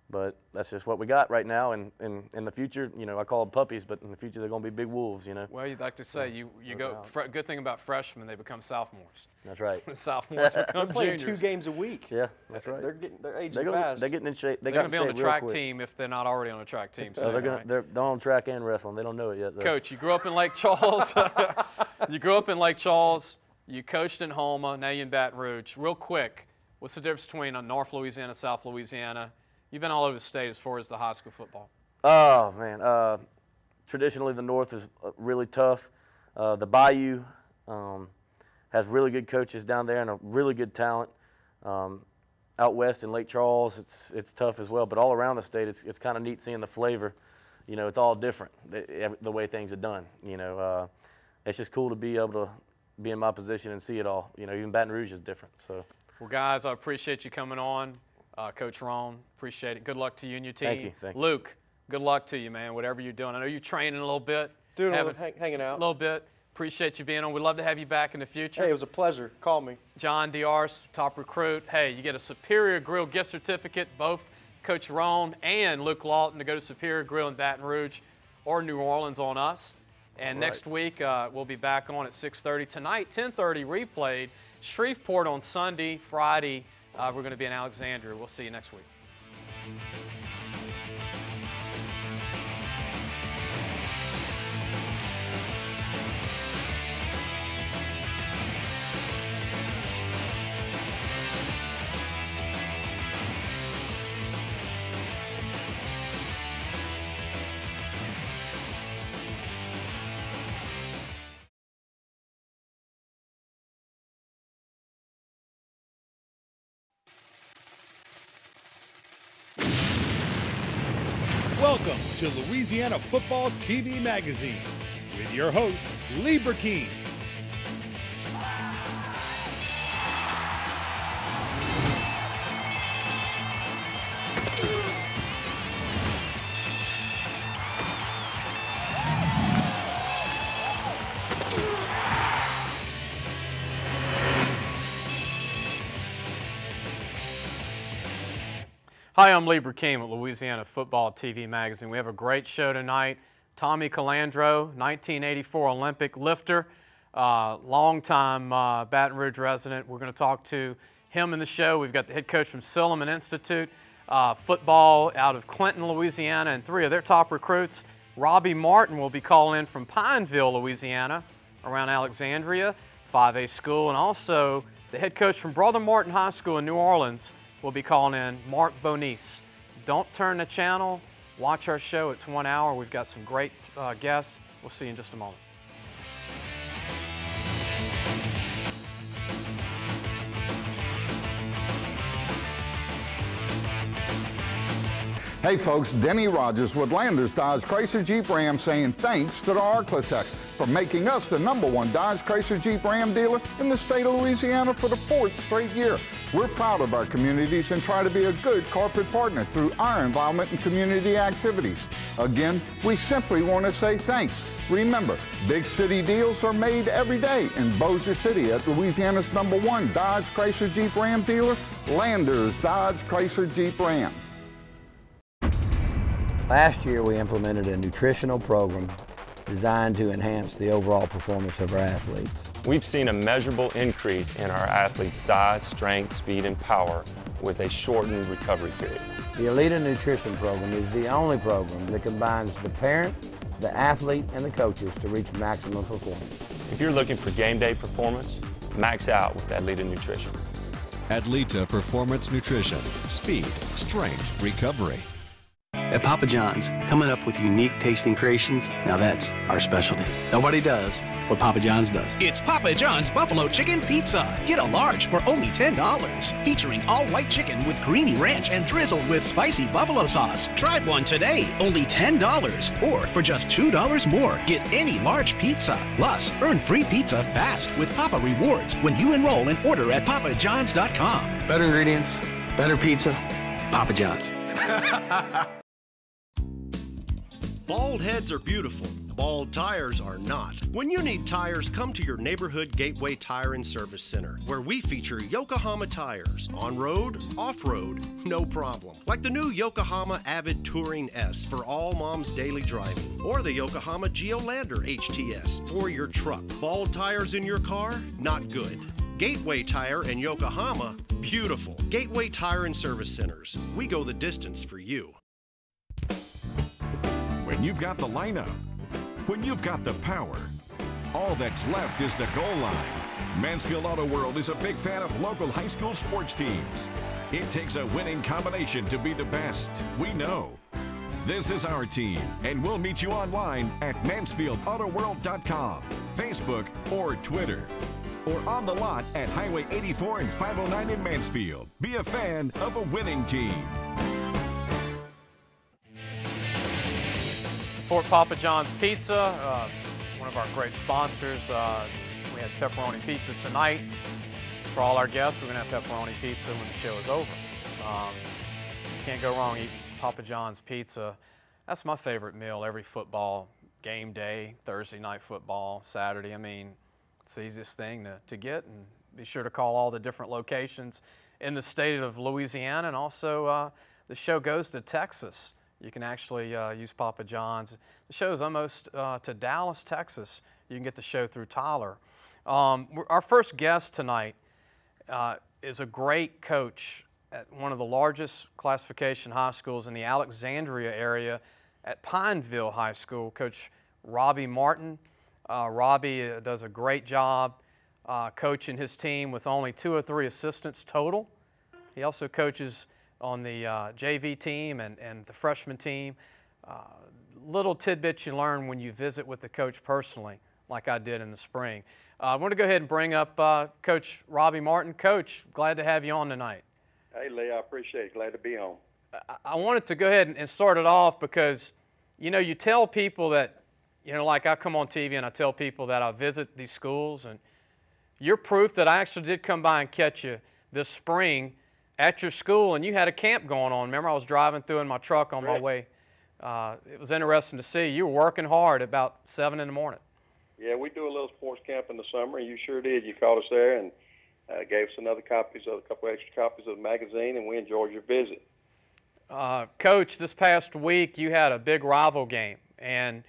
But that's just what we got right now. And in the future, you know, I call them puppies, but in the future, they're going to be big wolves, you know. Well, you'd like to say you go good thing about freshmen, they become sophomores. That's right. Sophomores become they're playing juniors. 2 games a week. Yeah, that's right. They're aging fast. They're getting in shape. They're going to be on the track team if they're not already on a track team. So they're on track and wrestling. They don't know it yet, though. Coach, you grew up in Lake Charles. You grew up in Lake Charles. You coached in Houma. Now you're in Baton Rouge. Real quick, what's the difference between North Louisiana, South Louisiana? You've been all over the state as far as the high school football. Oh, man. Traditionally, the North is really tough. The Bayou has really good coaches down there and a really good talent. Out west in Lake Charles, it's tough as well. But all around the state, it's kind of neat seeing the flavor. You know, it's all different, the way things are done. You know, it's just cool to be able to be in my position and see it all. You know, even Baton Rouge is different. So. Well, guys, I appreciate you coming on. Coach Ron, appreciate it. Good luck to you and your team. Thank you. Thank you. Luke, good luck to you, man, whatever you're doing. I know you're training a little bit. Hanging out. A little bit. Appreciate you being on. We'd love to have you back in the future. Hey, it was a pleasure. Call me. John Diarse, top recruit. Hey, you get a Superior Grill gift certificate, both Coach Ron and Luke Lawton, to go to Superior Grill in Baton Rouge or New Orleans on us. And next week, we'll be back on at 6:30. Tonight, 10:30, replayed. Shreveport on Sunday, Friday. We're going to be in Alexandria. We'll see you next week. Welcome to Louisiana Football TV Magazine with your host, Lee Burkeen. Hi, I'm Lee Burkeen with Louisiana Football TV Magazine. We have a great show tonight. Tommy Calandro, 1984 Olympic lifter, longtime Baton Rouge resident. We're going to talk to him in the show. We've got the head coach from Silliman Institute, football out of Clinton, Louisiana, and 3 of their top recruits. Robbie Martin will be calling in from Pineville, Louisiana, around Alexandria, 5A school, and also the head coach from Brother Martin High School in New Orleans, we'll be calling in Mark Bonice. Don't turn the channel. Watch our show. It's 1 hour. We've got some great guests. We'll see you in just a moment. Hey folks, Denny Rogers with Landers Dodge Chrysler Jeep Ram saying thanks to the Arklatex for making us the #1 Dodge Chrysler Jeep Ram dealer in the state of Louisiana for the 4th straight year. We're proud of our communities and try to be a good corporate partner through our involvement in community activities. Again, we simply want to say thanks. Remember, big city deals are made every day in Bossier City at Louisiana's #1 Dodge Chrysler Jeep Ram dealer, Landers Dodge Chrysler Jeep Ram. Last year, we implemented a nutritional program designed to enhance the overall performance of our athletes. We've seen a measurable increase in our athletes' size, strength, speed, and power with a shortened recovery period. The Elite Nutrition Program is the only program that combines the parent, the athlete, and the coaches to reach maximum performance. If you're looking for game day performance, max out with Adlita Nutrition. Adlita Performance Nutrition. Speed, strength, recovery. At Papa John's, coming up with unique tasting creations, now that's our specialty. Nobody does what Papa John's does. It's Papa John's Buffalo Chicken Pizza. Get a large for only $10. Featuring all white chicken with creamy ranch and drizzled with spicy buffalo sauce. Try one today, only $10. Or for just $2 more, get any large pizza. Plus, earn free pizza fast with Papa Rewards when you enroll and order at papajohns.com. Better ingredients, better pizza, Papa John's. Bald heads are beautiful. Bald tires are not. When you need tires, come to your neighborhood Gateway Tire and Service Center, where we feature Yokohama tires. On-road, off-road, no problem. Like the new Yokohama Avid Touring S for all mom's daily driving, or the Yokohama Geolander HTS for your truck. Bald tires in your car? Not good. Gateway Tire and Yokohama? Beautiful. Gateway Tire and Service Centers. We go the distance for you. When you've got the lineup, when you've got the power, all that's left is the goal line. Mansfield Auto World is a big fan of local high school sports teams. It takes a winning combination to be the best. We know. This is our team, and we'll meet you online at MansfieldAutoWorld.com, Facebook, or Twitter. Or on the lot at Highway 84 and 509 in Mansfield. Be a fan of a winning team. Support Papa John's Pizza, one of our great sponsors. We had pepperoni pizza tonight. For all our guests, we're going to have pepperoni pizza when the show is over. You can't go wrong eating Papa John's Pizza. That's my favorite meal every football game day, Thursday night football, Saturday. I mean, it's the easiest thing to get, and be sure to call all the different locations in the state of Louisiana, and also the show goes to Texas. You can actually use Papa John's. The show is almost to Dallas, Texas. You can get the show through Tyler. Our first guest tonight is a great coach at one of the largest classification high schools in the Alexandria area at Pineville High School, Coach Robbie Martin. Robbie does a great job coaching his team with only 2 or 3 assistants total. He also coaches on the JV team and the freshman team. Little tidbits you learn when you visit with the coach personally, like I did in the spring. I want to go ahead and bring up Coach Robbie Martin. Coach, glad to have you on tonight. Hey, Lee, I appreciate it. Glad to be on. I wanted to go ahead and start it off because, you know, you tell people that, you know, like I come on TV and I tell people that I visit these schools, and you're proof that I actually did come by and catch you this spring at your school, and you had a camp going on. Remember, I was driving through in my truck on my way. It was interesting to see. You were working hard about 7 in the morning. Yeah, we do a little sports camp in the summer, and you sure did. You caught us there and gave us a couple extra copies of the magazine, and we enjoyed your visit. Coach, this past week you had a big rival game, and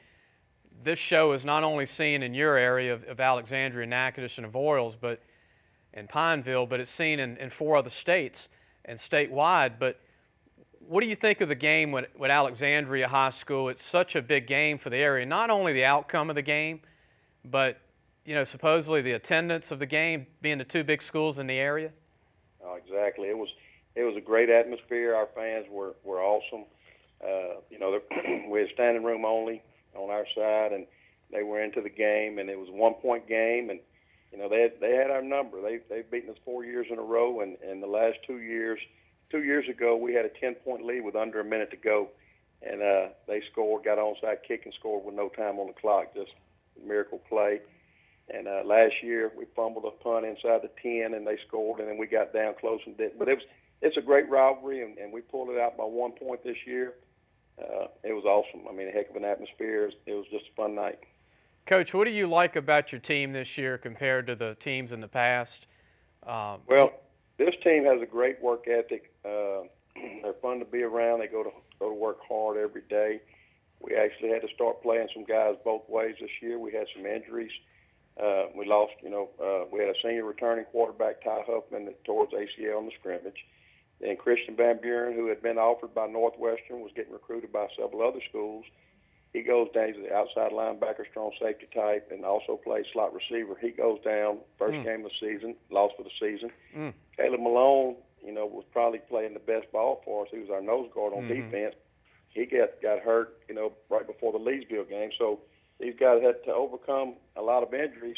this show is not only seen in your area of Alexandria, Natchitoches, and Avoyelles, but in Pineville, but it's seen in 4 other states and statewide. But what do you think of the game with Alexandria High School? It's such a big game for the area, not only the outcome of the game, but, you know, supposedly the attendance of the game, being the 2 big schools in the area. Oh, exactly. It was a great atmosphere. Our fans were awesome. You know, we had standing room only on our side, and they were into the game, and it was a 1-point game, and you know they had our number. They've beaten us 4 years in a row, and the last 2 years 2 years ago, we had a 10-point lead with under a minute to go, and they scored, got onside kick and scored with no time on the clock, just a miracle play. And last year, we fumbled a punt inside the 10, and they scored, and then we got down close and didn't. But it's a great rivalry, and we pulled it out by 1 point this year. It was awesome. I mean, a heck of an atmosphere. It was just a fun night. Coach, what do you like about your team this year compared to the teams in the past? Well, this team has a great work ethic. They're fun to be around. They go to work hard every day. We actually had to start playing some guys both ways this year. We had some injuries. We lost, we had a senior returning quarterback, Ty Huffman, that tore his ACL in the scrimmage. Then Christian Van Buren, who had been offered by Northwestern, was getting recruited by several other schools. He goes down. He's the outside linebacker, strong safety type, and also plays slot receiver. He goes down, first game of the season, lost for the season. Caleb Malone, was probably playing the best ball for us. He was our nose guard on defense. He got hurt, right before the Leesville game. So these guys had to overcome a lot of injuries.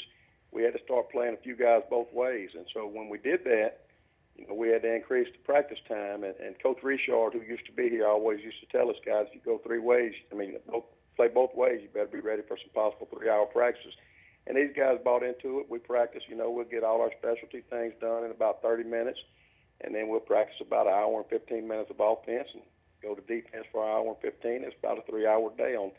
We had to start playing a few guys both ways. And so when we did that, we had to increase the practice time. And Coach Richard, who used to be here, always used to tell us, guys, if you go 3 ways, play both ways, you better be ready for some possible 3-hour practices. And these guys bought into it. We practice, we'll get all our specialty things done in about 30 minutes, and then we'll practice about 1 hour and 15 minutes of offense and go to defense for 1 hour and 15. It's about a 3-hour day on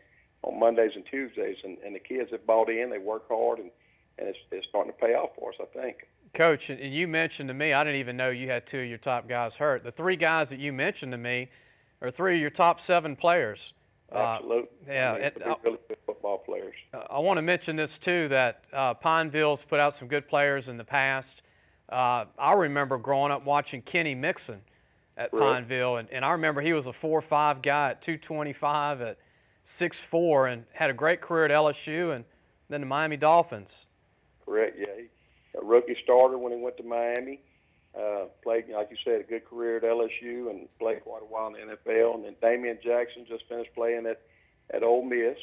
Mondays and Tuesdays. And the kids have bought in, they work hard, and it's starting to pay off for us, I think. Coach, and you mentioned to me, I didn't even know you had 2 of your top guys hurt. The 3 guys that you mentioned to me are 3 of your top 7 players. Absolutely. Yeah. They're really good football players. I want to mention this, too, that Pineville's put out some good players in the past. I remember growing up watching Kenny Mixon at Pineville, and I remember he was a 4'5" guy at 225 at 6'4", and had a great career at LSU and then the Miami Dolphins. Correct, yeah. A rookie starter when he went to Miami. Played, like you said, a good career at LSU and played quite a while in the NFL. And then Damian Jackson just finished playing at Ole Miss.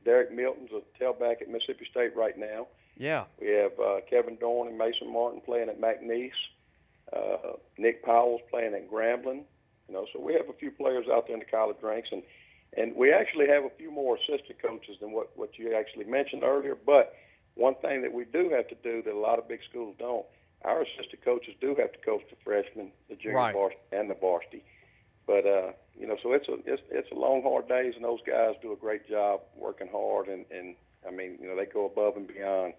Derek Milton's a tailback at Mississippi State right now. Yeah. We have Kevin Dorn and Mason Martin playing at McNeese. Nick Powell's playing at Grambling. So we have a few players out there in the college ranks, and we actually have a few more assistant coaches than what you actually mentioned earlier. But one thing that we do have to do that a lot of big schools don't, our assistant coaches do have to coach the freshmen, the junior varsity, and the varsity. But so it's a long, hard days, and those guys do a great job working hard, and I mean, they go above and beyond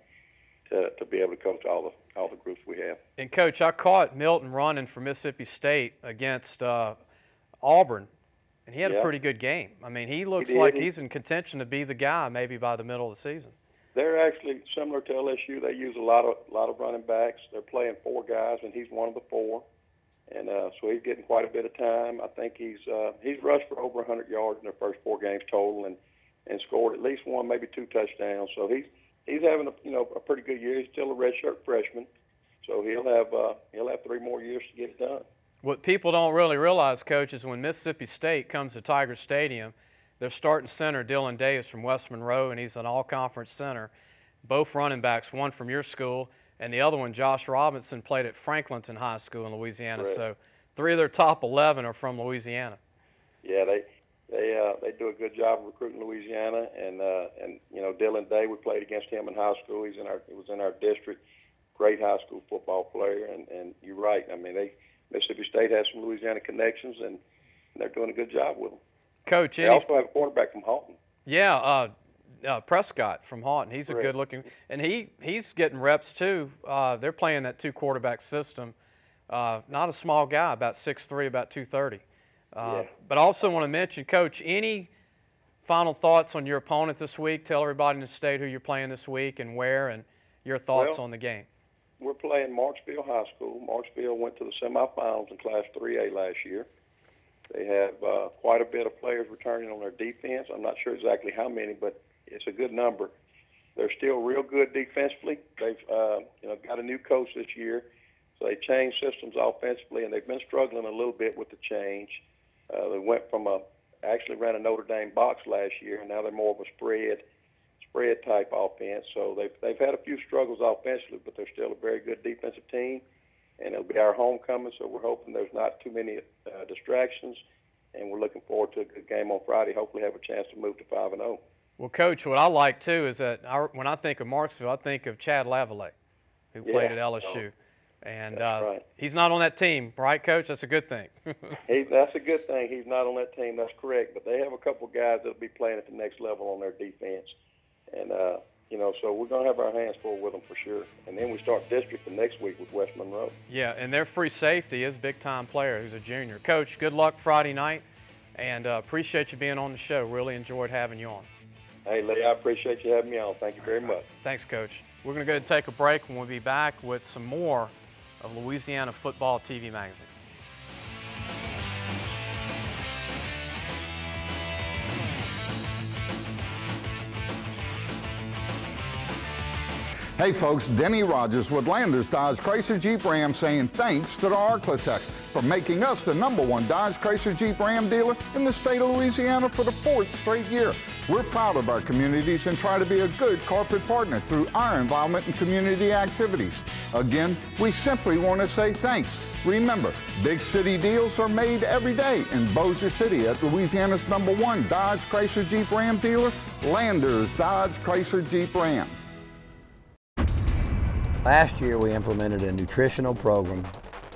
to be able to coach all the groups we have. And Coach, I caught Milton running for Mississippi State against Auburn, and he had a pretty good game. I mean, he looks like he's in contention to be the guy maybe by the middle of the season. They're actually similar to LSU. They use a lot of running backs. They're playing 4 guys, and he's one of the 4. And so he's getting quite a bit of time. I think he's rushed for over 100 yards in their first 4 games total, and scored at least 1, maybe 2 touchdowns. So he's having a pretty good year. He's still a redshirt freshman, so he'll have 3 more years to get it done. What people don't really realize, Coach, is when Mississippi State comes to Tiger Stadium, their starting center, Dylan Davis from West Monroe, and he's an all-conference center. Both running backs, one from your school, and the other one, Josh Robinson, played at Franklinton High School in Louisiana. Correct. So 3 of their top 11 are from Louisiana. Yeah, they do a good job of recruiting Louisiana, and Dylan Day, we played against him in high school. He was in our district. Great high school football player, and you're right. I mean, Mississippi State has some Louisiana connections, and they're doing a good job with them. Coach, they also have a quarterback from Houghton. Yeah, Prescott from Houghton. He's a good-looking, and he's getting reps too. They're playing that 2-quarterback system. Not a small guy, about 6'3", about 230. But I also want to mention, Coach, any final thoughts on your opponent this week? Tell everybody in the state who you're playing this week and where, and your thoughts on the game. We're playing Marksville High School. Marksville went to the semifinals in Class 3A last year. They have quite a bit of players returning on their defense. I'm not sure exactly how many, but it's a good number. They're still real good defensively. They've got a new coach this year, so they changed systems offensively, and they've been struggling a little bit with the change. They went from actually ran a Notre Dame box last year, and now they're more of a spread type offense. So they've had a few struggles offensively, but they're still a very good defensive team. and it'll be our homecoming, so we're hoping there's not too many distractions, and we're looking forward to a good game on Friday. Hopefully have a chance to move to 5-0. Well, Coach, what I like, too, is that when I think of Marksville, I think of Chad Lavallee, who played at LSU. And right. He's not on that team, right, Coach? That's a good thing. That's a good thing. He's not on that team. That's correct. But they have a couple guys that'll be playing at the next level on their defense. And, so we're going to have our hands full with them for sure. And then we start district the next week with West Monroe. Yeah, and their free safety is a big-time player who's a junior. Coach, good luck Friday night, and appreciate you being on the show. Really enjoyed having you on. Hey, Lee, I appreciate you having me on. Thank you very much. Thanks, Coach. We're going to go ahead and take a break, and we'll be back with some more of Louisiana Football TV Magazine. Hey folks, Denny Rogers with Landers Dodge Chrysler Jeep Ram saying thanks to the Arklatex for making us the #1 Dodge Chrysler Jeep Ram dealer in the state of Louisiana for the 4th straight year. We're proud of our communities and try to be a good corporate partner through our involvement in community activities. Again, we simply want to say thanks. Remember, big city deals are made every day in Bossier City at Louisiana's #1 Dodge Chrysler Jeep Ram dealer, Landers Dodge Chrysler Jeep Ram. Last year, we implemented a nutritional program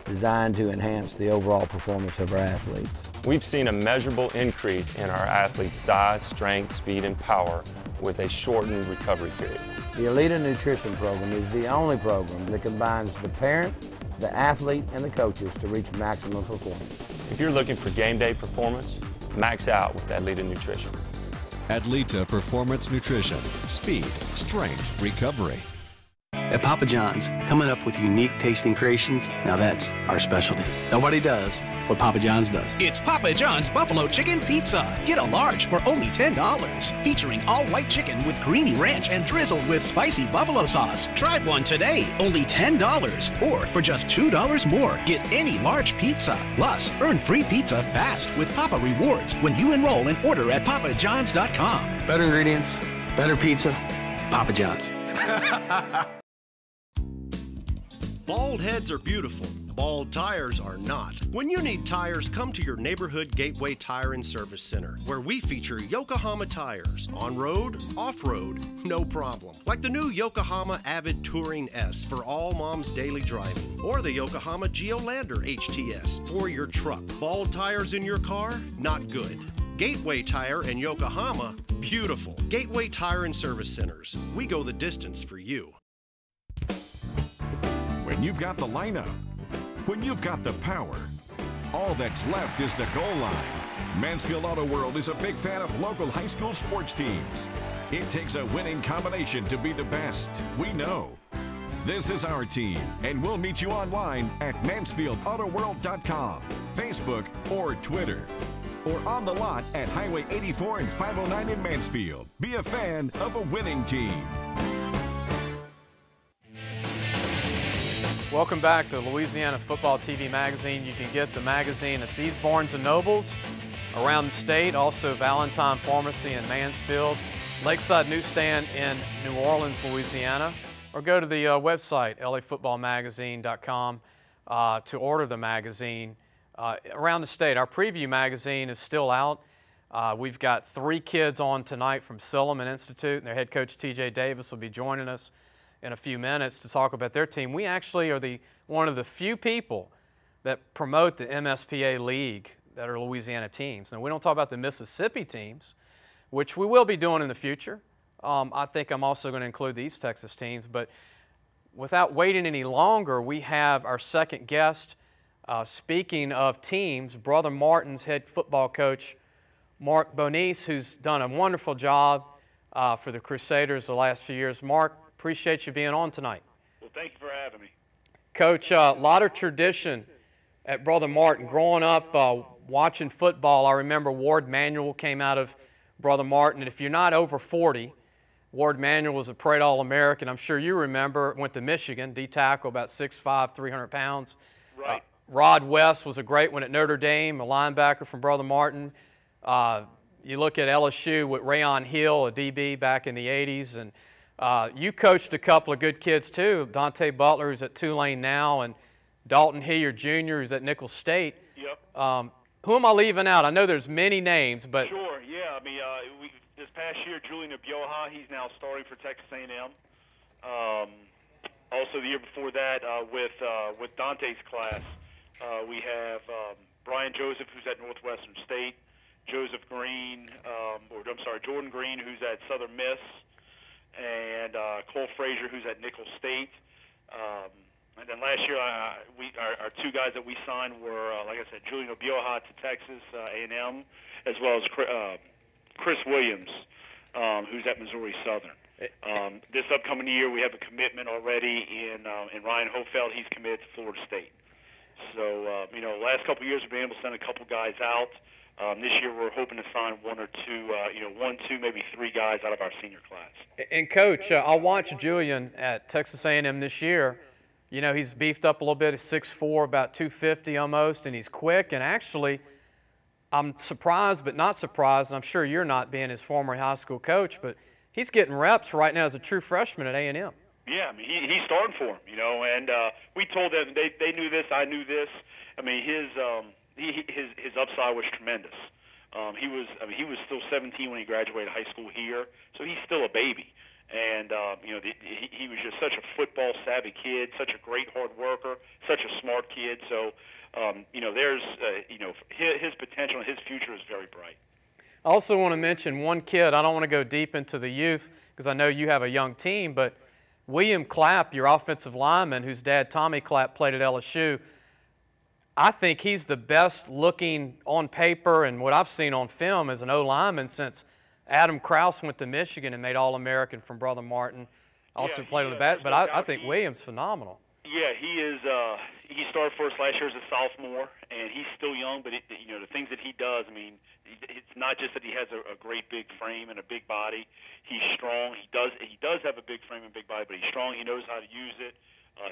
designed to enhance the overall performance of our athletes. We've seen a measurable increase in our athletes' size, strength, speed, and power with a shortened recovery period. The Elita Nutrition Program is the only program that combines the parent, the athlete, and the coaches to reach maximum performance. If you're looking for game day performance, max out with Elita Nutrition. Adlita Performance Nutrition. Speed, strength, recovery. At Papa John's, coming up with unique tasting creations, now that's our specialty. Nobody does what Papa John's does. It's Papa John's Buffalo Chicken Pizza. Get a large for only $10. Featuring all white chicken with creamy ranch and drizzled with spicy buffalo sauce. Try one today, only $10. Or for just $2 more, get any large pizza. Plus, earn free pizza fast with Papa Rewards when you enroll and order at papajohns.com. Better ingredients, better pizza, Papa John's. Bald heads are beautiful. Bald tires are not. When you need tires, come to your neighborhood Gateway Tire and Service Center, where we feature Yokohama tires. On-road, off-road, no problem. Like the new Yokohama Avid Touring S for all mom's daily driving, or the Yokohama Geolander HTS for your truck. Bald tires in your car? Not good. Gateway Tire and Yokohama? Beautiful. Gateway Tire and Service Centers. We go the distance for you. When you've got the lineup, when you've got the power, all that's left is the goal line. Mansfield Auto World is a big fan of local high school sports teams. It takes a winning combination to be the best, we know. This is our team, and we'll meet you online at MansfieldAutoWorld.com, Facebook, or Twitter. Or on the lot at Highway 84 and 509 in Mansfield. Be a fan of a winning team. Welcome back to Louisiana Football TV Magazine. You can get the magazine at these Barnes & Nobles around the state, also Valentine Pharmacy in Mansfield, Lakeside Newsstand in New Orleans, Louisiana, or go to the website, lafootballmagazine.com, to order the magazine around the state. Our preview magazine is still out. We've got 3 kids on tonight from Silliman Institute, and their head coach, T.J. Davis, will be joining us in a few minutes to talk about their team. We actually are one of the few people that promote the MSPA League that are Louisiana teams. Now, we don't talk about the Mississippi teams, which we will be doing in the future. I think I'm also going to include the East Texas teams, but without waiting any longer, we have our second guest. Speaking of teams, Brother Martin's head football coach, Mark Bonice, who's done a wonderful job for the Crusaders the last few years. Mark, appreciate you being on tonight. Well, thank you for having me. Coach, a lot of tradition at Brother Martin. Growing up, watching football, I remember Ward Manuel came out of Brother Martin. And if you're not over 40, Ward Manuel was a Parade All-American. I'm sure you remember, went to Michigan, D-tackle, about 6'5", 300 pounds. Right. Rod West was a great one at Notre Dame, a linebacker from Brother Martin. You look at LSU with Rayon Hill, a DB back in the 80s, and you coached a couple of good kids too. Dante Butler, who's at Tulane now, and Dalton Hilliard Jr., who's at Nicholls State. Yep. Who am I leaving out? I know there's many names, but Sure, yeah. I mean, this past year, Julian Abioha, he's now starting for Texas A&M. Also, the year before that, with Dante's class, we have Brian Joseph, who's at Northwestern State, Jordan Green, who's at Southern Miss, and Cole Frazier, who's at Nicholls State. And then last year, our two guys that we signed were, like I said, Julian Abioha to Texas A&M, as well as Chris Williams, who's at Missouri Southern. This upcoming year, we have a commitment already in Ryan Hofeld. He's committed to Florida State. So, last couple of years, we've been able to send a couple guys out. This year, we're hoping to sign one or two, one, two, maybe three guys out of our senior class. And Coach, I watched Julian at Texas A&M this year. You know, he's beefed up a little bit. He's 6'4", about 250 almost, and he's quick. And actually, I'm surprised but not surprised, and I'm sure you're not being his former high school coach, but he's getting reps right now as a true freshman at A&M. Yeah, I mean, he's starting for him, and we told them, they knew this, I knew this. I mean, his upside was tremendous. He was still 17 when he graduated high school here, so he's still a baby. And, he was just such a football-savvy kid, such a great hard worker, such a smart kid. So, there's, his potential and his future is very bright. I also want to mention one kid. I don't want to go deep into the youth because I know you have a young team, but William Clapp, your offensive lineman, whose dad, Tommy Clapp, played at LSU, I think he's the best looking on paper and what I've seen on film as an O-lineman since Adam Krause went to Michigan and made All-American from Brother Martin. Also played on the back, but I think Williams phenomenal. Yeah, he is. He started for us last year as a sophomore, and he's still young. But the things that he does, I mean, it's not just that he has a great big frame and a big body. He's strong. He does have a big frame and big body, but he's strong. He knows how to use it.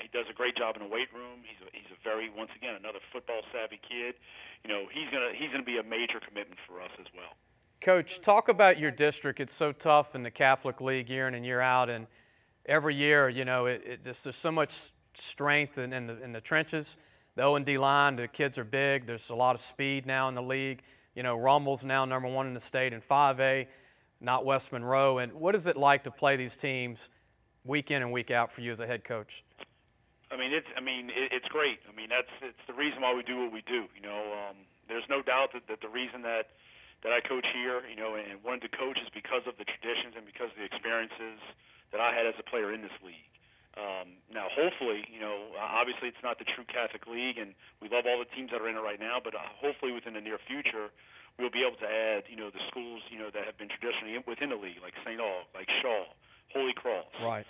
He does a great job in the weight room. He's a very, once again, another football savvy kid. He's gonna be a major commitment for us as well. Coach, talk about your district. It's so tough in the Catholic League year in and year out, and every year, there's so much strength in the trenches. The O&D line, the kids are big. There's a lot of speed now in the league. Rummel's now #1 in the state in 5A, not West Monroe. And what is it like to play these teams week in and week out for you as a head coach? It's great. I mean, it's the reason why we do what we do. There's no doubt that the reason that I coach here, and wanted to coach is because of the traditions and because of the experiences that I had as a player in this league. Now, hopefully, obviously it's not the true Catholic League, and we love all the teams that are in it right now, but hopefully within the near future, we'll be able to add, the schools, that have been traditionally within the league, like St. Aug, like Shaw, Holy Cross. Right.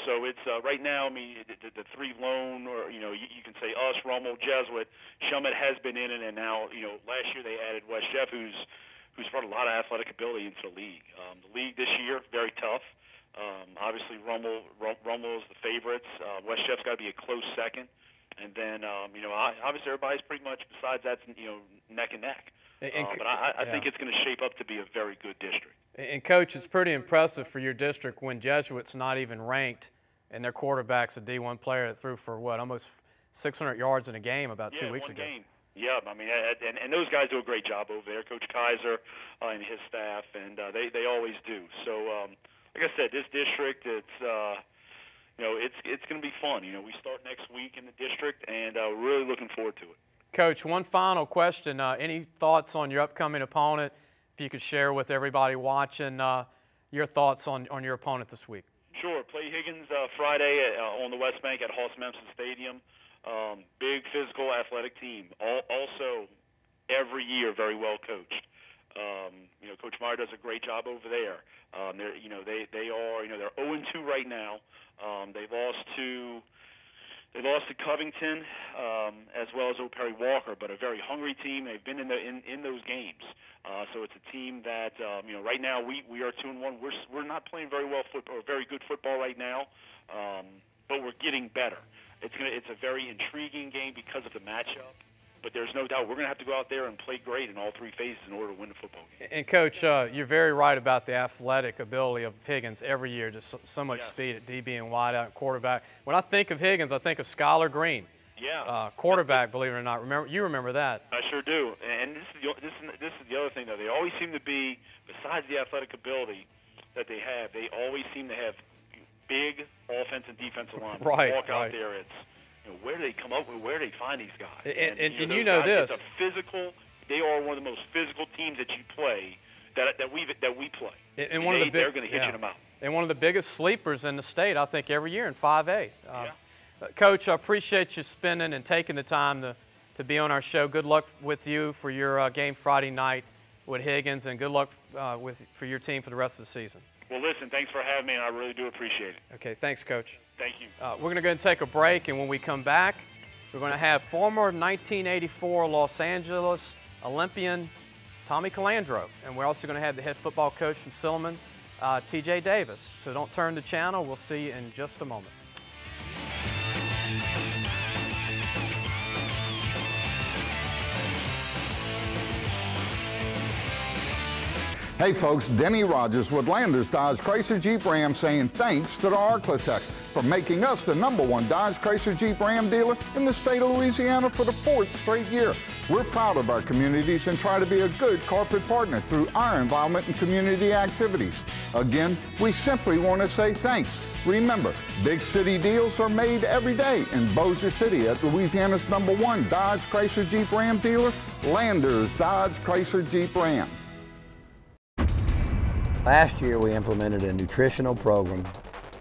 So it's right now, the three lone, or, you can say us, Rummel, Jesuit, Shummet has been in it, and now, last year they added West Jeff, who's brought a lot of athletic ability into the league. The league this year, very tough. Obviously, Rummel is the favorites. West Jeff's got to be a close second. And then, obviously everybody's pretty much, besides that, neck and neck. But I think it's going to shape up to be a very good district. And, Coach, it's pretty impressive for your district when Jesuit's not even ranked and their quarterback's a D1 player that threw for, almost 600 yards in a game about 2 weeks ago. Game. Yeah, and those guys do a great job over there, Coach Kaiser and his staff, and they always do. So, like I said, this district, it's going to be fun. We start next week in the district, and we're really looking forward to it. Coach, one final question. Any thoughts on your upcoming opponent? If you could share with everybody watching your thoughts on your opponent this week. Sure. Play Higgins Friday on the West Bank at Hoss-Mempson Stadium. Big physical athletic team. Also, every year very well coached. Coach Meyer does a great job over there. They're 0-2 right now. They lost to Covington as well as Old Perry Walker, but a very hungry team. They've been in those games. So it's a team that right now we are 2-1. We're not playing very well football, or very good football right now, but we're getting better. It's a very intriguing game because of the matchup. But there's no doubt we're going to have to go out there and play great in all three phases in order to win the football game. And Coach, you're very right about the athletic ability of Higgins every year. Just so much speed at DB and wide out quarterback. When I think of Higgins, I think of Skylar Green. Yeah. Quarterback, believe it or not. You remember that? I sure do. And this is the other thing, though. They always seem to be, besides the athletic ability that they have, they always seem to have big offensive and defensive linemen. Right. Walk out there, it's. Where do they come up with? Where do they find these guys? And those you know guys, this. It's a physical. They are one of the most physical teams that you play, that we play. And one of the big, they're going to hit you them out. And one of the biggest sleepers in the state, I think, every year in 5A. Coach, I appreciate you spending and taking the time to be on our show. Good luck with you for your game Friday night with Higgins, and good luck for your team for the rest of the season. Well, listen, thanks for having me, and I really do appreciate it. Okay, thanks, Coach. Thank you. We're going to go and take a break, and when we come back, we're going to have former 1984 Los Angeles Olympian Tommy Calandro, and we're also going to have the head football coach from Silliman, T.J. Davis. So don't turn the channel. We'll see you in just a moment. Hey folks, Denny Rogers with Landers Dodge Chrysler Jeep Ram saying thanks to the Arklatex for making us the #1 Dodge Chrysler Jeep Ram dealer in the state of Louisiana for the 4th straight year. We're proud of our communities and try to be a good corporate partner through our involvement in community activities. Again, we simply want to say thanks. Remember, big city deals are made every day in Bossier City at Louisiana's #1 Dodge Chrysler Jeep Ram dealer, Landers Dodge Chrysler Jeep Ram. Last year, we implemented a nutritional program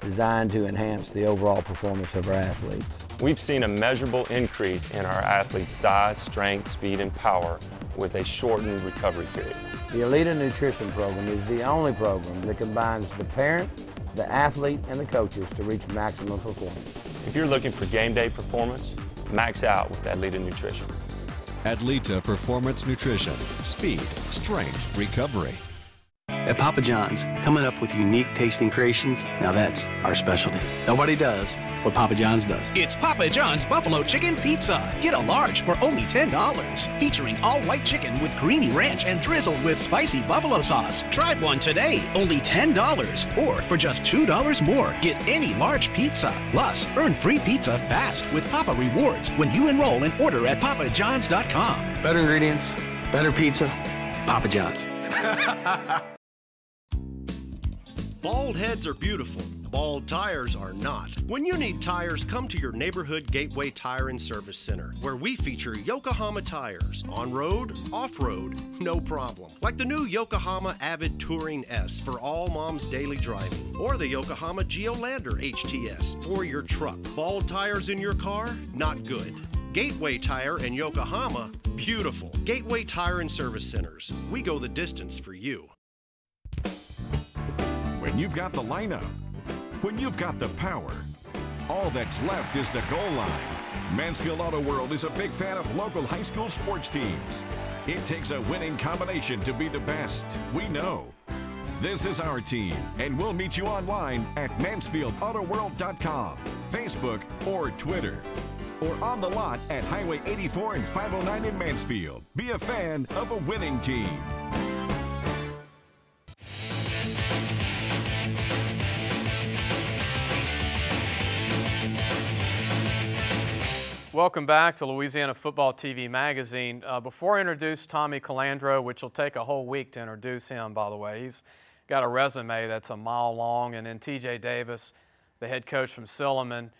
designed to enhance the overall performance of our athletes. We've seen a measurable increase in our athletes' size, strength, speed, and power with a shortened recovery period. The Elita Nutrition Program is the only program that combines the parent, the athlete, and the coaches to reach maximum performance. If you're looking for game day performance, max out with Elita Nutrition. Adlita Performance Nutrition. Speed, strength, recovery. At Papa John's, coming up with unique tasting creations, now that's our specialty. Nobody does what Papa John's does. It's Papa John's Buffalo Chicken Pizza. Get a large for only $10. Featuring all white chicken with creamy ranch and drizzled with spicy buffalo sauce. Try one today, only $10. Or for just $2 more, get any large pizza. Plus, earn free pizza fast with Papa Rewards when you enroll and order at papajohns.com. Better ingredients, better pizza, Papa John's. Bald heads are beautiful. Bald tires are not. When you need tires, come to your neighborhood Gateway Tire and Service Center, where we feature Yokohama tires. On-road, off-road, no problem. Like the new Yokohama Avid Touring S for all mom's daily driving, or the Yokohama Geolander HTS for your truck. Bald tires in your car? Not good. Gateway Tire and Yokohama? Beautiful. Gateway Tire and Service Centers. We go the distance for you. When you've got the lineup, when you've got the power, all that's left is the goal line. Mansfield Auto World is a big fan of local high school sports teams. It takes a winning combination to be the best, we know. This is our team, and we'll meet you online at MansfieldAutoWorld.com, Facebook, or Twitter. Or on the lot at Highway 84 and 509 in Mansfield. Be a fan of a winning team. Welcome back to Louisiana Football TV Magazine. Before I introduce Tommy Calandro, which will take a whole week to introduce him, by the way, he's got a resume that's a mile long, and then T.J. Davis, the head coach from Silliman.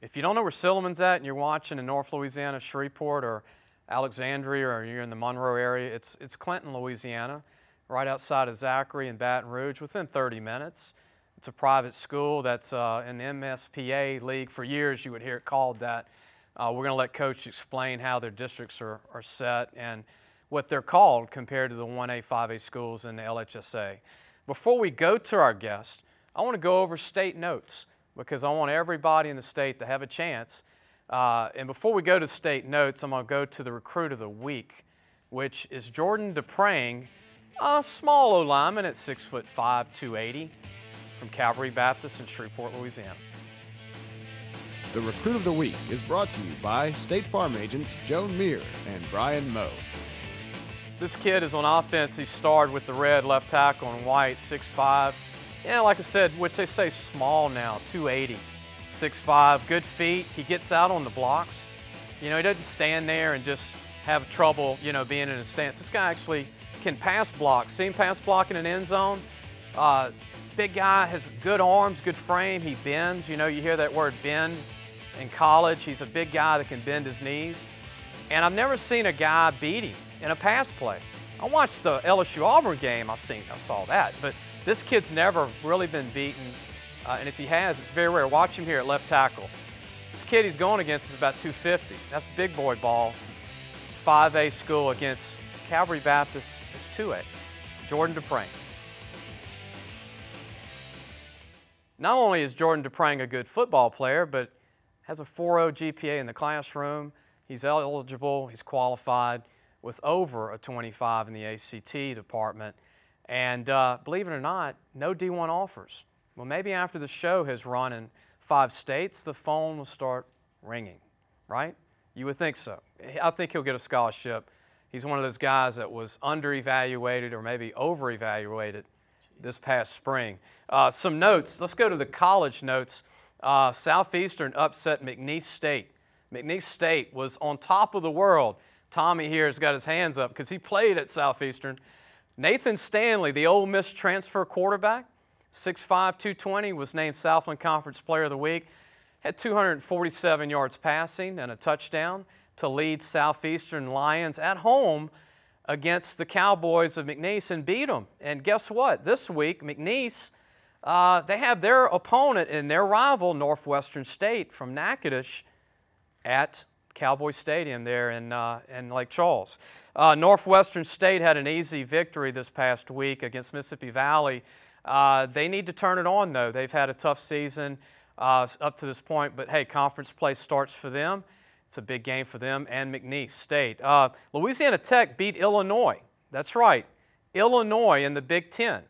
If you don't know where Silliman's at and you're watching in North Louisiana, Shreveport or Alexandria, or you're in the Monroe area, it's Clinton, Louisiana, right outside of Zachary and Baton Rouge, within 30 minutes. It's a private school that's in the MSPA league. For years you would hear it called that. We're going to let Coach explain how their districts are set and what they're called compared to the 1A, 5A schools in the LHSA. Before we go to our guest, I want to go over state notes because I want everybody in the state to have a chance. And before we go to state notes, I'm going to go to the recruit of the week, which is Jordan DePrang, a small O-lineman at 6'5", 280, from Calvary Baptist in Shreveport, Louisiana. The Recruit of the Week is brought to you by State Farm agents Joan Meir and Brian Moe. This kid is on offense. He starred with the red left tackle and white, 6'5". Yeah, like I said, which they say small now, 280, 6'5", good feet. He gets out on the blocks. You know, he doesn't stand there and just have trouble, you know, being in a stance. This guy actually can pass block. See him pass block in an end zone? Big guy, has good arms, good frame. He bends. You know, you hear that word bend in college. He's a big guy that can bend his knees. And I've never seen a guy beat him in a pass play. I watched the LSU-Auburn game. I saw that. But this kid's never really been beaten. And if he has, it's very rare. Watch him here at left tackle. This kid he's going against is about 250. That's big boy ball. 5A school against Calvary Baptist is 2A. Jordan DePrang. Not only is Jordan DePrang a good football player, but has a 4.0 GPA in the classroom. He's eligible, he's qualified with over a 25 in the ACT department. And believe it or not, no D1 offers. Well, maybe after the show has run in 5 states, the phone will start ringing, right? You would think so. I think he'll get a scholarship. He's one of those guys that was under-evaluated or maybe over-evaluated this past spring. Some notes. Let's go to the college notes. Southeastern upset McNeese State. McNeese State was on top of the world. Tommy here has got his hands up because he played at Southeastern. Nathan Stanley, the Ole Miss transfer quarterback, 6'5", 220, was named Southland Conference Player of the Week. Had 247 yards passing and a touchdown to lead Southeastern Lions at home against the Cowboys of McNeese and beat them. And guess what? This week, McNeese, they have their opponent and their rival, Northwestern State from Natchitoches, at Cowboy Stadium there in Lake Charles. Northwestern State had an easy victory this past week against Mississippi Valley. They need to turn it on, though. They've had a tough season up to this point, but hey, conference play starts for them. It's a big game for them and McNeese State. Louisiana Tech beat Illinois. That's right, Illinois in the Big Ten.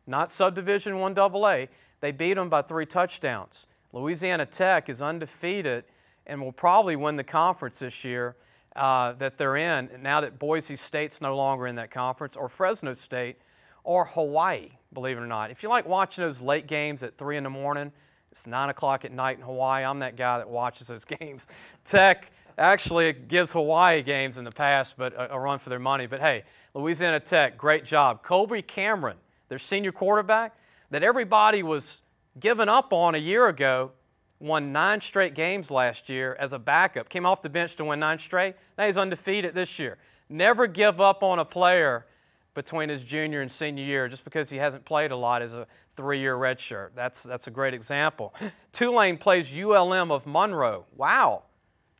Not Subdivision 1AA. They beat them by 3 touchdowns. Louisiana Tech is undefeated and will probably win the conference this year that they're in, now that Boise State's no longer in that conference, or Fresno State, or Hawaii, believe it or not. If you like watching those late games at 3 in the morning, it's 9 o'clock at night in Hawaii. I'm that guy that watches those games. Tech actually gives Hawaii games in the past, but a run for their money. But hey, Louisiana Tech, great job. Colby Cameron, their senior quarterback, that everybody was giving up on a year ago, won 9 straight games last year as a backup. Came off the bench to win 9 straight. Now he's undefeated this year. Never give up on a player between his junior and senior year just because he hasn't played a lot as a 3-year redshirt. That's a great example. Tulane plays ULM of Monroe. Wow.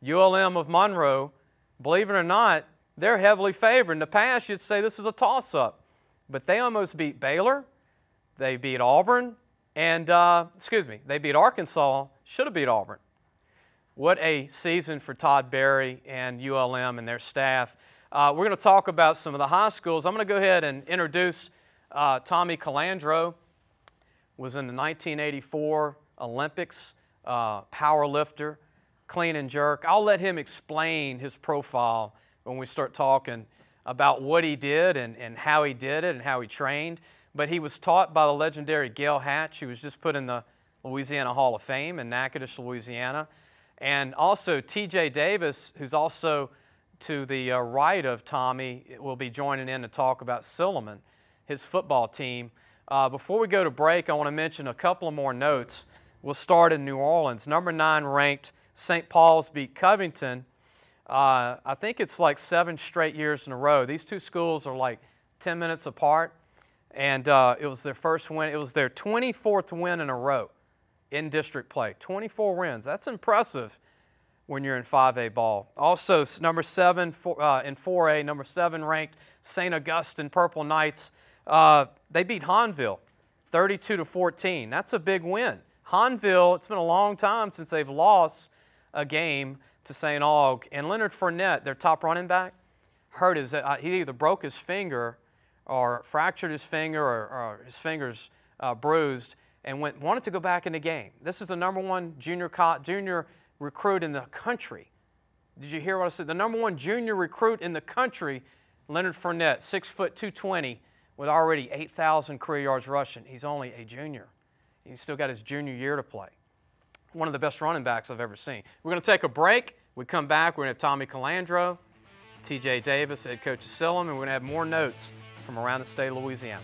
ULM of Monroe, believe it or not, they're heavily favored. In the past, you'd say this is a toss-up. But they almost beat Baylor. They beat Auburn. And, they beat Arkansas. Should have beat Auburn. What a season for Todd Berry and ULM and their staff. We're going to talk about some of the high schools. I'm going to go ahead and introduce Tommy Calandro. Was in the 1984 Olympics, power lifter, clean and jerk. I'll let him explain his profile when we start talking about what he did and how he did it and how he trained. But he was taught by the legendary Gail Hatch, who was just put in the Louisiana Hall of Fame in Natchitoches, Louisiana. And also T.J. Davis, who's also to the right of Tommy, will be joining in to talk about Silliman, his football team. Before we go to break, I want to mention a couple of more notes. We'll start in New Orleans. Number 9 ranked St. Paul's beat Covington. I think it's like 7 straight years in a row. These two schools are like 10 minutes apart. And it was their first win. It was their 24th win in a row in district play. 24 wins. That's impressive when you're in 5A ball. Also, number 7 in 4A, number 7 ranked St. Augustine Purple Knights. They beat Hahnville 32-14. That's a big win. Hahnville, it's been a long time since they've lost a game to St. Aug. And Leonard Fournette, their top running back, hurt his, he either broke his finger or fractured his finger or his finger's bruised. and wanted to go back in the game. This is the #1 junior recruit in the country. Did you hear what I said? The #1 junior recruit in the country, Leonard Fournette, 6 foot 220, with already 8,000 career yards rushing. He's only a junior. He's still got his junior year to play. One of the best running backs I've ever seen. We're going to take a break. We come back, we're going to have Tommy Calandro, TJ Davis, head coach of Sillam, and we're going to have more notes from around the state of Louisiana.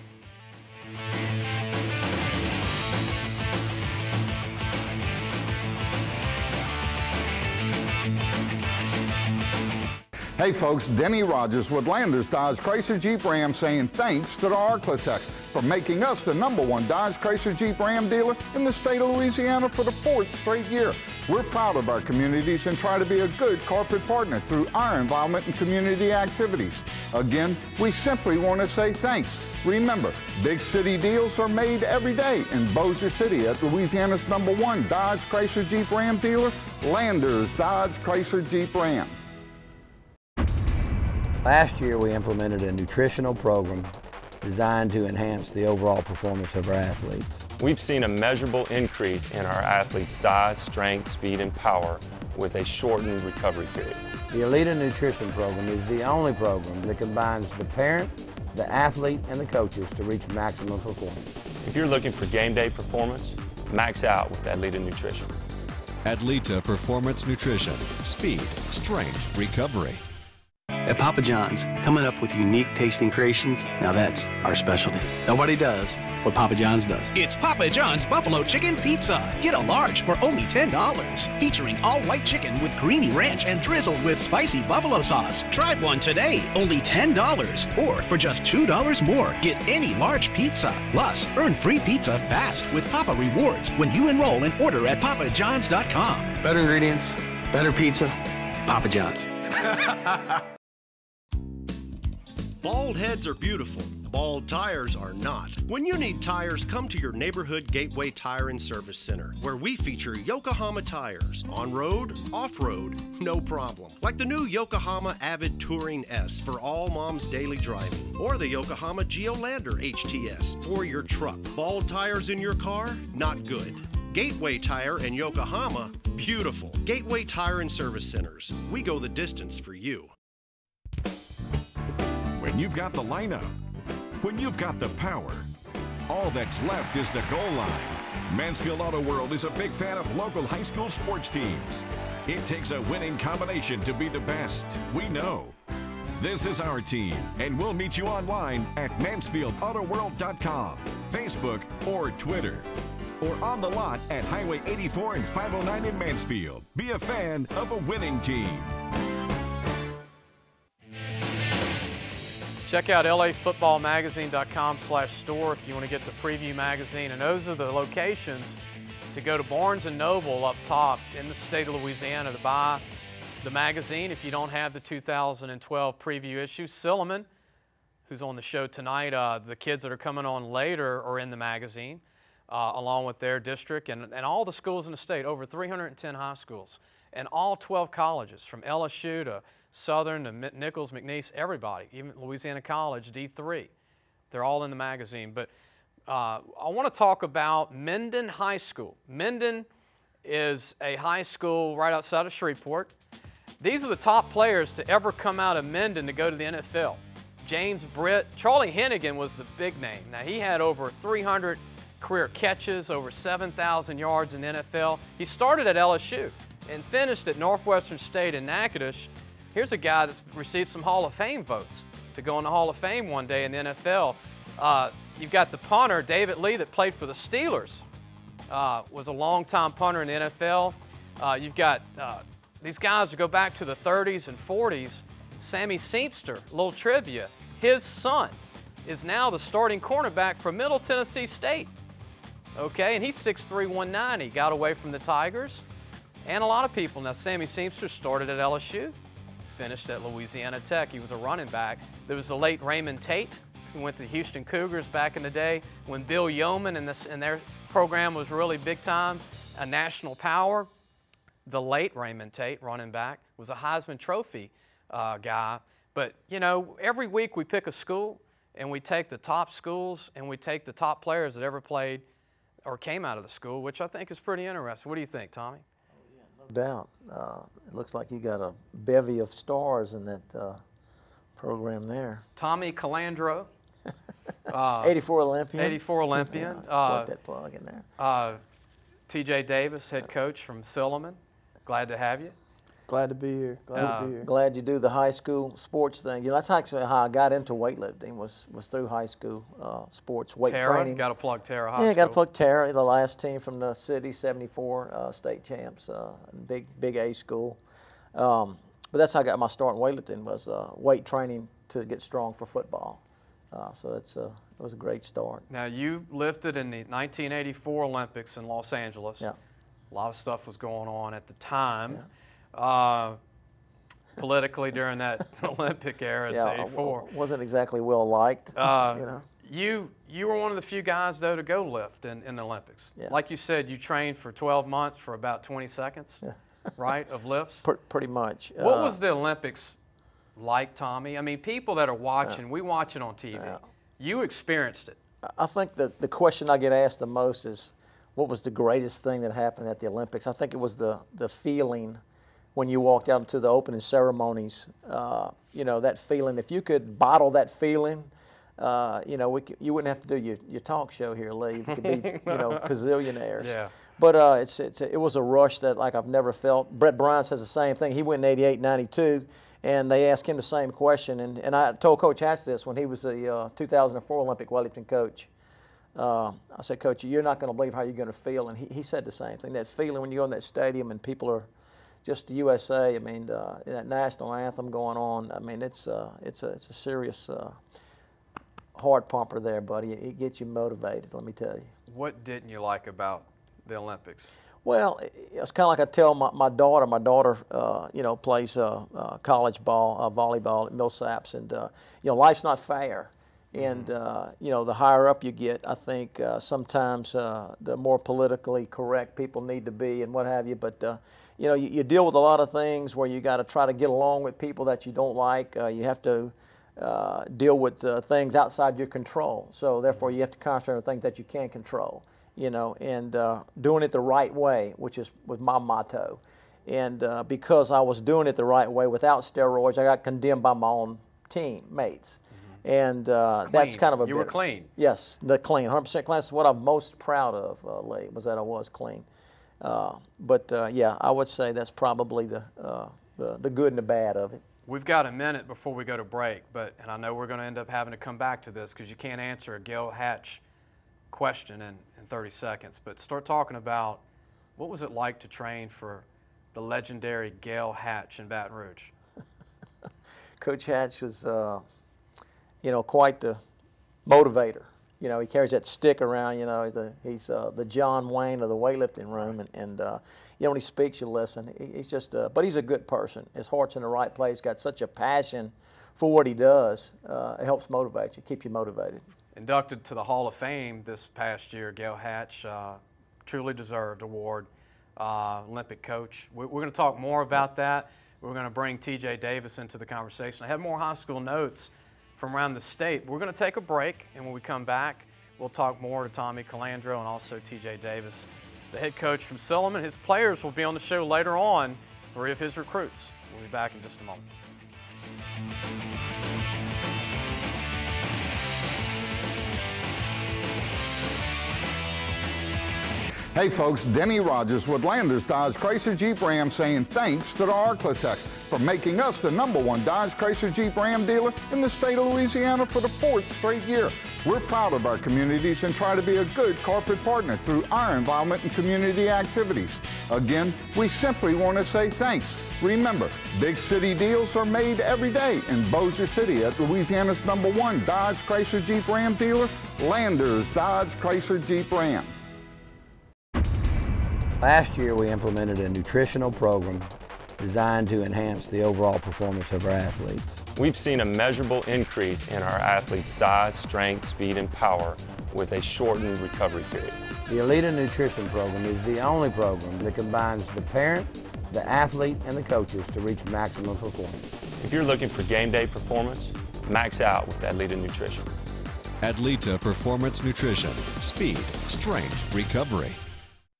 Hey folks, Denny Rogers with Landers Dodge Chrysler Jeep Ram saying thanks to the Arklatex for making us the #1 Dodge Chrysler Jeep Ram dealer in the state of Louisiana for the 4th straight year. We're proud of our communities and try to be a good corporate partner through our involvement in community activities. Again, we simply want to say thanks. Remember, big city deals are made every day in Bossier City at Louisiana's #1 Dodge Chrysler Jeep Ram dealer, Landers Dodge Chrysler Jeep Ram. Last year, we implemented a nutritional program designed to enhance the overall performance of our athletes. We've seen a measurable increase in our athletes' size, strength, speed, and power with a shortened recovery period. The Alita Nutrition Program is the only program that combines the parent, the athlete, and the coaches to reach maximum performance. If you're looking for game day performance, max out with Alita Nutrition. Alita Performance Nutrition. Speed, strength, recovery. At Papa John's, coming up with unique tasting creations, now that's our specialty. Nobody does what Papa John's does. It's Papa John's Buffalo Chicken Pizza. Get a large for only $10. Featuring all-white chicken with creamy ranch and drizzled with spicy buffalo sauce. Try one today, only $10. Or for just $2 more, get any large pizza. Plus, earn free pizza fast with Papa Rewards when you enroll and order at papajohns.com. Better ingredients, better pizza, Papa John's. Bald heads are beautiful. Bald tires are not. When you need tires, come to your neighborhood Gateway Tire and Service Center, where we feature Yokohama tires. On-road, off-road, no problem. Like the new Yokohama Avid Touring S for all mom's daily driving, or the Yokohama Geolander HTS for your truck. Bald tires in your car? Not good. Gateway Tire and Yokohama? Beautiful. Gateway Tire and Service Centers. We go the distance for you. When you've got the lineup, when you've got the power, all that's left is the goal line. Mansfield Auto World is a big fan of local high school sports teams. It takes a winning combination to be the best. We know. This is our team, and we'll meet you online at MansfieldAutoWorld.com, Facebook, or Twitter, or on the lot at Highway 84 and 509 in Mansfield. Be a fan of a winning team. Check out lafootballmagazine.com/store if you want to get the preview magazine. And those are the locations to go to Barnes & Noble up top in the state of Louisiana to buy the magazine if you don't have the 2012 preview issue. Silliman, who's on the show tonight, the kids that are coming on later are in the magazine, along with their district and all the schools in the state, over 310 high schools, and all 12 colleges, from LSU to Southern to Nichols, McNeese, everybody, even Louisiana College, D3. They're all in the magazine. But I want to talk about Minden High School. Minden is a high school right outside of Shreveport. These are the top players to ever come out of Minden to go to the NFL. James Britt, Charlie Hennigan was the big name. Now, he had over 300 career catches, over 7,000 yards in the NFL. He started at LSU and finished at Northwestern State in Natchitoches. Here's a guy that's received some Hall of Fame votes to go in the Hall of Fame one day in the NFL. You've got the punter, David Lee, that played for the Steelers, was a long-time punter in the NFL. You've got these guys that go back to the 30s and 40s. Sammy Seamster, a little trivia, his son is now the starting cornerback for Middle Tennessee State. Okay, and he's 6'3", 190, got away from the Tigers. And a lot of people. Now, Sammy Seamster started at LSU, finished at Louisiana Tech. He was a running back. There was the late Raymond Tate, who went to Houston Cougars back in the day when Bill Yeoman and their program was really big time, a national power. The late Raymond Tate, running back, was a Heisman Trophy guy. But, you know, every week we pick a school, and we take the top schools, and we take the top players that ever played or came out of the school, which I think is pretty interesting. What do you think, Tommy? No doubt. It looks like you got a bevy of stars in that program there. Tommy Calandro. 84 Olympian. 84 Olympian. Plug that plug in there. TJ Davis, head coach from Silliman. Glad to have you. Glad to be here. Glad to be here. Glad you do the high school sports thing. You know, that's actually how I got into weightlifting was through high school sports weight training. Got to plug Tara High School. Yeah, got to plug Tara, the last team from the city, 74 state champs, big A school. But that's how I got my start in weightlifting was weight training to get strong for football. So it was a great start. Now you lifted in the 1984 Olympics in Los Angeles. Yeah. A lot of stuff was going on at the time. Yeah. Politically during that Olympic era at 84. Wasn't exactly well liked. You know. You were one of the few guys though to go lift in the Olympics. Yeah. Like you said, you trained for 12 months for about 20 seconds, right, of lifts? Pretty much. What was the Olympics like, Tommy? I mean, people that are watching, we watch it on TV. You experienced it. I think that the question I get asked the most is, what was the greatest thing that happened at the Olympics? I think it was the feeling when you walked out into the opening ceremonies. You know, that feeling. If you could bottle that feeling, you know, you wouldn't have to do your talk show here, Lee. You could be, you know, gazillionaires. Yeah. But it was a rush that like I've never felt. Brett Bryan says the same thing. He went in 88, 92. And they asked him the same question. And I told Coach Hatch this when he was the 2004 Olympic weightlifting coach. I said, Coach, you're not going to believe how you're going to feel. And he said the same thing, that feeling when you go in that stadium and people are just the USA. I mean, that national anthem going on. I mean, it's a serious heart pumper there, buddy. It gets you motivated, let me tell you. What didn't you like about the Olympics? Well, it's kind of like I tell my daughter. My daughter, you know, plays college ball, volleyball at Millsaps, and you know, life's not fair. And you know, the higher up you get, I think sometimes the more politically correct people need to be, and what have you. But you know, you deal with a lot of things where you got to try to get along with people that you don't like. You have to deal with things outside your control. So therefore, you have to concentrate on things that you can control. You know, and doing it the right way, which was my motto. And because I was doing it the right way without steroids, I got condemned by my own teammates. And that's kind of a You were clean. Yes, clean, 100% clean. That's what I'm most proud of, Lee, was that I was clean. But yeah, I would say that's probably the good and the bad of it. We've got a minute before we go to break, and I know we're going to end up having to come back to this because you can't answer a Gail Hatch question in 30 seconds, but start talking about what was it like to train for the legendary Gail Hatch in Baton Rouge? Coach Hatch was, you know, quite the motivator. You know, he carries that stick around. You know, he's the John Wayne of the weightlifting room, and you know, when he speaks, you listen. He's just, but he's a good person. His heart's in the right place. Got such a passion for what he does. It helps motivate you, keep you motivated. Inducted to the Hall of Fame this past year, Gail Hatch, truly deserved award, Olympic coach. We're going to talk more about that. We're going to bring TJ Davis into the conversation. I have more high school notes from around the state. We're going to take a break, and when we come back, we'll talk more to Tommy Calandro and also TJ Davis, the head coach from Silliman. His players will be on the show later on, 3 of his recruits. We'll be back in just a moment. Hey folks, Denny Rogers with Landers Dodge Chrysler Jeep Ram saying thanks to the Arklatex for making us the #1 Dodge Chrysler Jeep Ram dealer in the state of Louisiana for the 4th straight year. We're proud of our communities and try to be a good corporate partner through our involvement in community activities. Again, we simply want to say thanks. Remember, big city deals are made every day in Bossier City at Louisiana's #1 Dodge Chrysler Jeep Ram dealer, Landers Dodge Chrysler Jeep Ram. Last year, we implemented a nutritional program designed to enhance the overall performance of our athletes. We've seen a measurable increase in our athletes' size, strength, speed, and power with a shortened recovery period. The Elite Nutrition Program is the only program that combines the parent, the athlete, and the coaches to reach maximum performance. If you're looking for game day performance, max out with Elite Nutrition. Adlita Performance Nutrition. Speed, strength, recovery.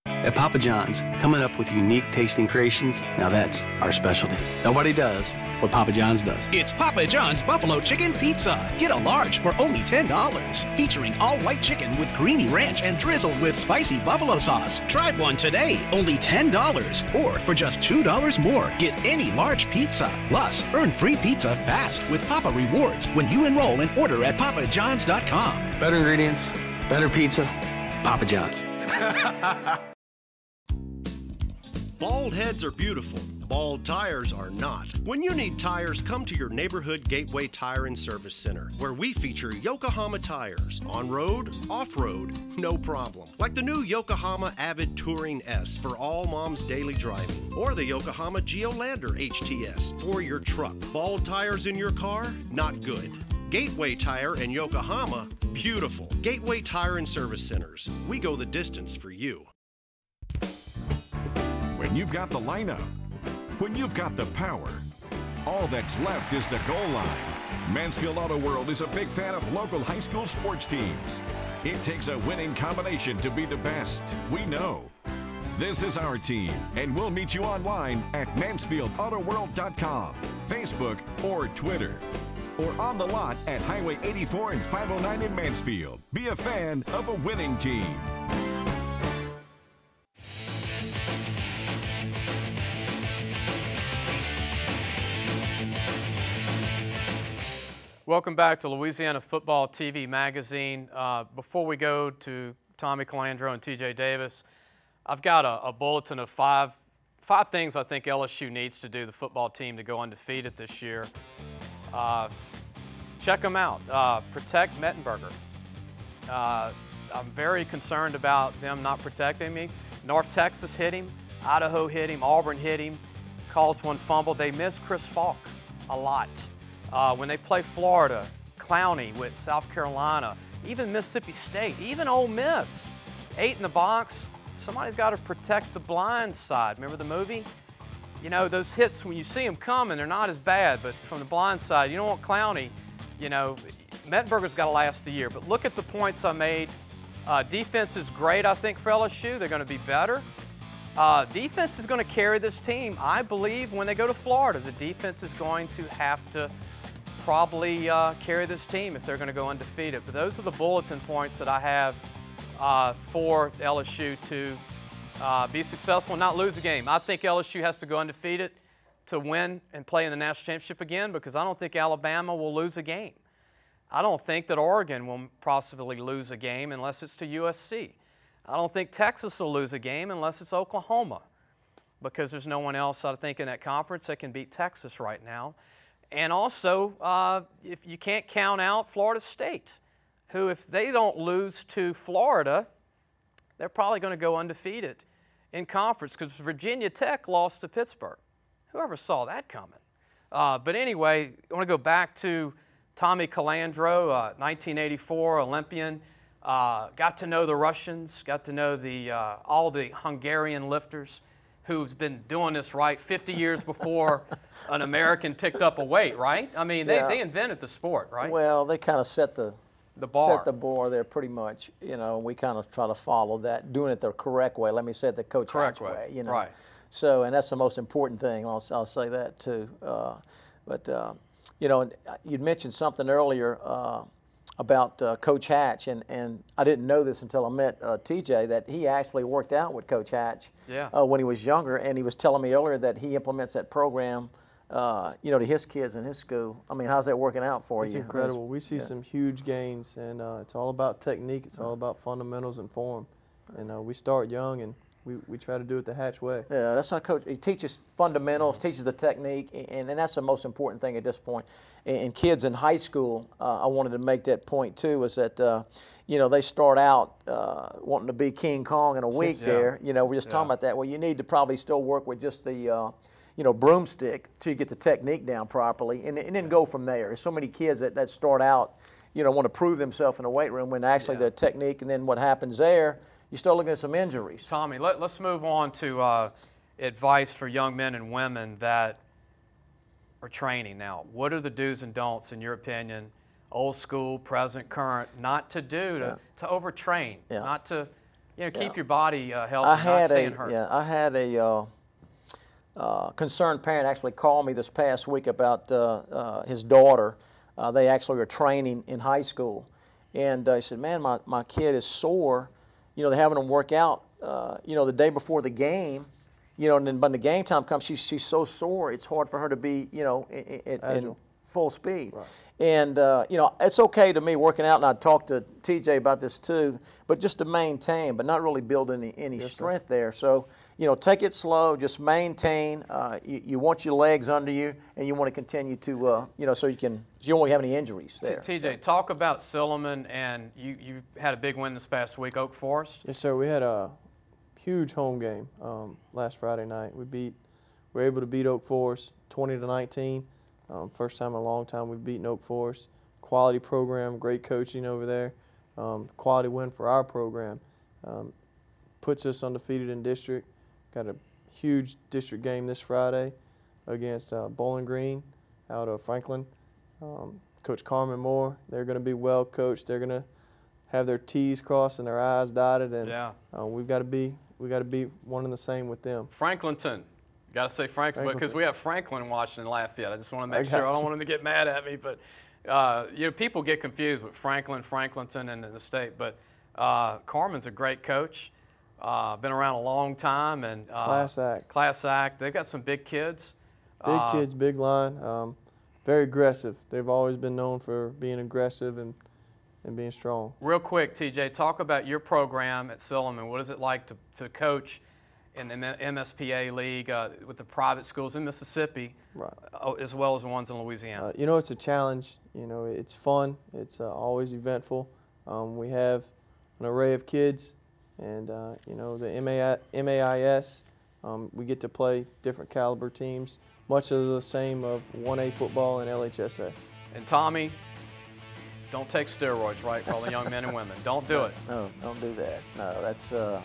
At Papa John's, coming up with unique tasting creations, now that's our specialty. Nobody does what Papa John's does. It's Papa John's Buffalo Chicken Pizza. Get a large for only $10. Featuring all white chicken with creamy ranch and drizzled with spicy buffalo sauce. Try one today, only $10. Or for just $2 more, get any large pizza. Plus, earn free pizza fast with Papa Rewards when you enroll and order at papajohns.com. Better ingredients, better pizza, Papa John's. Bald heads are beautiful. Bald tires are not. When you need tires, come to your neighborhood Gateway Tire and Service Center, where we feature Yokohama tires. On-road, off-road, no problem. Like the new Yokohama Avid Touring S for all mom's daily driving, or the Yokohama Geolander HTS for your truck. Bald tires in your car? Not good. Gateway Tire and Yokohama? Beautiful. Gateway Tire and Service Centers. We go the distance for you. When you've got the lineup, when you've got the power, all that's left is the goal line. Mansfield Auto World is a big fan of local high school sports teams. It takes a winning combination to be the best. We know. This is our team, and we'll meet you online at MansfieldAutoWorld.com, Facebook, or Twitter. Or on the lot at Highway 84 and 509 in Mansfield. Be a fan of a winning team. Welcome back to Louisiana Football TV Magazine. Before we go to Tommy Calandro and TJ Davis, I've got a bulletin of five things I think LSU needs to do, the football team, to go undefeated this year. Check them out. Protect Mettenberger. I'm very concerned about them not protecting me. North Texas hit him. Idaho hit him. Auburn hit him. Calls one fumble. They miss Chris Falk a lot. When they play Florida, Clowney with South Carolina, even Mississippi State, even Ole Miss, 8 in the box. Somebody's got to protect the blind side. Remember the movie? You know, those hits, when you see them coming, they're not as bad, but from the blind side, you don't want Clowney. You know, Mettenberger's got to last a year. But look at the points I made. Defense is great, I think, for LSU. They're going to be better. Defense is going to carry this team. I believe when they go to Florida, the defense is going to have to probably carry this team if they're going to go undefeated. But those are the bulletin points that I have for LSU to be successful and not lose a game. I think LSU has to go undefeated to win and play in the national championship again, because I don't think Alabama will lose a game. I don't think that Oregon will possibly lose a game unless it's to USC. I don't think Texas will lose a game unless it's Oklahoma, because there's no one else, I think, in that conference that can beat Texas right now. And also, if you can't count out Florida State, who, if they don't lose to Florida, they're probably going to go undefeated in conference, because Virginia Tech lost to Pittsburgh. Whoever saw that coming? But anyway, I want to go back to Tommy Calandro, 1984 Olympian. Got to know the Russians, got to know all the Hungarian lifters who's been doing this 50 years before an American picked up a weight, right? I mean, they invented the sport, right? Well, they kind of set the bar. Set the bar there pretty much, you know, and we kind of try to follow that, doing it the correct way. Let me say it the Coach Hatch way, you know. Right. So, and that's the most important thing. I'll say that too. You know, you'd mentioned something earlier about Coach Hatch, and I didn't know this until I met TJ, that he actually worked out with Coach Hatch when he was younger, and he was telling me earlier that he implements that program, you know, to his kids in his school. I mean, how's that working out for you? It's incredible. We see some huge gains, and it's all about technique. It's all about fundamentals and form, and we start young, and we try to do it the Hatch way. Yeah, that's how Coach, he teaches fundamentals, teaches the technique, and that's the most important thing at this point. And kids in high school, I wanted to make that point too, is that, you know, they start out wanting to be King Kong in a week there. You know, we're just talking about that. Well, you need to probably still work with just the, you know, broomstick till you get the technique down properly, and then go from there. There's so many kids that start out, you know, want to prove themselves in the weight room when actually the technique, and then what happens there, you start looking at some injuries. Tommy, let's move on to advice for young men and women that are training now. What are the do's and don'ts, in your opinion, old school, present, current, not to do, to overtrain, not to, keep your body healthy, not staying hurt. Yeah, I had a concerned parent actually call me this past week about his daughter. They actually are training in high school. And he said, man, my kid is sore. They're having them work out, the day before the game. And then when the game time comes, she's so sore, it's hard for her to be, in full speed. Right. And, it's okay to me working out, and I talked to TJ about this too, but just to maintain, but not really build any strength there. So, take it slow, just maintain. You want your legs under you, and you want to continue to, so you won't have any injuries there. TJ, talk about Silliman, and you had a big win this past week, Oak Forest. Yes, sir. We had a huge home game last Friday night. We were able to beat Oak Forest 20-19. First time in a long time we've beaten Oak Forest. Quality program, great coaching over there. Quality win for our program. Puts us undefeated in district. Got a huge district game this Friday against Bowling Green out of Franklin. Coach Carmen Moore, they're going to be well coached. They're going to have their T's crossed and their I's dotted, and we've got to be one and the same with them. Franklinton. Got to say Franklin, because we have Franklin watching in Lafayette. I just want to make sure. I don't want him to get mad at me, but people get confused with Franklin, Franklinton, and the state. But Carmen's a great coach. Been around a long time, and class act. Class act. They've got some big kids. Big kids, big line. Very aggressive. They've always been known for being aggressive and being strong. Real quick, TJ, talk about your program at Silliman. What is it like to coach in the MSPA League with the private schools in Mississippi, as well as the ones in Louisiana? It's a challenge. It's fun. It's always eventful. We have an array of kids, and the MAIS, we get to play different caliber teams, much of the same of 1A football and LHSA. And Tommy, don't take steroids, right, for all the young men and women. Don't do it. No, don't do that. No, that's a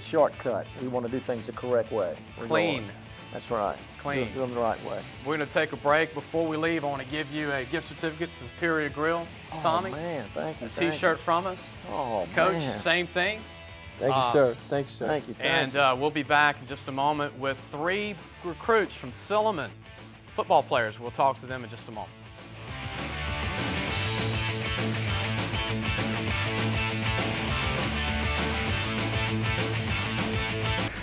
shortcut. We want to do things the correct way. Clean. That's right. Clean. Do them the right way. We're going to take a break. Before we leave, I want to give you a gift certificate to Superior Grill. Tommy. Oh, man, thank you. A T-shirt from us. Oh, Coach, man. Same thing. Thank you, sir. Thanks, sir. Thank you. And we'll be back in just a moment with 3 recruits from Silliman, football players. We'll talk to them in just a moment.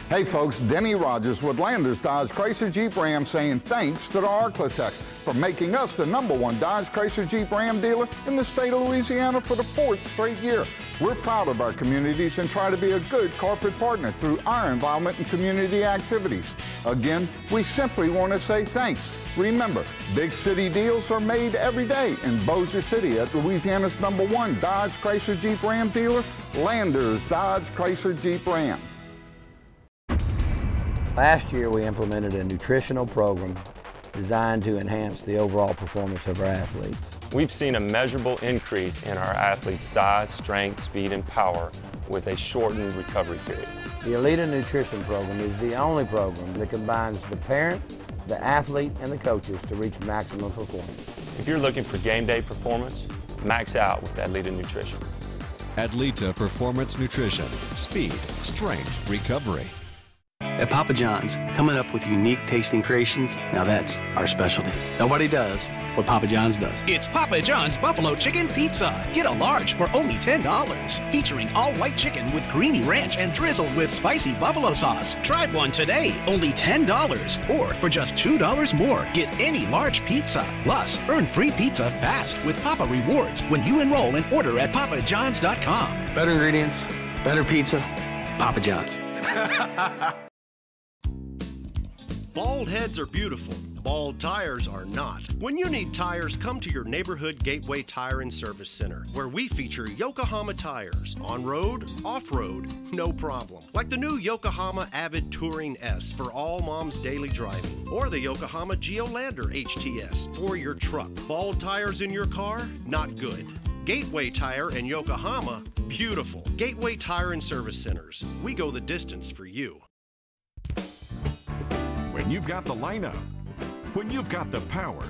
Hey folks, Denny Rogers with Landers Dodge Chrysler Jeep Ram saying thanks to the Arklatex for making us the #1 Dodge Chrysler Jeep Ram dealer in the state of Louisiana for the 4th straight year. We're proud of our communities and try to be a good corporate partner through our involvement in community activities. Again, we simply want to say thanks. Remember, big city deals are made every day in Bossier City at Louisiana's #1 Dodge Chrysler Jeep Ram dealer, Landers Dodge Chrysler Jeep Ram. Last year, we implemented a nutritional program designed to enhance the overall performance of our athletes. We've seen a measurable increase in our athletes' size, strength, speed, and power with a shortened recovery period. The Elite Nutrition Program is the only program that combines the parent, the athlete, and the coaches to reach maximum performance. If you're looking for game day performance, max out with Adlita Nutrition. Adlita Performance Nutrition. Speed, strength, recovery. At Papa John's, coming up with unique tasting creations, now that's our specialty. Nobody does what Papa John's does. It's Papa John's Buffalo Chicken Pizza. Get a large for only $10. Featuring all white chicken with creamy ranch and drizzled with spicy buffalo sauce. Try one today, only $10. Or for just $2 more, get any large pizza. Plus, earn free pizza fast with Papa Rewards when you enroll and order at papajohns.com. Better ingredients, better pizza, Papa John's. Bald heads are beautiful. Bald tires are not. When you need tires, come to your neighborhood Gateway Tire and Service Center, where we feature Yokohama tires. On-road, off-road, no problem. Like the new Yokohama Avid Touring S for all mom's daily driving, or the Yokohama Geolander HTS for your truck. Bald tires in your car? Not good. Gateway Tire and Yokohama? Beautiful. Gateway Tire and Service Centers. We go the distance for you. When you've got the lineup, when you've got the power,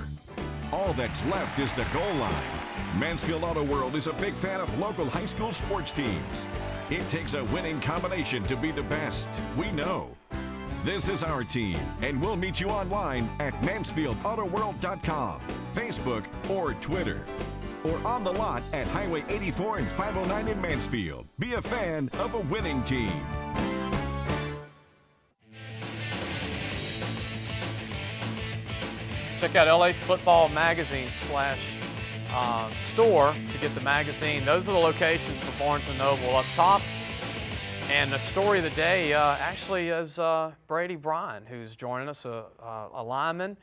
All that's left is the goal line. Mansfield Auto World is a big fan of local high school sports teams. It takes a winning combination to be the best. We know. This is our team, and we'll meet you online at MansfieldAutoWorld.com, Facebook, or Twitter, or on the lot at Highway 84 and 509 in Mansfield. Be a fan of a winning team. Check out LA Football Magazine store to get the magazine. Those are the locations for Barnes & Noble up top. And the story of the day actually is Brady Bryan, who's joining us, a lineman.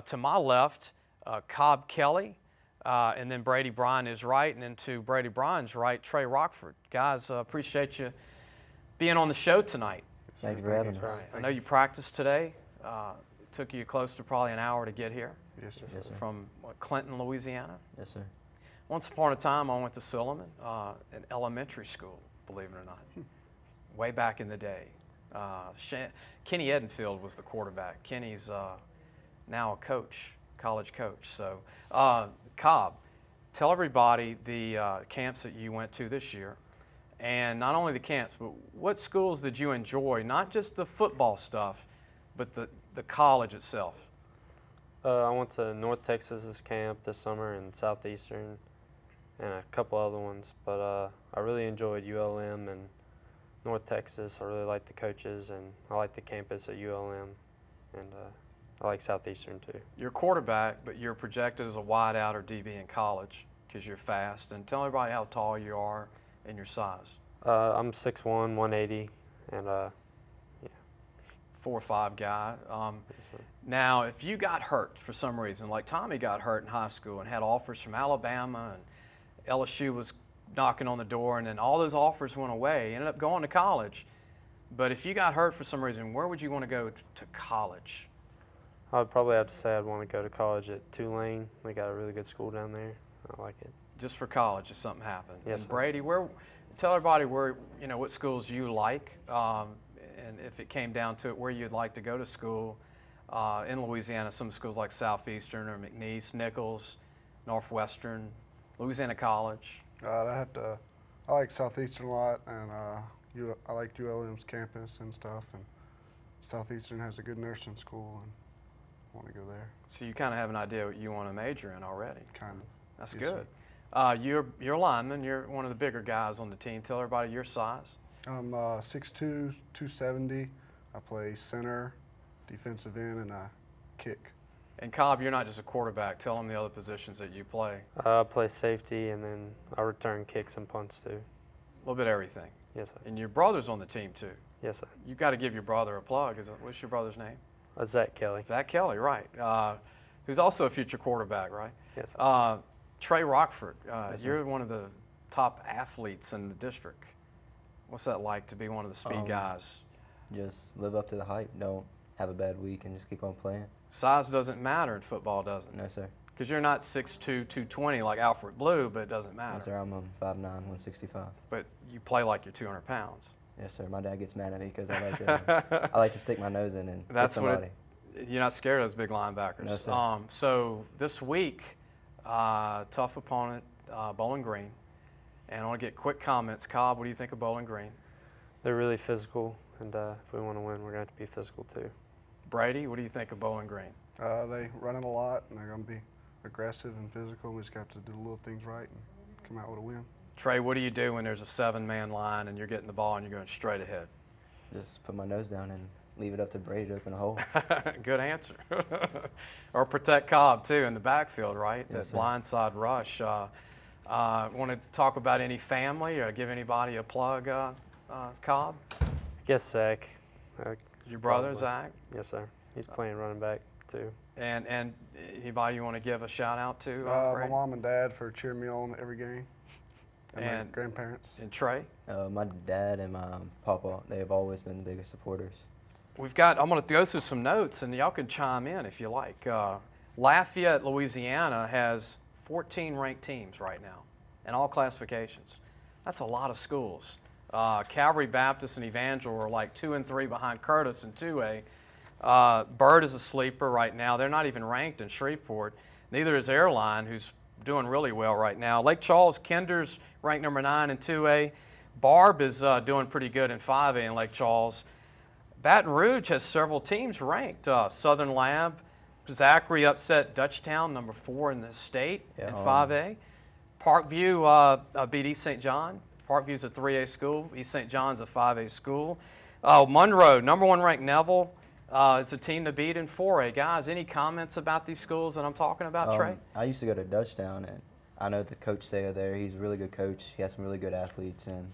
To my left, Cobb Kelly, and then Brady Bryan is right, and then to Brady Bryan's right, Trey Rockford. Guys, appreciate you being on the show tonight. Thank you for having us. I know you practiced today. It took you close to probably an hour to get here. Yes, sir. Yes, sir. From Clinton, Louisiana? Yes, sir. Once upon a time, I went to Silliman, an elementary school, believe it or not, way back in the day. Kenny Edenfield was the quarterback. Kenny's now a coach, college coach. So, Cobb, tell everybody the camps that you went to this year, and not only the camps, but what schools did you enjoy, not just the football stuff, but the college itself? I went to North Texas's camp this summer and Southeastern and a couple other ones, but I really enjoyed ULM and North Texas. I really liked the coaches, and I liked the campus at ULM, and I like Southeastern too. You're a quarterback, but you're projected as a wideout or DB in college because you're fast. And tell everybody how tall you are and your size. I'm 6'1", 180, and 4'5" guy. Now, if you got hurt for some reason, like Tommy got hurt in high school and had offers from Alabama, and LSU was knocking on the door, and then all those offers went away, ended up going to college. But if you got hurt for some reason, where would you want to go to college? I would probably have to say I'd want to go to college at Tulane. They got a really good school down there. I like it. Just for college, if something happened. Yes, and Brady, tell everybody where, what schools you like, and if it came down to it, where you'd like to go to school in Louisiana. Some schools like Southeastern or McNeese, Nichols, Northwestern, Louisiana College. I like Southeastern a lot, and I like ULM's campus and stuff. And Southeastern has a good nursing school, and I want to go there. So you kind of have an idea what you want to major in already. Kind of. That's yes, good. Sir. You're a lineman. You're one of the bigger guys on the team. Tell everybody your size. I'm 6'2", 270. I play center, defensive end, and I kick. And Cobb, you're not just a quarterback. Tell them the other positions that you play. I play safety, and then I return kicks and punts too. A little bit of everything. Yes, sir. And your brother's on the team too. Yes, sir. You've got to give your brother a plug. What's your brother's name? Zach Kelly. Zach Kelly, right. Who's also a future quarterback, right? Yes. Trey Rockford, Yes, you're one of the top athletes in the district. What's that like to be one of the speed guys? Just live up to the hype. Don't have a bad week and just keep on playing. Size doesn't matter in football, does it? No, sir. Because you're not 6'2", 220 like Alfred Blue, but it doesn't matter. No, sir. I'm 5'9", 165. But you play like you're 200 pounds. Yes, sir. My dad gets mad at me because I like to stick my nose in and hit somebody. You're not scared of those big linebackers. No, sir. So this week, tough opponent, Bowling Green. And I want to get quick comments. Cobb, what do you think of Bowling Green? They're really physical, and if we want to win, we're going to have to be physical too. Brady, what do you think of Bowling Green? They run it a lot, and they're going to be aggressive and physical. We just have to do the little things right and come out with a win. Trey, what do you do when there's a 7-man line and you're getting the ball and you're going straight ahead? Just put my nose down and leave it up to Brady to open a hole. Good answer. Or protect Cobb, too, in the backfield, right? Yes, that blindside rush. Want to talk about any family or give anybody a plug, Cobb? I guess Zach. Your brother, probably. Zach? Yes, sir. He's playing running back, too. And anybody you want to give a shout-out to? My mom and dad for cheering me on every game. And my grandparents. And Trey? My dad and my papa, they have always been the biggest supporters. I'm going to go through some notes, and y'all can chime in if you like. Lafayette, Louisiana has 14 ranked teams right now in all classifications. That's a lot of schools. Calvary Baptist and Evangel are like 2 and 3 behind Curtis in 2A. Byrd is a sleeper right now. They're not even ranked in Shreveport. Neither is Airline, who's doing really well right now. Lake Charles, Kinder's ranked number 9 in 2A. Barb is doing pretty good in 5A in Lake Charles. Baton Rouge has several teams ranked. Southern Lab, Zachary upset Dutchtown, number 4 in the state in 5A. Parkview beat East St. John. Parkview's a 3A school. East St. John's a 5A school. Monroe, number 1 ranked Neville. It's a team to beat in 4A. Guys, any comments about these schools that I'm talking about, Trey? I used to go to Dutchtown, and I know the coach there. He's a really good coach. He has some really good athletes, and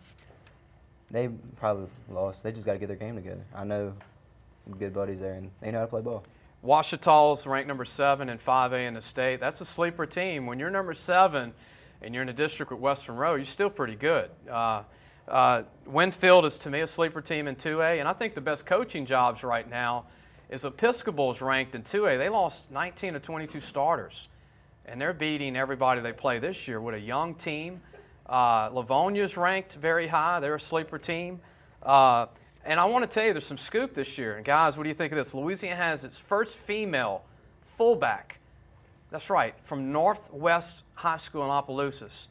they probably lost. They just got to get their game together. I know some good buddies there, and they know how to play ball. Washita's ranked number 7 in 5A in the state. That's a sleeper team. When you're number 7 and you're in a district with Western Row, you're still pretty good. Winfield is, to me, a sleeper team in 2A, and I think the best coaching jobs right now is Episcopal's ranked in 2A. They lost 19 of 22 starters, and they're beating everybody they play this year with a young team. Livonia's ranked very high. They're a sleeper team. And I want to tell you, there's some scoop this year. And guys, what do you think of this? Louisiana has its first female fullback. That's right, from Northwest High School in Opelousas.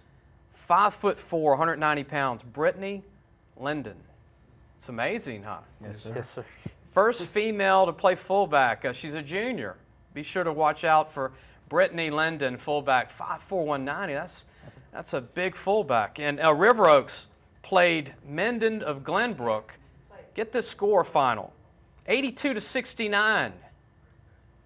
5'4", 190 pounds, Brittany Linden. It's amazing, huh? Yes, sir. Yes, sir. First female to play fullback. She's a junior. Be sure to watch out for Brittany Linden, fullback, 5'4", 190. That's a big fullback. And River Oaks played Menden of Glenbrook. Get this score final, 82-69.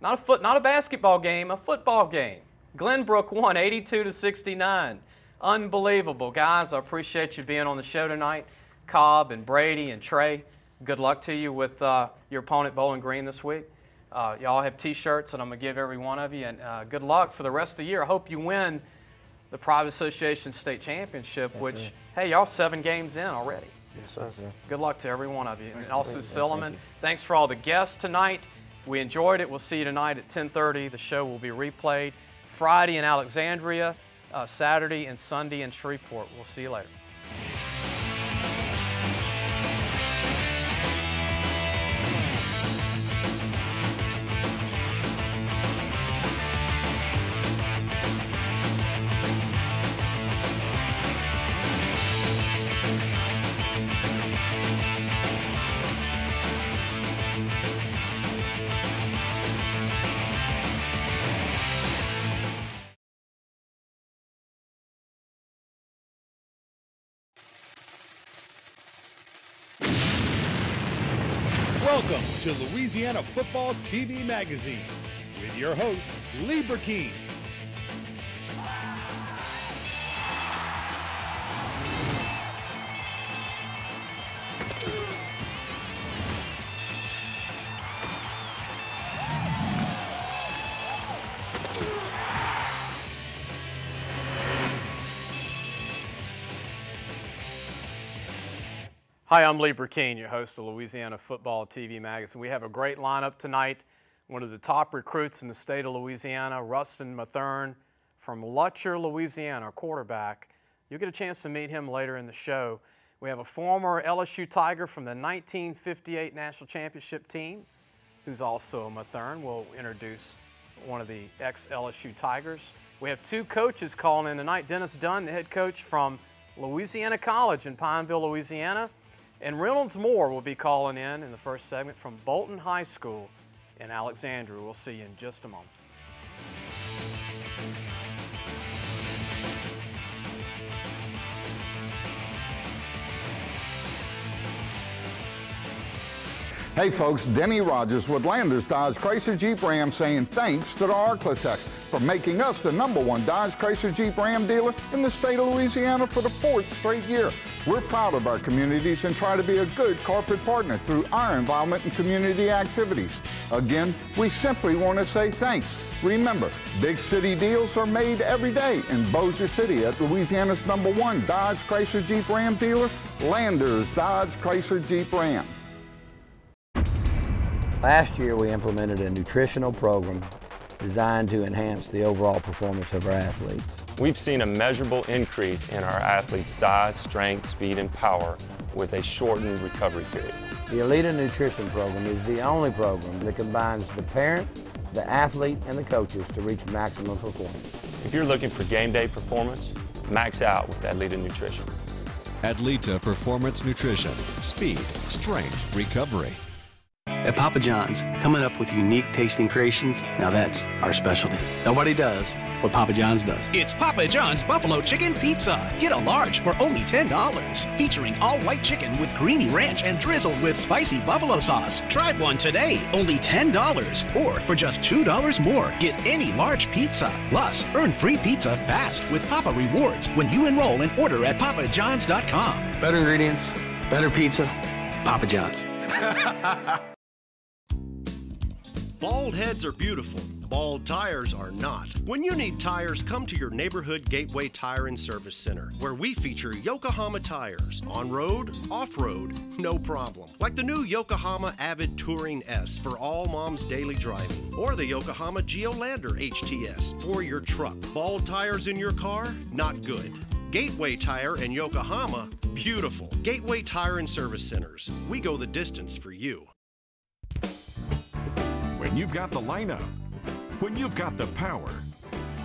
Not a basketball game, a football game. Glenbrook won 82-69. Unbelievable. Guys, I appreciate you being on the show tonight. Cobb and Brady and Trey, good luck to you with your opponent Bowling Green this week. Y'all have T-shirts that I'm going to give every one of you, and good luck for the rest of the year. I hope you win the Private Association State Championship, Yes, which, sir. hey, y'all 7 games in already. Yes, sir. Good luck to every one of you. And also Thank Silliman, you. thanks for all the guests tonight. We enjoyed it. We'll see you tonight at 10:30. The show will be replayed Friday in Alexandria, Saturday and Sunday in Shreveport. We'll see you later. Welcome to Louisiana Football TV Magazine with your host, Lee Burkeen. Hi, I'm Lee Burkeen, your host of Louisiana Football TV Magazine. We have a great lineup tonight. One of the top recruits in the state of Louisiana, Rustin Mathern from Lutcher, Louisiana, our quarterback. You'll get a chance to meet him later in the show. We have a former LSU Tiger from the 1958 National Championship team, who's also a Mathern. We'll introduce one of the ex-LSU Tigers. We have 2 coaches calling in tonight. Dennis Dunn, the head coach from Louisiana College in Pineville, Louisiana. And Reynolds Moore will be calling in the first segment from Bolton High School in Alexandria. We'll see you in just a moment. Hey folks, Denny Rogers with Landers Dodge Chrysler Jeep Ram saying thanks to the Arklatex for making us the #1 Dodge Chrysler Jeep Ram dealer in the state of Louisiana for the 4th straight year. We're proud of our communities and try to be a good corporate partner through our involvement in community activities. Again, we simply want to say thanks. Remember, big city deals are made every day in Bossier City at Louisiana's #1 Dodge Chrysler Jeep Ram dealer, Landers Dodge Chrysler Jeep Ram. Last year, we implemented a nutritional program designed to enhance the overall performance of our athletes. We've seen a measurable increase in our athletes' size, strength, speed, and power with a shortened recovery period. The Elite Nutrition Program is the only program that combines the parent, the athlete and the coaches to reach maximum performance. If you're looking for game day performance, max out with Adlita Nutrition. Adlita Performance Nutrition. Speed, strength, recovery. At Papa John's, coming up with unique tasting creations, now that's our specialty. Nobody does what Papa John's does. It's Papa John's Buffalo Chicken Pizza. Get a large for only $10. Featuring all white chicken with creamy ranch and drizzled with spicy buffalo sauce. Try one today, only $10. Or for just $2 more, get any large pizza. Plus, earn free pizza fast with Papa Rewards when you enroll and order at papajohns.com. Better ingredients, better pizza, Papa John's. Bald heads are beautiful. Bald tires are not. When you need tires, come to your neighborhood Gateway Tire and Service Center, where we feature Yokohama tires. On-road, off-road, no problem. Like the new Yokohama Avid Touring S for all mom's daily driving, or the Yokohama Geolander HTS for your truck. Bald tires in your car? Not good. Gateway Tire and Yokohama? Beautiful. Gateway Tire and Service Centers. We go the distance for you. When you've got the lineup, when you've got the power,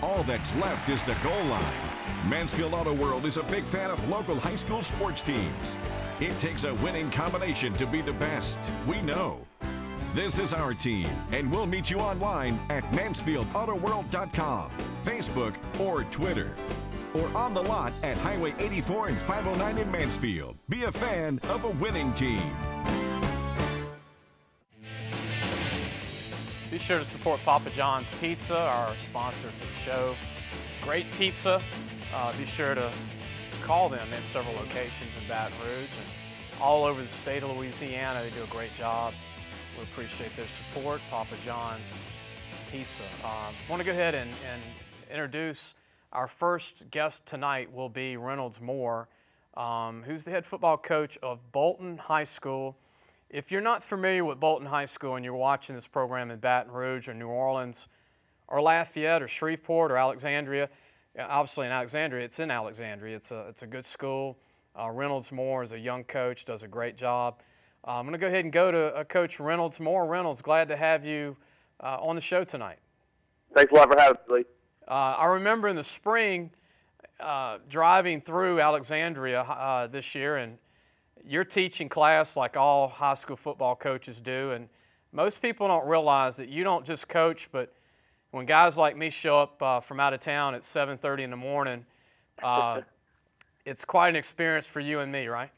all that's left is the goal line. Mansfield Auto World is a big fan of local high school sports teams. It takes a winning combination to be the best. We know. This is our team, and we'll meet you online at MansfieldAutoWorld.com, Facebook, or Twitter, or on the lot at Highway 84 and 509 in Mansfield. Be a fan of a winning team. Be sure to support Papa John's Pizza, our sponsor for the show. Great pizza. Be sure to call them in several locations in Baton Rouge and all over the state of Louisiana. They do a great job. We appreciate their support. Papa John's Pizza. I want to go ahead and introduce our first guest tonight. Will be Reynolds Moore, who's the head football coach of Bolton High School. If you're not familiar with Bolton High School and you're watching this program in Baton Rouge or New Orleans or Lafayette or Shreveport or Alexandria, obviously in Alexandria, it's in Alexandria. It's a good school. Reynolds Moore is a young coach, does a great job. I'm going to go ahead and go to Coach Reynolds Moore. Reynolds, glad to have you on the show tonight. Thanks a lot for having me. I remember in the spring driving through Alexandria this year, and you're teaching class like all high school football coaches do, and most people don't realize that you don't just coach, but when guys like me show up from out of town at 7:30 in the morning, it's quite an experience for you and me, right?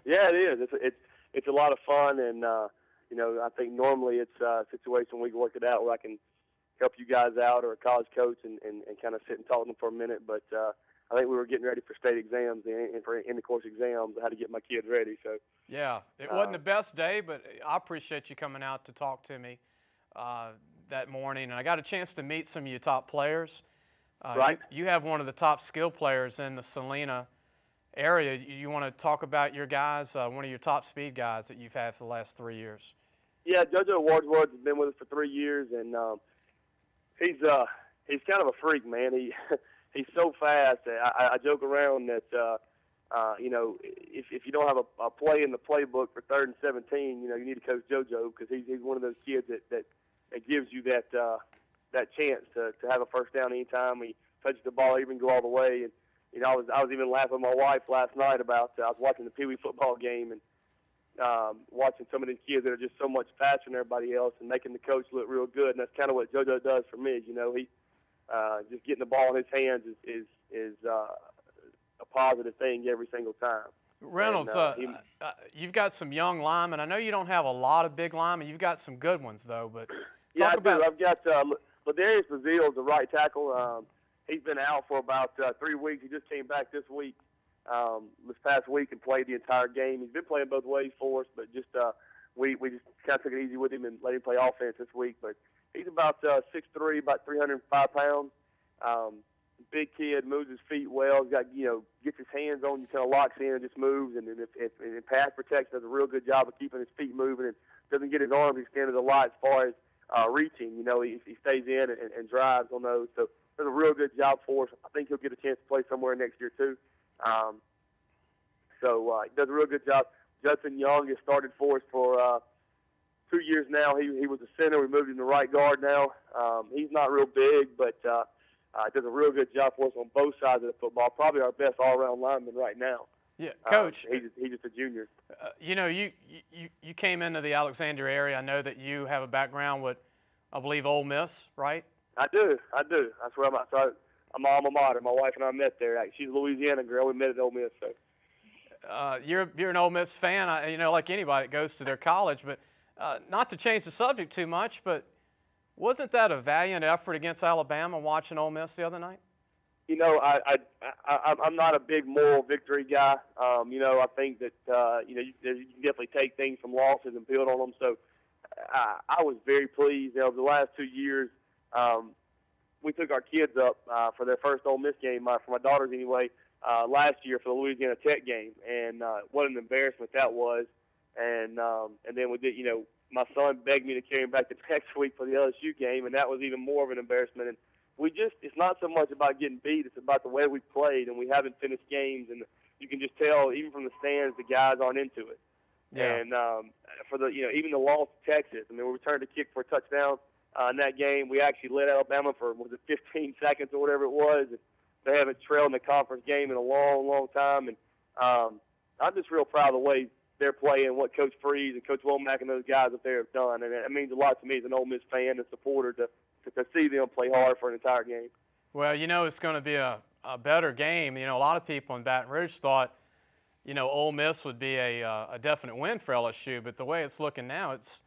Yeah, it is. It's a lot of fun, and you know, I think normally it's a situation we can work it out where I can help you guys out or a college coach and kind of sit and talk to them for a minute, but I think we were getting ready for state exams and for end-of-course exams. I had to get my kids ready. So yeah, it wasn't the best day, but I appreciate you coming out to talk to me that morning. And I got a chance to meet some of your top players. Right. You have one of the top skill players in the Salina area. You want to talk about your guys, one of your top speed guys that you've had for the last 3 years? Yeah, JoJo Wadsworth has been with us for 3 years, and he's kind of a freak, man. He's so fast. I joke around that, you know, if you don't have a play in the playbook for 3rd and 17, you know, you need to coach JoJo because he's one of those kids that gives you that chance to have a first down anytime he touches the ball, even go all the way. And you know, I was even laughing with my wife last night about I was watching the Pee Wee football game and watching some of these kids that are just so much faster than everybody else and making the coach look real good. And that's kind of what JoJo does for me. You know, he just getting the ball in his hands is a positive thing every single time. Reynolds, you've got some young linemen. I know you don't have a lot of big linemen. You've got some good ones, though. But yeah, talk about. I've got Ladarius Bazile is the right tackle. He's been out for about 3 weeks. He just came back this week, this past week, and played the entire game. He's been playing both ways for us, but just we just kind of took it easy with him and let him play offense this week. But he's about 6'3", about 305 pounds. Big kid, moves his feet well. He's got, you know, gets his hands on you, kind of locks in and just moves. And if pass protection, does a real good job of keeping his feet moving and doesn't get his arms extended a lot as far as reaching. You know, he stays in and drives on those. So does a real good job for us. I think he'll get a chance to play somewhere next year too. So he does a real good job. Judson Young has started for us for 2 years now. He was a center. We moved him to right guard now. He's not real big, but does a real good job for us on both sides of the football. Probably our best all-around lineman right now. Yeah, Coach. He's just a junior. You know, you came into the Alexandria area. I know that you have a background with, I believe, Ole Miss, right? I do. That's where I'm at. So I'm my alma mater. My wife and I met there. She's a Louisiana girl. We met at Ole Miss. So. You're an Ole Miss fan, you know, like anybody that goes to their college. But not to change the subject too much, but wasn't that a valiant effort against Alabama watching Ole Miss the other night? You know, I'm not a big moral victory guy. You know, I think that you know, you can definitely take things from losses and build on them. So I was very pleased. You know, the last 2 years, we took our kids up for their first Ole Miss game, for my daughters anyway, last year for the Louisiana Tech game, and what an embarrassment that was. And then we did. You know, my son begged me to carry him back the next week for the LSU game, and that was even more of an embarrassment. And it's not so much about getting beat, it's about the way we played, and we haven't finished games, and you can just tell, even from the stands, the guys aren't into it. Yeah. And for the, you know, even the loss to Texas, I mean, we returned a kick for a touchdown in that game. We actually led Alabama for, 15 seconds or whatever it was. And they haven't trailed in the conference game in a long, long time. And I'm just real proud of the way they're playing, what Coach Freeze and Coach Womack and those guys up there have done. And it means a lot to me as an Ole Miss fan and supporter to see them play hard for an entire game. Well, you know, it's going to be a better game. You know, a lot of people in Baton Rouge thought, you know, Ole Miss would be a definite win for LSU, but the way it's looking now, it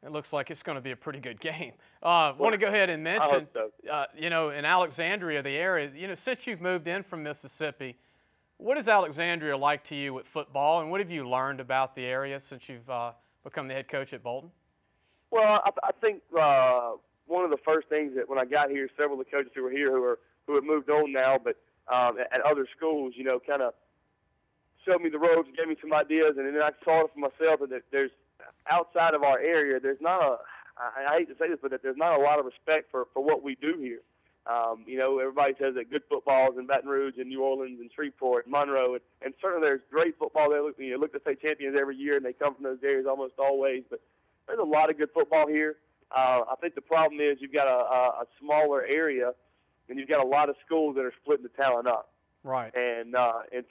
looks like it's going to be a pretty good game. I want to go ahead and mention, you know, in Alexandria, the area, you know, since you've moved in from Mississippi, what is Alexandria like to you with football, and what have you learned about the area since you've become the head coach at Bolton? Well, I think one of the first things that when I got here, several of the coaches who were here who have moved on now, but at other schools, you know, kind of showed me the ropes and gave me some ideas, and then I saw it for myself that there's outside of our area, there's not I hate to say this, but that there's not a lot of respect for what we do here. You know, everybody says that good football is in Baton Rouge and New Orleans and Shreveport and Monroe, and certainly there's great football there. You know, look to state champions every year, and they come from those areas almost always, but there's a lot of good football here. I think the problem is you've got a smaller area, and you've got a lot of schools that are splitting the talent up. Right. And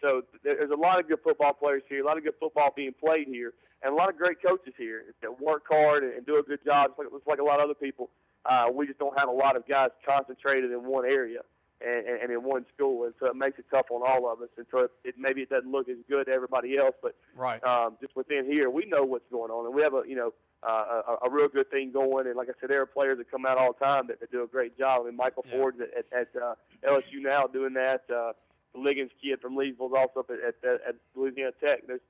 so there's a lot of good football players here, a lot of good football being played here, and a lot of great coaches here that work hard and do a good job. It's like a lot of other people. We just don't have a lot of guys concentrated in one area and in one school, and so it makes it tough on all of us. And so maybe it doesn't look as good to everybody else, but right. Just within here, we know what's going on, and we have a real good thing going. And like I said, there are players that come out all the time that do a great job. I mean, Michael Ford's at LSU now doing that. The Liggins kid from Leesville is also up at Louisiana Tech. There's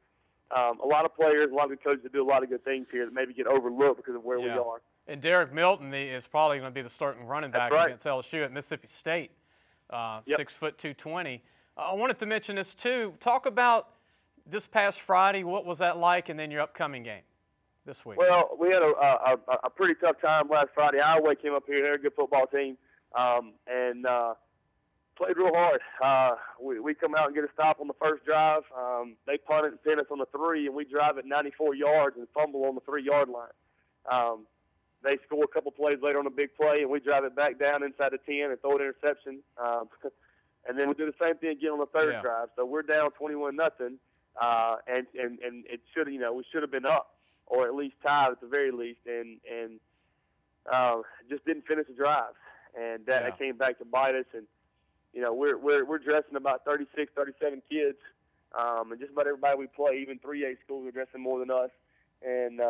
a lot of players, a lot of good coaches that do a lot of good things here that maybe get overlooked because of where we are. And Derek Milton is probably going to be the starting running back against LSU at Mississippi State, 6 foot 220. I wanted to mention this too. Talk about this past Friday. What was that like, and then your upcoming game this week? Well, we had a pretty tough time last Friday. Iowa came up here. They're a good football team, and played real hard. We come out and get a stop on the first drive. They punt it and pin us on the 3, and we drive it 94 yards and fumble on the 3-yard line. They score a couple plays later on a big play, and we drive it back down inside the 10 and throw an interception. And then we do the same thing again on the third drive. So we're down 21-0, and it should, you know, we should have been up or at least tied at the very least, and just didn't finish the drive, and that came back to bite us. And you know, we're dressing about 36, 37 kids, and just about everybody we play, even 3A schools, are dressing more than us, and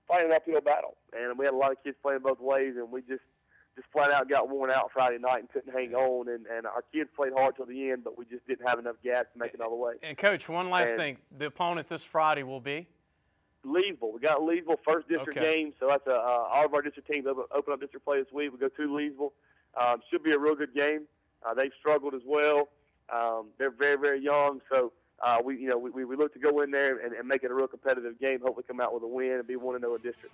fighting an uphill battle. And we had a lot of kids playing both ways, and we just flat out got worn out Friday night and couldn't hang on. And our kids played hard till the end, but we just didn't have enough gas to make it all the way. And Coach, one last thing: the opponent this Friday will be Leesville. We got Leesville first district game, so that's all of our district teams open up district play this week. We go to Leesville. Should be a real good game. They've struggled as well. They're very, very young, so we look to go in there and make it a real competitive game. Hopefully, come out with a win and be 1-0 in district.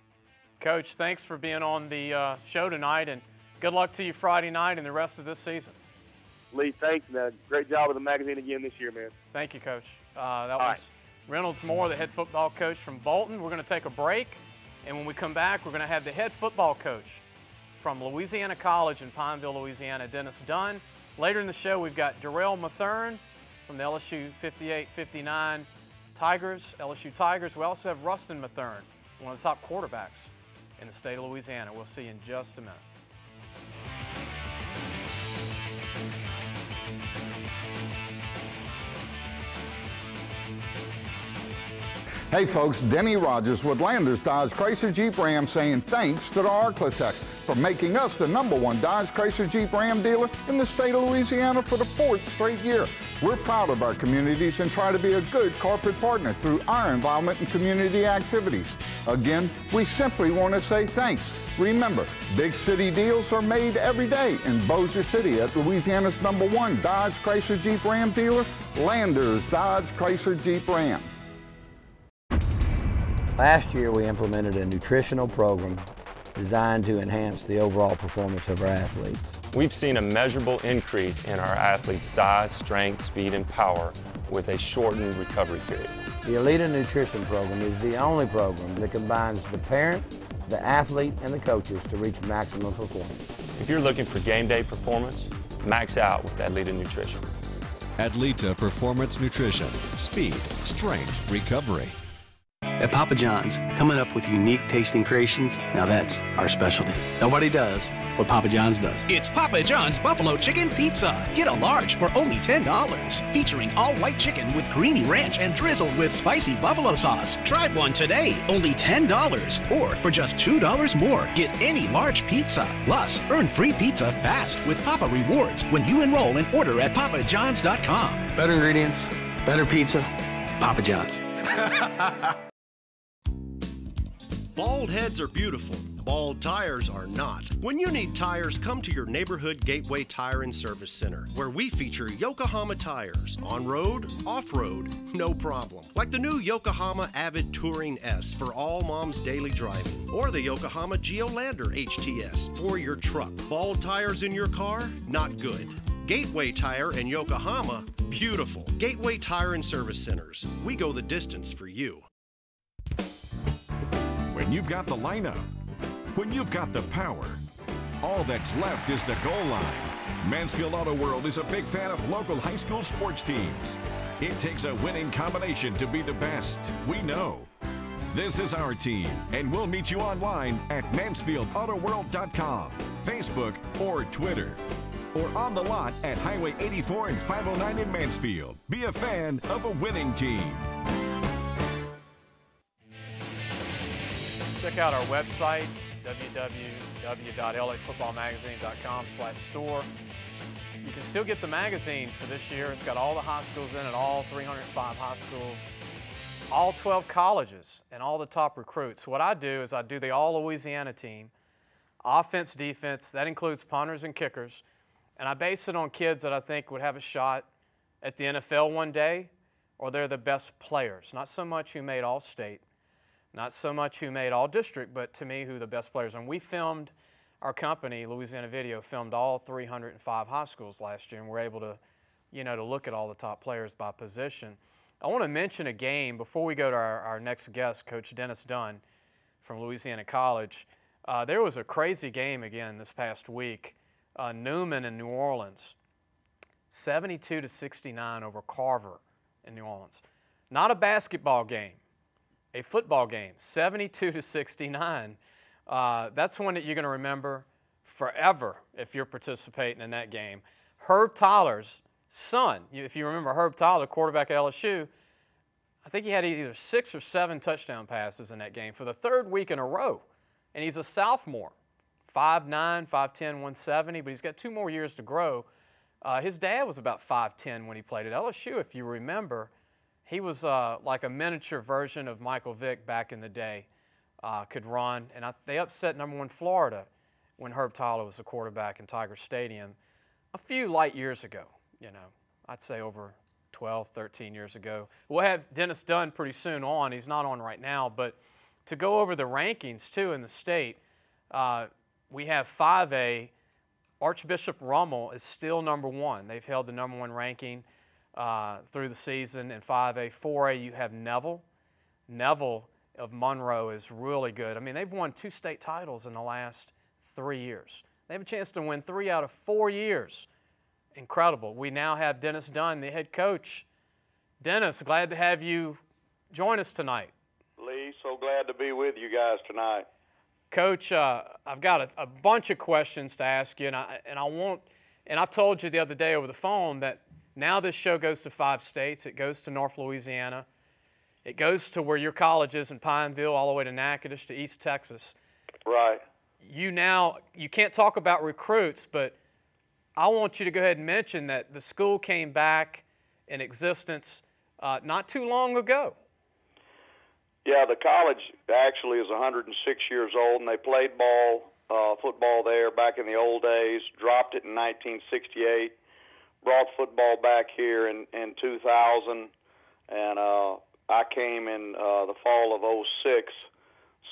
Coach, thanks for being on the show tonight, and good luck to you Friday night and the rest of this season. Lee, thanks, and great job with the magazine again this year, man. Thank you, Coach. That was Reynolds Moore, the head football coach from Bolton. We're going to take a break. And when we come back, we're going to have the head football coach from Louisiana College in Pineville, Louisiana, Dennis Dunn. Later in the show, we've got Darrell Mathern from the LSU 58-59 Tigers, LSU Tigers. We also have Rustin Mathern, one of the top quarterbacks in the state of Louisiana. We'll see you in just a minute. Hey folks, Denny Rogers with Landers Dodge Chrysler Jeep Ram saying thanks to the Arklatex for making us the #1 Dodge Chrysler Jeep Ram dealer in the state of Louisiana for the 4th straight year. We're proud of our communities and try to be a good corporate partner through our involvement in community activities. Again, we simply want to say thanks. Remember, big city deals are made every day in Bossier City at Louisiana's #1 Dodge Chrysler Jeep Ram dealer, Landers Dodge Chrysler Jeep Ram. Last year, we implemented a nutritional program designed to enhance the overall performance of our athletes. We've seen a measurable increase in our athletes' size, strength, speed, and power with a shortened recovery period. The Elite Nutrition Program is the only program that combines the parent, the athlete, and the coaches to reach maximum performance. If you're looking for game day performance, max out with Adlita Nutrition. Adlita Performance Nutrition. Speed, strength, recovery. At Papa John's, coming up with unique tasting creations, now that's our specialty. Nobody does what Papa John's does. It's Papa John's Buffalo Chicken Pizza. Get a large for only $10. Featuring all white chicken with creamy ranch and drizzled with spicy buffalo sauce. Try one today, only $10. Or for just $2 more, get any large pizza. Plus, earn free pizza fast with Papa Rewards when you enroll and order at papajohns.com. Better ingredients, better pizza, Papa John's. Bald heads are beautiful. Bald tires are not. When you need tires, come to your neighborhood Gateway Tire and Service Center, where we feature Yokohama tires. On-road, off-road, no problem. Like the new Yokohama Avid Touring S for all mom's daily driving, or the Yokohama Geolander HTS for your truck. Bald tires in your car? Not good. Gateway Tire and Yokohama? Beautiful. Gateway Tire and Service Centers. We go the distance for you. When you've got the lineup, when you've got the power, all that's left is the goal line. Mansfield Auto World is a big fan of local high school sports teams. It takes a winning combination to be the best, we know. This is our team, and we'll meet you online at MansfieldAutoWorld.com, Facebook, or Twitter. Or on the lot at Highway 84 and 509 in Mansfield. Be a fan of a winning team. Check out our website, www.lafootballmagazine.com/store. You can still get the magazine for this year. It's got all the high schools in it, all 305 high schools, all 12 colleges, and all the top recruits. What I do is I do the All-Louisiana team, offense, defense, that includes punters and kickers, and I base it on kids that I think would have a shot at the NFL one day, or they're the best players. Not so much who made All-State, not so much who made All-District, but to me who the best players are. And we filmed, our company, Louisiana Video, filmed all 305 high schools last year, and we're able to, to look at all the top players by position. I want to mention a game before we go to our next guest, Coach Dennis Dunn from Louisiana College. There was a crazy game again this past week. Newman in New Orleans, 72-69 over Carver in New Orleans. Not a basketball game, a football game, 72-69. That's one that you're going to remember forever if you're participating in that game. Herb Tyler's son, if you remember Herb Tyler, quarterback at LSU, I think he had either 6 or 7 touchdown passes in that game for the 3rd week in a row. And he's a sophomore, 5'9", 5'10", 170, but he's got 2 more years to grow. His dad was about 5'10" when he played at LSU, if you remember. He was like a miniature version of Michael Vick back in the day, could run. And they upset #1 Florida when Herb Tyler was the quarterback in Tiger Stadium a few light years ago, I'd say over 12, 13 years ago. We'll have Dennis Dunn pretty soon on. He's not on right now, but to go over the rankings, too, in the state, we have 5A. Archbishop Rummel is still #1. They've held the #1 ranking through the season in 5A. 4A, you have Neville. Neville of Monroe is really good. I mean, they've won 2 state titles in the last 3 years. They have a chance to win 3 out of 4 years. Incredible. We now have Dennis Dunn, the head coach. Dennis, glad to have you join us tonight. Lee, so glad to be with you guys tonight. Coach, I've got a bunch of questions to ask you, and I told you the other day over the phone that now this show goes to 5 states. It goes to North Louisiana. It goes to where your college is in Pineville, all the way to Natchitoches to East Texas. Right. You can't talk about recruits, but I want you to go ahead and mention that the school came back in existence not too long ago. Yeah, the college actually is 106 years old, and they played football there back in the old days, dropped it in 1968, brought football back here in 2000, and I came in the fall of 06,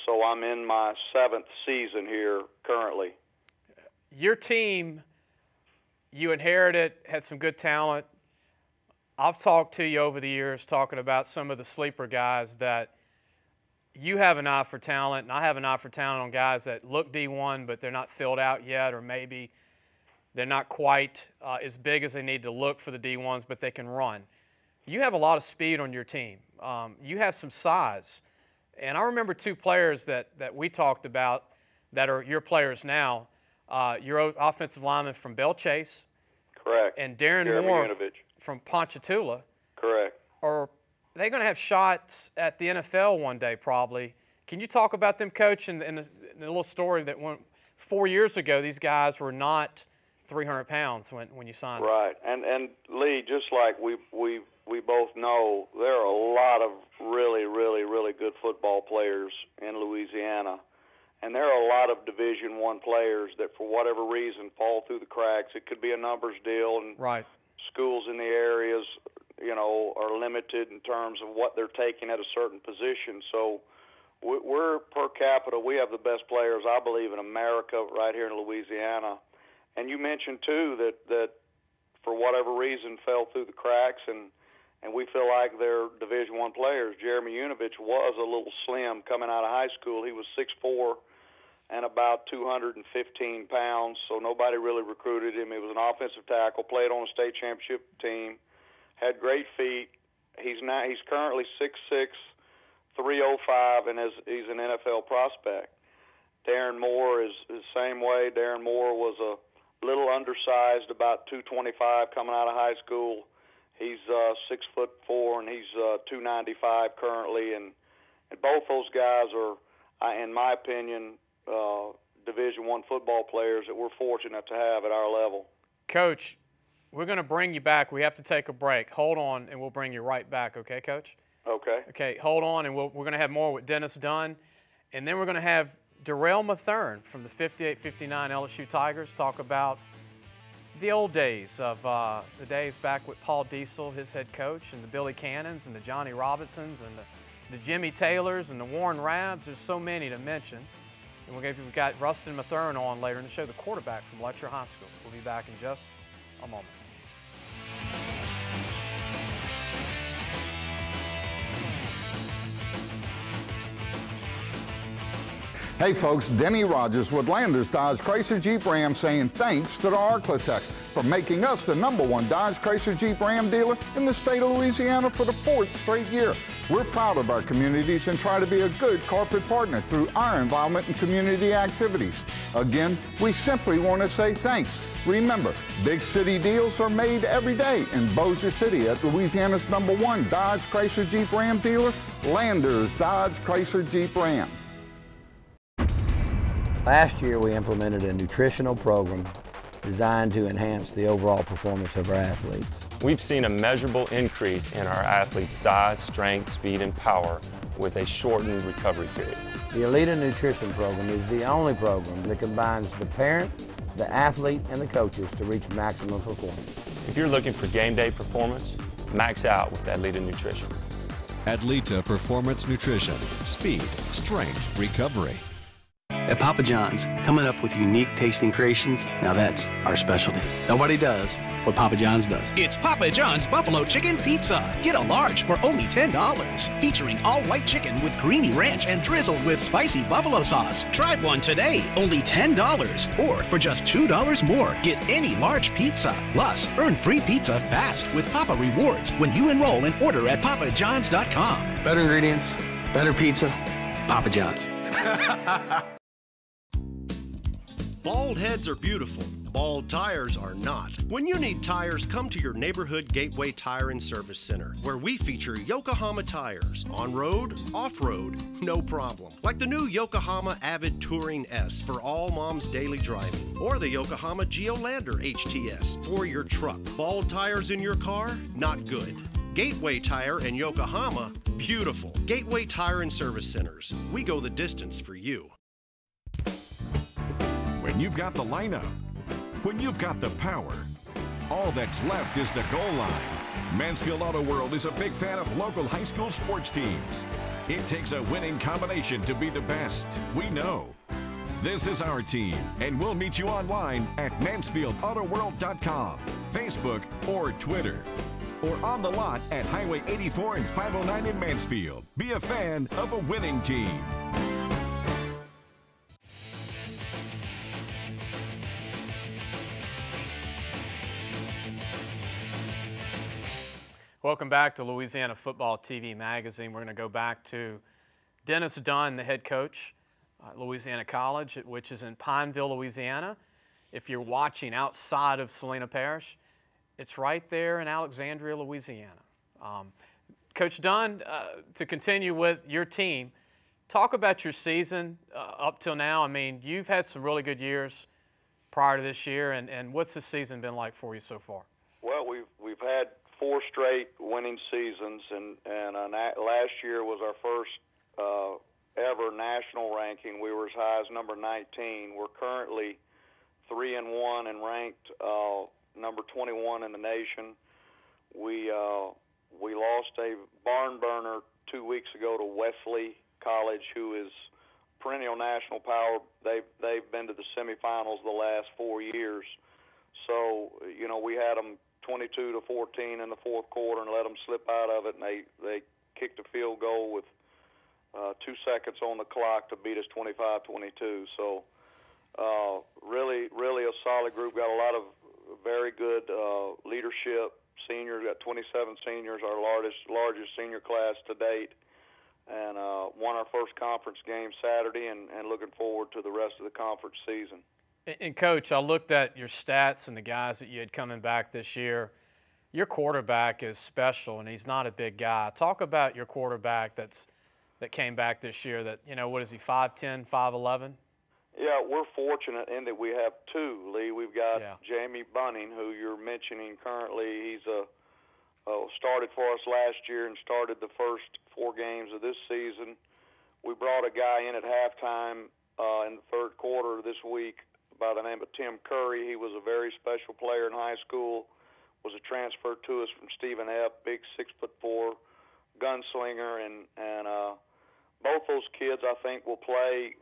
so I'm in my 7th season here currently. Your team, you inherited, had some good talent. I've talked to you over the years talking about some of the sleeper guys that you have an eye for talent, and I have an eye for talent on guys that look D1, but they're not filled out yet, or maybe they're not quite as big as they need to look for the D1s, but they can run. You have a lot of speed on your team. You have some size. And I remember 2 players that we talked about that are your players now. Your offensive lineman from Belle Chase. Correct. And Darren Moore from Ponchatoula. Correct. Are they going to have shots at the NFL one day probably? Can you talk about them, Coach, and the little story that 4 years ago these guys were not 300 pounds when you signed them? Right. And Lee, just like we both know, there are a lot of really, really, really good football players in Louisiana. And there are a lot of Division I players that, for whatever reason, fall through the cracks. It could be a numbers deal, and schools in the areas, are limited in terms of what they're taking at a certain position. So we're per capita, we have the best players, I believe, in America right here in Louisiana. And you mentioned, too, that for whatever reason fell through the cracks, and we feel like they're Division I players. Jeremy Unovich was a little slim coming out of high school. He was 6'4", and about 215 pounds, so nobody really recruited him. He was an offensive tackle, played on a state championship team, had great feet. He's currently 6'6", 305, and he's an NFL prospect. Darren Moore is the same way. Darren Moore was a little undersized, about 225 coming out of high school. He's 6'4", and he's 295 currently, and both those guys are, in my opinion, Division I football players that we're fortunate to have at our level. Coach, we're going to bring you back. We have to take a break. Hold on, and we'll bring you right back. Okay, Coach? Okay. Okay, hold on, and we're going to have more with Dennis Dunn, and then we're going to have Darrell Mathern from the 58-59 LSU Tigers talk about the old days of the days back with Paul Diesel, his head coach, and the Billy Cannons and the Johnny Robinsons and the Jimmy Taylors and the Warren Rabs. There's so many to mention. And we've got Rustin Mathern on later in the show, the quarterback from Letcher High School. We'll be back in just a moment. Hey folks, Denny Rogers with Landers Dodge Chrysler Jeep Ram saying thanks to the Arklatex for making us the #1 Dodge Chrysler Jeep Ram dealer in the state of Louisiana for the 4th straight year. We're proud of our communities and try to be a good corporate partner through our involvement in community activities. Again, we simply want to say thanks. Remember, big city deals are made every day in Bossier City at Louisiana's #1 Dodge Chrysler Jeep Ram dealer, Landers Dodge Chrysler Jeep Ram. Last year, we implemented a nutritional program designed to enhance the overall performance of our athletes. We've seen a measurable increase in our athletes' size, strength, speed, and power with a shortened recovery period. The Elite Nutrition Program is the only program that combines the parent, the athlete, and the coaches to reach maximum performance. If you're looking for game day performance, max out with Adlita Nutrition. Adlita Performance Nutrition. Speed, strength, recovery. At Papa John's, coming up with unique tasting creations, now that's our specialty. Nobody does what Papa John's does. It's Papa John's Buffalo Chicken Pizza. Get a large for only $10. Featuring all white chicken with creamy ranch and drizzled with spicy buffalo sauce. Try one today, only $10. Or for just $2 more, get any large pizza. Plus, earn free pizza fast with Papa Rewards when you enroll and order at papajohns.com. Better ingredients, better pizza, Papa John's. Bald heads are beautiful. Bald tires are not. When you need tires, come to your neighborhood Gateway Tire and Service Center, where we feature Yokohama tires. On-road, off-road, no problem. Like the new Yokohama Avid Touring S for all mom's daily driving, or the Yokohama Geolander HTS for your truck. Bald tires in your car? Not good. Gateway Tire and Yokohama? Beautiful. Gateway Tire and Service Centers. We go the distance for you. When you've got the lineup, when you've got the power, all that's left is the goal line. Mansfield Auto World is a big fan of local high school sports teams. It takes a winning combination to be the best. We know. This is our team, and we'll meet you online at MansfieldAutoWorld.com, Facebook, or Twitter, or on the lot at Highway 84 and 509 in Mansfield. Be a fan of a winning team. Welcome back to Louisiana Football TV Magazine. We're going to go back to Dennis Dunn, the head coach at Louisiana College, which is in Pineville, Louisiana. If you're watching outside of Salina Parish, it's right there in Alexandria, Louisiana. Coach Dunn, to continue with your team, talk about your season up till now. I mean, you've had some really good years prior to this year, and what's the season been like for you so far? Well, we've had 4 straight winning seasons, and last year was our first ever national ranking. We were as high as number 19. We're currently 3-1 and ranked number 21 in the nation. We lost a barn burner 2 weeks ago to Wesley College, who is perennial national power. They've been to the semifinals the last 4 years. So, you know, we had them 22-14 in the fourth quarter and let them slip out of it, and they kicked a field goal with 2 seconds on the clock to beat us 25-22. So really a solid group. Got a lot of very good leadership. Seniors, got 27 seniors, our largest senior class to date, and won our first conference game Saturday, and looking forward to the rest of the conference season. And, Coach, I looked at your stats and the guys that you had coming back this year. Your quarterback is special, and he's not a big guy. Talk about your quarterback that came back this year that, you know, what is he, 5'10", 5'11"? Yeah, we're fortunate in that we have 2, Lee. We've got Jamie Bunning, who you're mentioning currently. He's started for us last year and started the first 4 games of this season. We brought a guy in at halftime in the third quarter this week by the name of Tim Curry. He was a very special player in high school, was a transfer to us from Stephen F., big 6'4" gunslinger, and both those kids I think will play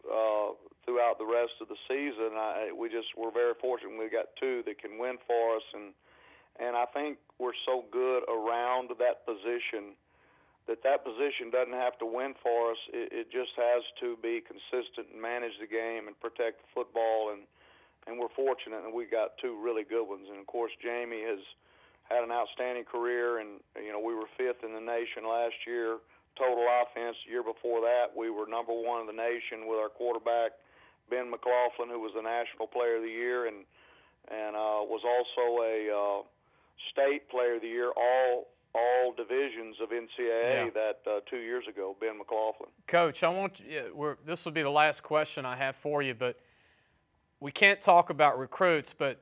throughout the rest of the season. We're very fortunate we got 2 that can win for us, and I think we're so good around that position that position doesn't have to win for us. It just has to be consistent and manage the game and protect the football, and we're fortunate that we got 2 really good ones. And of course, Jamie has had an outstanding career, and you know, we were 5th in the nation last year total offense. The year before that, we were number 1 in the nation with our quarterback Ben McLaughlin, who was the National Player of the Year, and was also a State Player of the Year, all divisions of NCAA that 2 years ago, Ben McLaughlin. Coach, I want this will be the last question I have for you, but we can't talk about recruits, but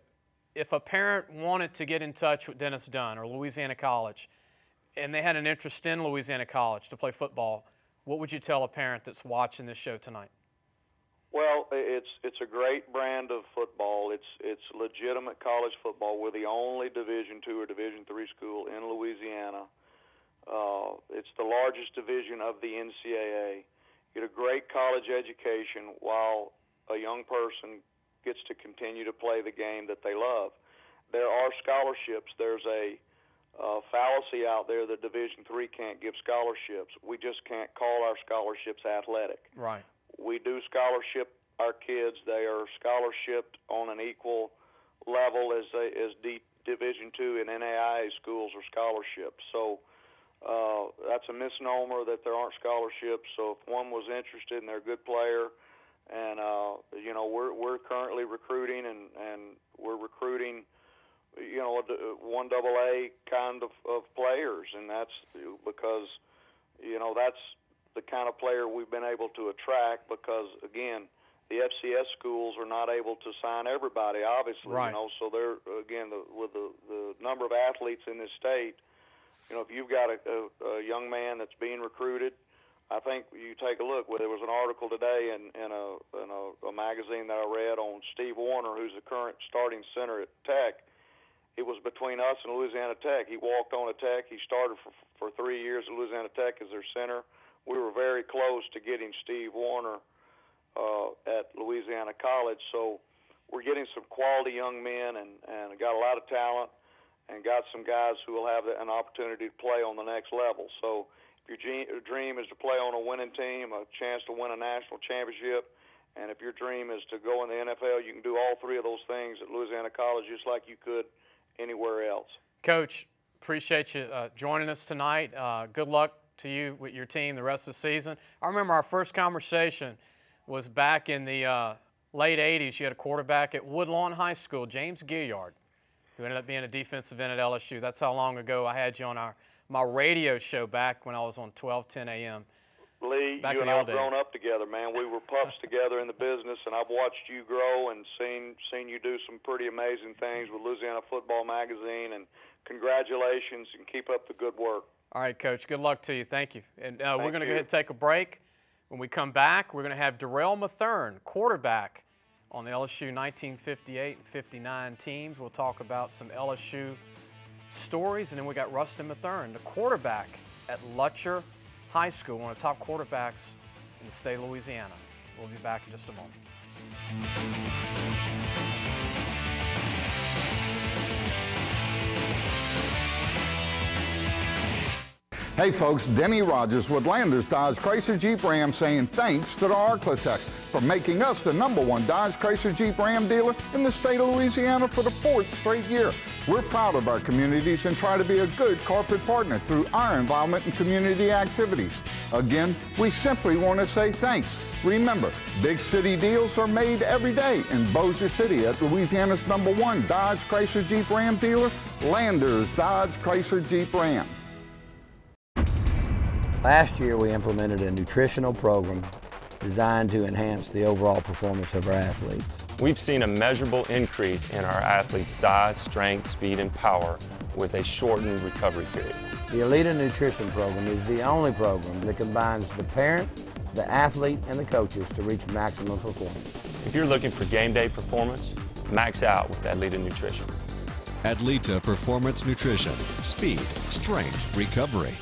if a parent wanted to get in touch with Dennis Dunn or Louisiana College, and they had an interest in Louisiana College to play football, what would you tell a parent that's watching this show tonight? Well, it's a great brand of football. It's legitimate college football. We're the only Division II or Division III school in Louisiana. It's the largest division of the NCAA. You get a great college education while a young person gets to continue to play the game that they love. There are scholarships. There's a fallacy out there that Division III can't give scholarships. We just can't call our scholarships athletic. Right. We do scholarship our kids. They are scholarshiped on an equal level as Division II and NAIA schools are scholarships. So that's a misnomer that there aren't scholarships. So if one was interested and they're a good player, and you know, we're currently recruiting, and we're recruiting, you know, 1AA kind of players, and that's because, you know, that's the kind of player we've been able to attract, because again, the FCS schools are not able to sign everybody, obviously. Right. You know, so they're, again, with the number of athletes in this state, you know, if you've got a young man that's being recruited, I think you take a look. Well, there was an article today in a magazine that I read on Steve Warner, who's the current starting center at Tech. It was between us and Louisiana Tech. He walked on at Tech. He started for 3 years at Louisiana Tech as their center. We were very close to getting Steve Warner at Louisiana College. So we're getting some quality young men, and got a lot of talent, and got some guys who will have an opportunity to play on the next level. So if your dream is to play on a winning team, a chance to win a national championship, and if your dream is to go in the NFL, you can do all three of those things at Louisiana College just like you could anywhere else. Coach, appreciate you joining us tonight. Good luck to you with your team the rest of the season. I remember our first conversation was back in the late 80s. You had a quarterback at Woodlawn High School, James Gilliard, who ended up being a defensive end at LSU. That's how long ago I had you on my radio show back when I was on 1210 a.m. Lee, back you in and the I old have grown days. up together, man. We were pups together in the business, and I've watched you grow and seen you do some pretty amazing things with Louisiana Football Magazine, and congratulations, and keep up the good work. All right, Coach, good luck to you. Thank you. And we're going to go you. ahead and take a break. When we come back, we're going to have Darrell Mathern, quarterback on the LSU 1958 and 59 teams. We'll talk about some LSU stories, and then we got Rustin Mathern, the quarterback at Lutcher High School, one of the top quarterbacks in the state of Louisiana. We'll be back in just a moment. Hey folks, Denny Rogers with Landers Dodge Chrysler Jeep Ram saying thanks to the Arklatex for making us the #1 Dodge Chrysler Jeep Ram dealer in the state of Louisiana for the 4th straight year. We're proud of our communities and try to be a good corporate partner through our involvement in community activities. Again, we simply want to say thanks. Remember, big city deals are made every day in Bossier City at Louisiana's #1 Dodge Chrysler Jeep Ram dealer, Landers Dodge Chrysler Jeep Ram. Last year, we implemented a nutritional program designed to enhance the overall performance of our athletes. We've seen a measurable increase in our athletes' size, strength, speed, and power with a shortened recovery period. The Elita Nutrition Program is the only program that combines the parent, the athlete, and the coaches to reach maximum performance. If you're looking for game day performance, max out with Adlita Nutrition. Adlita Performance Nutrition. Speed, strength, recovery.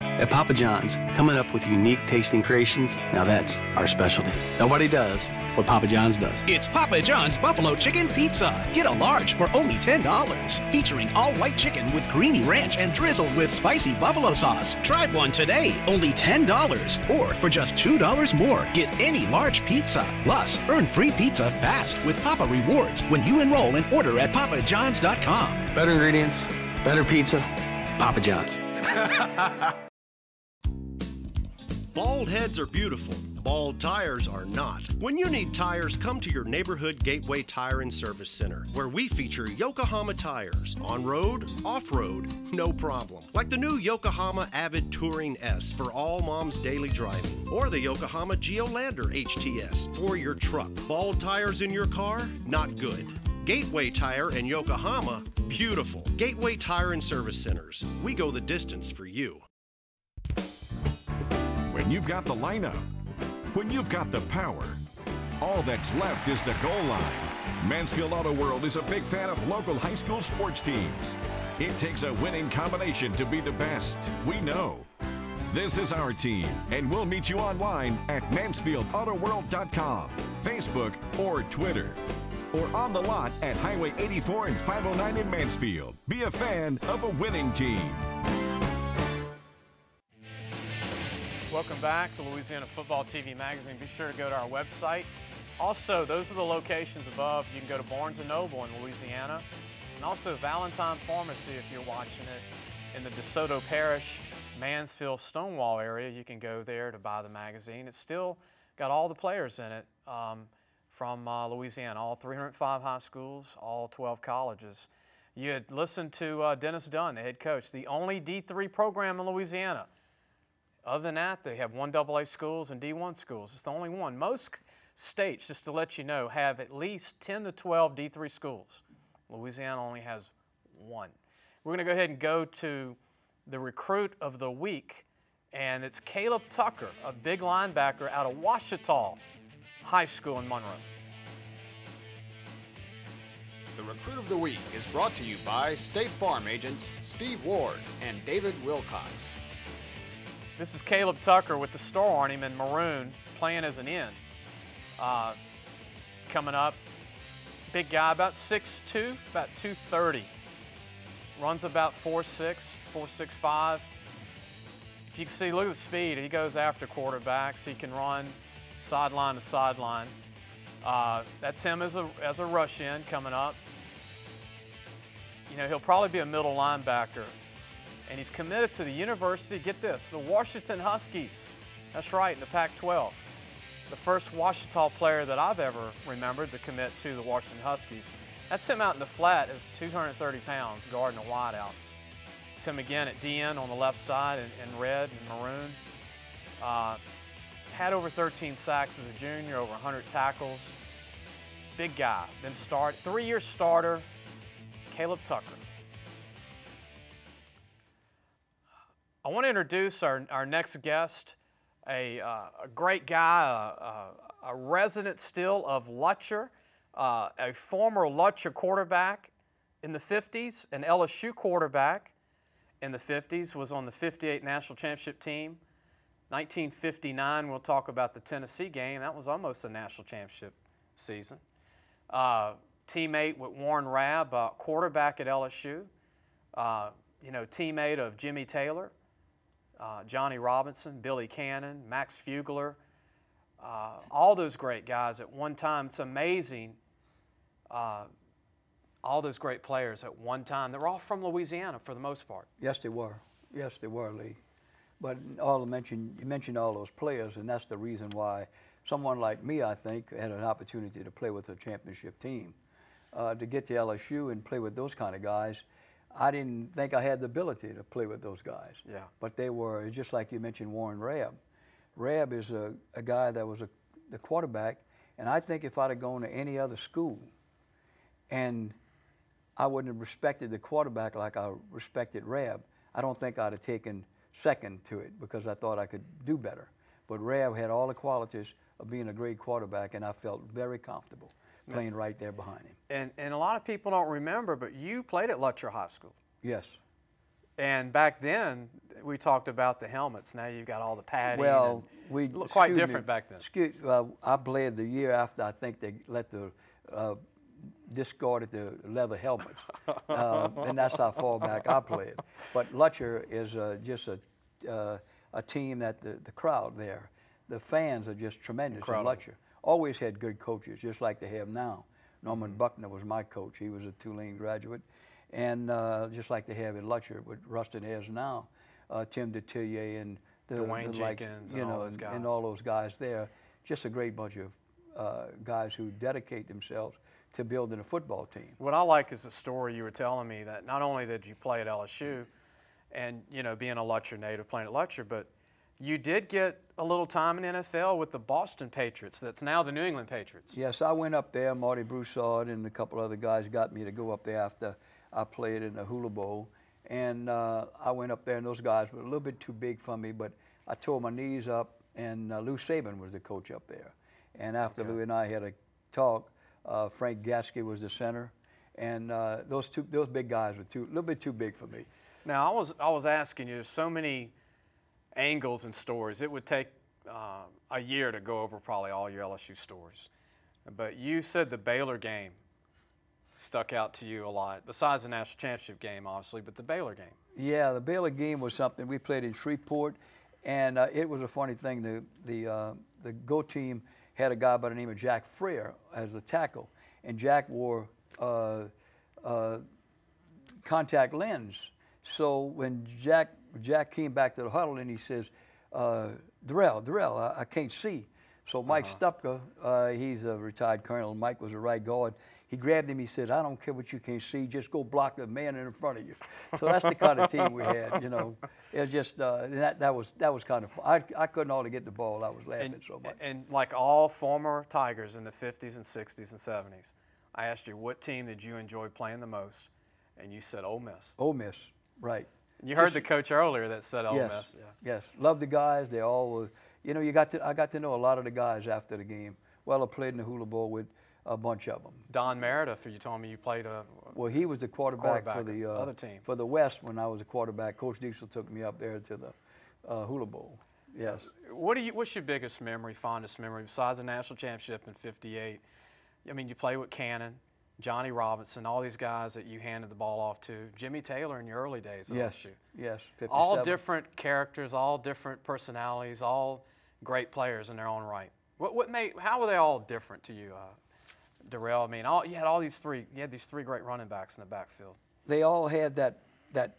At Papa John's, coming up with unique tasting creations, now that's our specialty. Nobody does what Papa John's does. It's Papa John's Buffalo Chicken Pizza. Get a large for only $10. Featuring all-white chicken with creamy ranch and drizzled with spicy buffalo sauce. Try one today, only $10. Or for just $2 more, get any large pizza. Plus, earn free pizza fast with Papa Rewards when you enroll and order at papajohns.com. Better ingredients, better pizza, Papa John's. Bald heads are beautiful. Bald tires are not. When you need tires, come to your neighborhood Gateway Tire and Service Center, where we feature Yokohama tires. On-road, off-road, no problem. Like the new Yokohama Avid Touring S for all mom's daily driving, or the Yokohama Geolander HTS for your truck. Bald tires in your car? Not good. Gateway Tire and Yokohama? Beautiful. Gateway Tire and Service Centers. We go the distance for you. When you've got the lineup, when you've got the power, all that's left is the goal line. Mansfield Auto World is a big fan of local high school sports teams. It takes a winning combination to be the best. We know. This is our team, and we'll meet you online at MansfieldAutoWorld.com, Facebook, or Twitter, or on the lot at Highway 84 and 509 in Mansfield. Be a fan of a winning team. Welcome back to Louisiana Football TV Magazine. Be sure to go to our website. Also, those are the locations above. You can go to Barnes & Noble in Louisiana, and also Valentine Pharmacy if you're watching it in the DeSoto Parish, Mansfield, Stonewall area. You can go there to buy the magazine. It's still got all the players in it from Louisiana, all 305 high schools, all 12 colleges. You had listened to Dennis Dunn, the head coach, the only D3 program in Louisiana. Other than that, they have 1 AA schools and D1 schools. It's the only one. Most states, just to let you know, have at least 10 to 12 D3 schools. Louisiana only has 1. We're going to go ahead and go to the recruit of the week, and it's Caleb Tucker, a big linebacker out of Ouachita High School in Monroe. The Recruit of the Week is brought to you by State Farm agents Steve Ward and David Wilcox. This is Caleb Tucker with the star on him in maroon, playing as an end. Coming up, big guy, about 6'2", about 230. Runs about 4'6", 4'6'5". If you can see, look at the speed. He goes after quarterbacks. He can run sideline to sideline. That's him as a rush in coming up. You know, he'll probably be a middle linebacker. And he's committed to the university, get this, the Washington Huskies. That's right, in the Pac-12. The first Ouachita player that I've ever remembered to commit to the Washington Huskies. That's him out in the flat as 230 pounds, guarding a wideout. It's him again at DN on the left side in red and maroon. Had over 13 sacks as a junior, over 100 tackles. Big guy, been 3-year starter, Caleb Tucker. I want to introduce our next guest, a great guy, a resident still of Lutcher, a former Lutcher quarterback in the 50s, an LSU quarterback in the 50s, was on the 58 national championship team. 1959, we'll talk about the Tennessee game. That was almost a national championship season. Teammate with Warren Rabb, quarterback at LSU. You know, teammate of Jimmy Taylor. Johnny Robinson, Billy Cannon, Max Fugler, all those great guys at one time. It's amazing, all those great players at one time. They're all from Louisiana for the most part. Yes, they were. Yes, they were, Lee. But you mentioned all those players, and that's the reason why someone like me, I think, had an opportunity to play with a championship team. To get to LSU and play with those kind of guys, I didn't think I had the ability to play with those guys. Yeah. But they were, just like you mentioned, Warren Rabb. Rabb is a guy that was the quarterback, and I think if I'd have gone to any other school and I wouldn't have respected the quarterback like I respected Rabb, I don't think I'd have taken second to it because I thought I could do better. But Rabb had all the qualities of being a great quarterback, and I felt very comfortable playing right there behind him. And a lot of people don't remember, but you played at Lutcher High School. Yes. And back then, we talked about the helmets. Now you've got all the padding. Well, we quite different back then. I played the year after I think they let the discarded the leather helmets, and that's how far back I played. But Lutcher is just a team that the crowd there, the fans are just tremendous. In Lutcher. Always had good coaches, just like they have now. Norman Buckner was my coach. He was a Tulane graduate. And just like they have in Lutcher, what Ruston has now, Tim DeTillier and Dwayne Jenkins, you know, all those guys. And all those guys there. Just a great bunch of guys who dedicate themselves to building a football team. What I like is the story you were telling me that not only did you play at LSU and, you know, being a Lutcher native playing at Lutcher, but you did get a little time in NFL with the Boston Patriots. That's now the New England Patriots. Yes, I went up there. Marty Broussard and a couple other guys got me to go up there after I played in the Hula Bowl. And I went up there, and those guys were a little bit too big for me, but I tore my knees up, and Lou Saban was the coach up there. And after Lou and I had a talk, Frank Gatsky was the center, and those big guys were a little bit too big for me. Now, I was asking you, there's so many angles and stories. It would take a year to go over probably all your LSU stories. But you said the Baylor game stuck out to you a lot, besides the national championship game, obviously, but the Baylor game. Yeah, the Baylor game was something. We played in Shreveport, and it was a funny thing. The Go team had a guy by the name of Jack Freer as a tackle, and Jack wore contact lens. So when Jack came back to the huddle and he says, Darrell, I can't see. So Mike Stupka, he's a retired colonel. Mike was a right guard. He grabbed him. He said, "I don't care what you can't see. Just go block the man in front of you." So that's the kind of team we had. You know, it was just that was kind of fun. I couldn't hardly get the ball. I was laughing so much. And like all former Tigers in the 50s and 60s and 70s, I asked you what team did you enjoy playing the most, and you said Ole Miss. Ole Miss, right. And you heard the coach earlier that said Ole Miss. Yeah. Yes, loved the guys. They all were. You know, I got to know a lot of the guys after the game. Well, I played in the Hula Bowl with a bunch of them. Don Meredith, you told me you played well, he was the quarterback for the other team. For the West when I was a quarterback. Coach Diesel took me up there to the Hula Bowl. Yes. What's your biggest memory, fondest memory, besides the national championship in '58? I mean, you played with Cannon, Johnny Robinson, all these guys that you handed the ball off to. Jimmy Taylor in your early days at LSU. Yes. 57. All different characters, all different personalities, all great players in their own right. How were they all different to you, Darrell? I mean, you had these three great running backs in the backfield. They all had the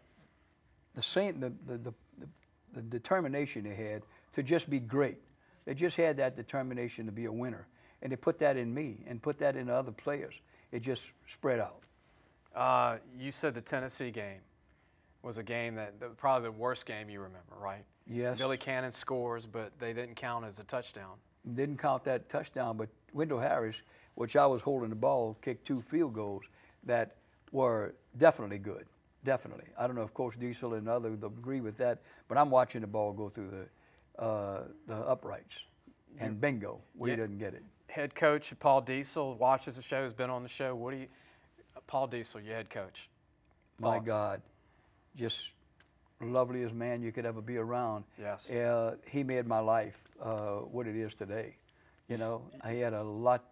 determination they had to just be great. They just had that determination to be a winner, and they put that in me and put that in other players. It just spread out. You said the Tennessee game was a game that probably the worst game you remember, right? Yes. Billy Cannon scores, but they didn't count as a touchdown. Didn't count that touchdown, but Wendell Harris, which I was holding the ball, kicked 2 field goals that were definitely good, definitely. I don't know if Coach Diesel and others agree with that, but I'm watching the ball go through the uprights, and bingo, we didn't get it. Head coach Paul Diesel watches the show, has been on the show. Paul Diesel, your head coach. My God, just loveliest man you could ever be around. Yes. He made my life what it is today. You know, I had a lot.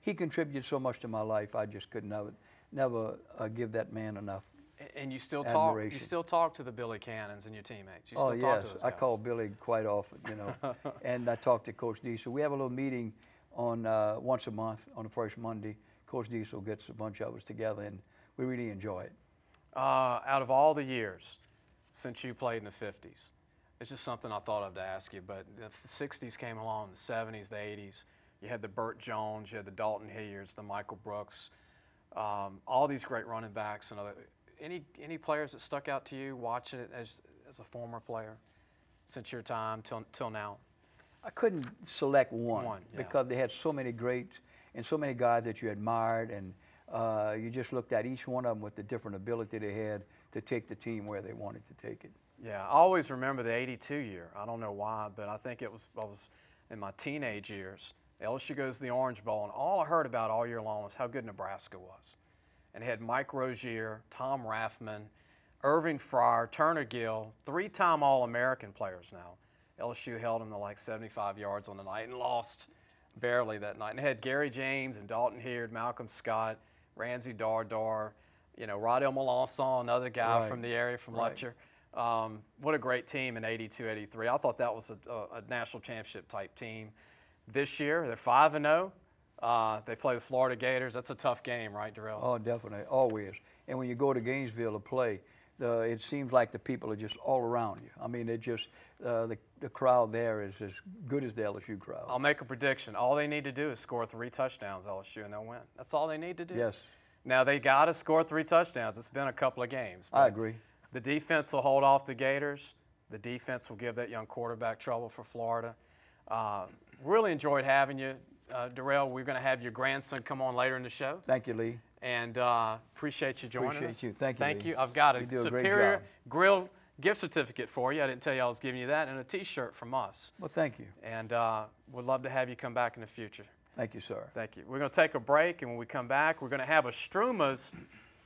He contributed so much to my life. I just could never give that man enough. And you still admiration. talk. You still talk to the Billy Cannons and your teammates. You oh still talk yes, to those I guys. call Billy quite often. You know, and I talk to Coach Diesel. We have a little meeting on once a month on the first Monday. Coach Diesel gets a bunch of us together, and we really enjoy it. Out of all the years since you played in the 50s, it's just something I thought of to ask you, but the 60s came along, the 70s, the 80s. You had the Burt Jones, you had the Dalton Hilliards, the Michael Brooks, all these great running backs. And any players that stuck out to you watching it as a former player since your time till now? I couldn't select one because they had so many greats and so many guys that you admired, and you just looked at each one of them with the different ability they had to take the team where they wanted to take it. Yeah, I always remember the '82 year. I don't know why, but I think I was in my teenage years. LSU goes to the Orange Bowl, and all I heard about all year long was how good Nebraska was. And it had Mike Rozier, Tom Raffman, Irving Fryer, Turner Gill, 3-time All-American players now. LSU held them to like 75 yards on the night and lost barely that night. And it had Gary James and Dalton Hilliard, Malcolm Scott, Ramsey Dardar, Rodell Melanson, another guy from the area from Letcher. What a great team in '82, '83. I thought that was a national championship type team. This year, they're 5-0. They play the Florida Gators. That's a tough game, right, Darrell? Oh, definitely, always. And when you go to Gainesville to play, it seems like the people are just all around you. I mean, it just the crowd there is as good as the LSU crowd. I'll make a prediction. All they need to do is score 3 touchdowns, LSU, and they'll win. That's all they need to do. Yes. Now, they got to score 3 touchdowns. It's been a couple of games. I agree. The defense will hold off the Gators. The defense will give that young quarterback trouble for Florida. Really enjoyed having you, Darrell. We're going to have your grandson come on later in the show. Thank you, Lee. And appreciate you joining us. Appreciate you. Thank you, Thank Lee. you. I've got a You do a Superior great job. Grill gift certificate for you. I didn't tell you I was giving you that, and a T-shirt from us. Well, thank you. And would love to have you come back in the future. Thank you, sir. Thank you. We're going to take a break, and when we come back, we're going to have Estruma's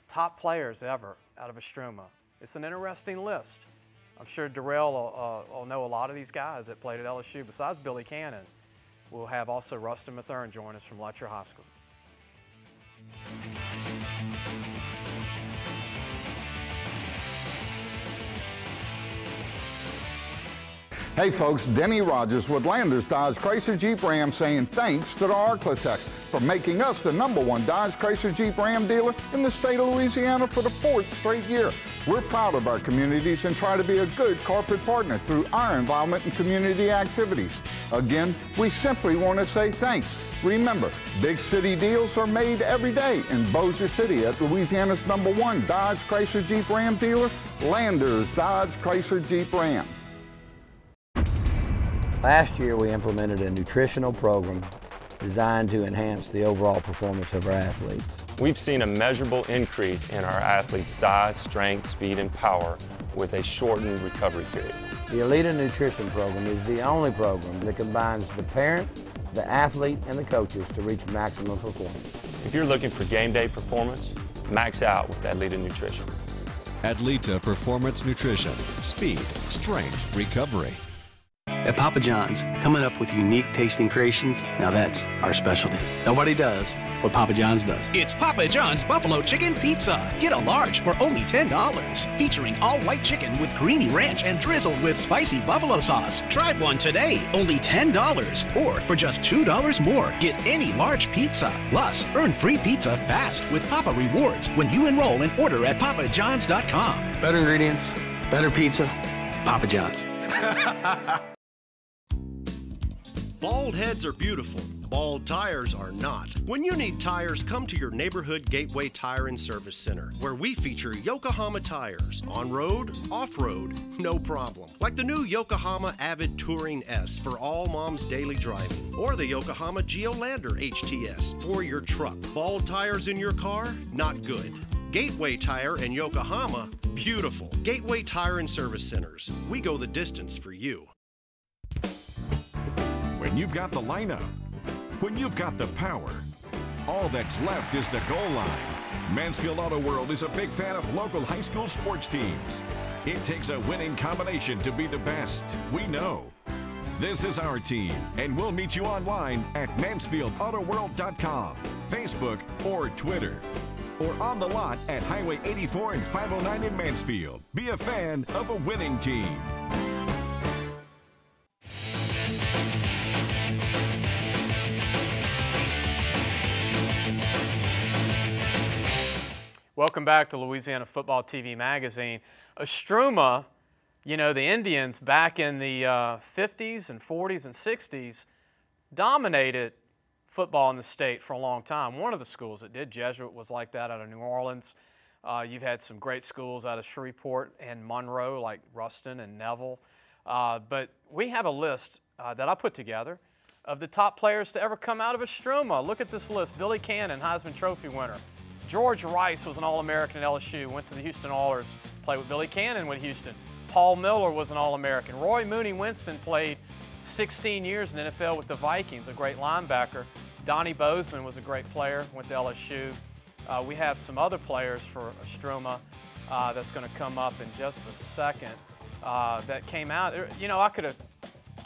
top players ever out of Estruma. It's an interesting list. I'm sure Darrell will know a lot of these guys that played at LSU. Besides Billy Cannon, we'll have also Rustin Mathern join us from Letcher High School. Hey folks, Denny Rogers with Landers Dodge Chrysler Jeep Ram saying thanks to the Arklatex for making us the #1 Dodge Chrysler Jeep Ram dealer in the state of Louisiana for the 4th straight year. We're proud of our communities and try to be a good corporate partner through our involvement in community activities. Again, we simply want to say thanks. Remember, big city deals are made every day in Bossier City at Louisiana's #1 Dodge Chrysler Jeep Ram dealer, Landers Dodge Chrysler Jeep Ram. Last year, we implemented a nutritional program designed to enhance the overall performance of our athletes. We've seen a measurable increase in our athletes' size, strength, speed, and power with a shortened recovery period. The Elite Nutrition Program is the only program that combines the parent, the athlete, and the coaches to reach maximum performance. If you're looking for game day performance, max out with Adlita Nutrition. Adlita Performance Nutrition. Speed, strength, recovery. At Papa John's, coming up with unique tasting creations, now that's our specialty. Nobody does what Papa John's does. It's Papa John's Buffalo Chicken Pizza. Get a large for only $10. Featuring all white chicken with creamy ranch and drizzled with spicy buffalo sauce. Try one today, only $10. Or for just $2 more, get any large pizza. Plus, earn free pizza fast with Papa Rewards when you enroll and order at papajohns.com. Better ingredients, better pizza, Papa John's. Bald heads are beautiful. Bald tires are not. When you need tires, come to your neighborhood Gateway Tire and Service Center, where we feature Yokohama tires. On-road, off-road, no problem. Like the new Yokohama Avid Touring S for all mom's daily driving, or the Yokohama Geolander HTS for your truck. Bald tires in your car? Not good. Gateway Tire and Yokohama? Beautiful. Gateway Tire and Service Centers. We go the distance for you. When you've got the lineup, when you've got the power, all that's left is the goal line. Mansfield Auto World is a big fan of local high school sports teams. It takes a winning combination to be the best. We know. This is our team, and we'll meet you online at MansfieldAutoWorld.com, Facebook, or Twitter, or on the lot at Highway 84 and 509 in Mansfield. Be a fan of a winning team. Welcome back to Louisiana Football TV Magazine. Ostruma, you know, the Indians back in the 50s and 40s and 60s dominated football in the state for a long time. One of the schools that did, Jesuit, was like that out of New Orleans. You've had some great schools out of Shreveport and Monroe, like Rustin and Neville. But we have a list that I put together of the top players to ever come out of Ostruma. Look at this list. Billy Cannon, Heisman Trophy winner. George Rice was an All-American at LSU, went to the Houston Oilers, played with Billy Cannon with Houston. Paul Miller was an All-American. Roy Mooney Winston played 16 years in the NFL with the Vikings, a great linebacker. Donnie Bozeman was a great player, went to LSU. We have some other players for Ostruma that's going to come up in just a second that came out. You know, I could have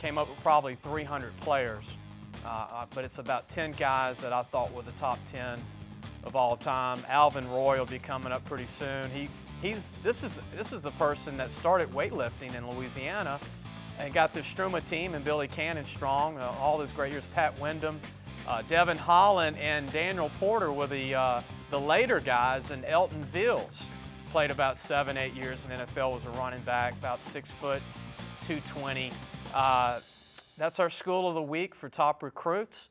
came up with probably 300 players, but it's about 10 guys that I thought were the top 10 of all time. Alvin Roy will be coming up pretty soon. This is the person that started weightlifting in Louisiana and got the Ostruma team and Billy Cannon strong. All those great years. Pat Wyndham, Devin Holland, and Daniel Porter were the later guys. And Elton Vills played about 7-8 years in the NFL. Was a running back, about 6 foot, 220. That's our school of the week for top recruits.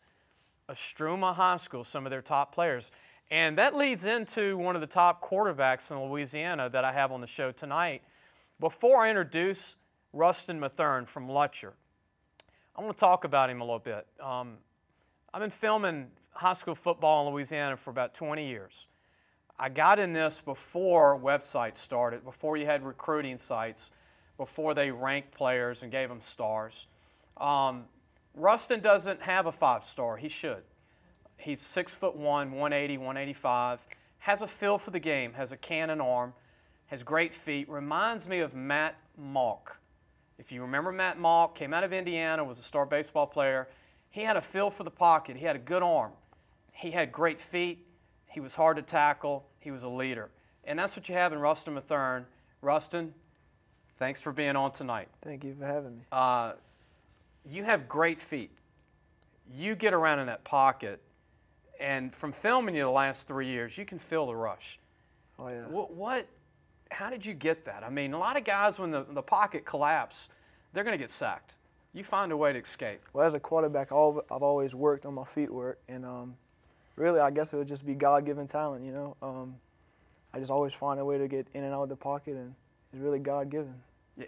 Ostruma High School, some of their top players. And that leads into one of the top quarterbacks in Louisiana that I have on the show tonight. Before I introduce Rustin Mathern from Letcher, I want to talk about him a little bit. I've been filming high school football in Louisiana for about 20 years. I got in this before websites started, before you had recruiting sites, before they ranked players and gave them stars. Rustin doesn't have a 5-star. He should. He's 6'1", 180, 185, has a feel for the game, has a cannon arm, has great feet, reminds me of Matt Malk. If you remember Matt Malk, came out of Indiana, was a star baseball player. He had a feel for the pocket. He had a good arm. He had great feet. He was hard to tackle. He was a leader. And that's what you have in Rustin Mathern. Rustin, thanks for being on tonight. Thank you for having me. You have great feet. You get around in that pocket, and from filming you the last 3 years, you can feel the rush. Oh, yeah. How did you get that? I mean, a lot of guys, when the pocket collapses, they're going to get sacked. You find a way to escape. Well, as a quarterback, I've always worked on my feet work, and really, I guess it would just be God-given talent, you know. I just always find a way to get in and out of the pocket, and it's really God-given.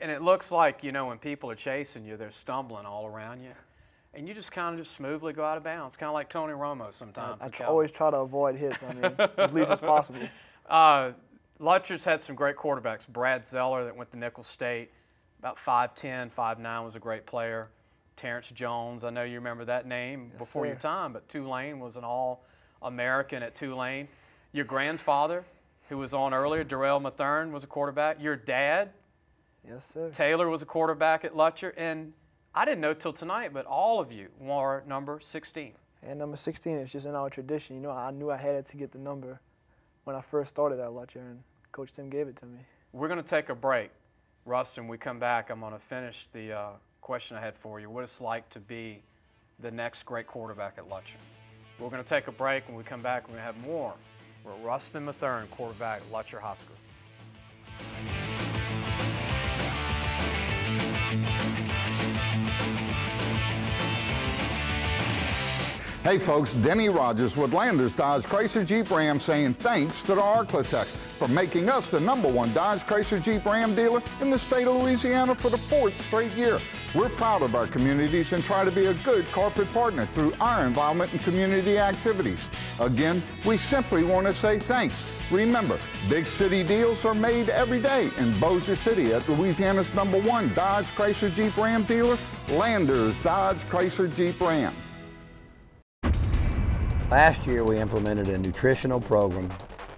And it looks like, you know, when people are chasing you, they're stumbling all around you. And you just kind of just smoothly go out of bounds, kind of like Tony Romo sometimes. I always try to avoid hits, I mean, as least as possible. Lutcher's had some great quarterbacks. Brad Zeller that went to Nicholls State, about 5'10", 5'9", was a great player. Terrence Jones, I know you remember that name before your time, but Tulane was an All-American at Tulane. Your grandfather, who was on earlier, Darrell Mathern, was a quarterback. Your dad, yes, sir, Taylor, was a quarterback at Lutcher. And I didn't know till tonight, but all of you wore number 16. And number 16 is just in our tradition. You know, I knew I had to get the number when I first started at Lutcher, and Coach Tim gave it to me. We're going to take a break. Rustin, we come back, I'm going to finish the question I had for you. What it's like to be the next great quarterback at Lutcher. We're going to take a break. When we come back, we're going to have more with Rustin Mathern, quarterback at Lutcher High School. Hey folks, Denny Rogers with Landers Dodge Chrysler Jeep Ram saying thanks to the Arklatex for making us the #1 Dodge Chrysler Jeep Ram dealer in the state of Louisiana for the 4th straight year. We're proud of our communities and try to be a good corporate partner through our involvement in community activities. Again, we simply want to say thanks. Remember, big city deals are made every day in Bossier City at Louisiana's #1 Dodge Chrysler Jeep Ram dealer, Landers Dodge Chrysler Jeep Ram. Last year, we implemented a nutritional program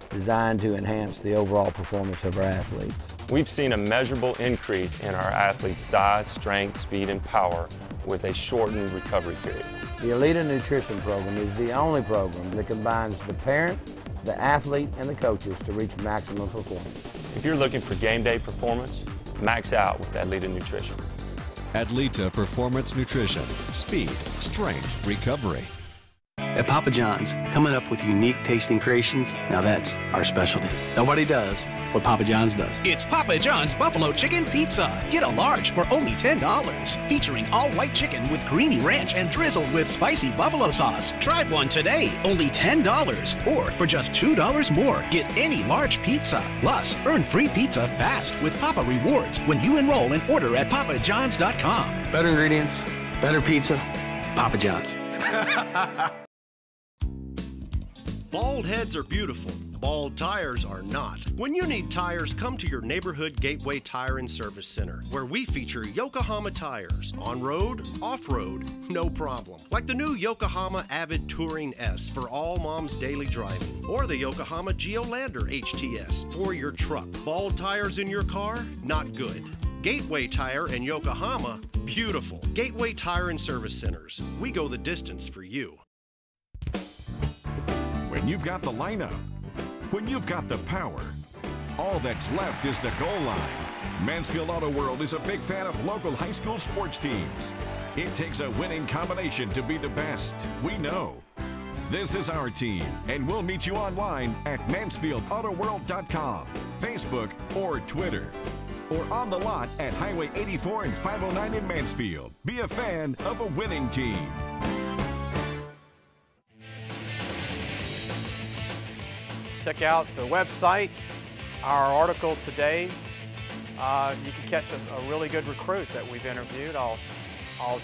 designed to enhance the overall performance of our athletes. We've seen a measurable increase in our athletes' size, strength, speed, and power with a shortened recovery period. The Elite Nutrition Program is the only program that combines the parent, the athlete, and the coaches to reach maximum performance. If you're looking for game day performance, max out with Adlita Nutrition. Adlita Performance Nutrition. Speed, strength, recovery. At Papa John's, coming up with unique tasting creations, now that's our specialty. Nobody does what Papa John's does. It's Papa John's Buffalo Chicken Pizza. Get a large for only $10. Featuring all-white chicken with creamy ranch and drizzled with spicy buffalo sauce. Try one today, only $10. Or for just $2 more, get any large pizza. Plus, earn free pizza fast with Papa Rewards when you enroll and order at papajohns.com. Better ingredients, better pizza, Papa John's. Bald heads are beautiful. Bald tires are not. When you need tires, come to your neighborhood Gateway Tire and Service Center, where we feature Yokohama tires. On-road, off-road, no problem. Like the new Yokohama Avid Touring S for all mom's daily driving, or the Yokohama Geolander HTS for your truck. Bald tires in your car? Not good. Gateway Tire and Yokohama? Beautiful. Gateway Tire and Service Centers. We go the distance for you. When you've got the lineup, when you've got the power, all that's left is the goal line. Mansfield Auto World is a big fan of local high school sports teams. It takes a winning combination to be the best, we know. This is our team, and we'll meet you online at MansfieldAutoWorld.com, Facebook, or Twitter. Or on the lot at Highway 84 and 509 in Mansfield. Be a fan of a winning team. Check out the website, our article today. You can catch a really good recruit that we've interviewed. I'll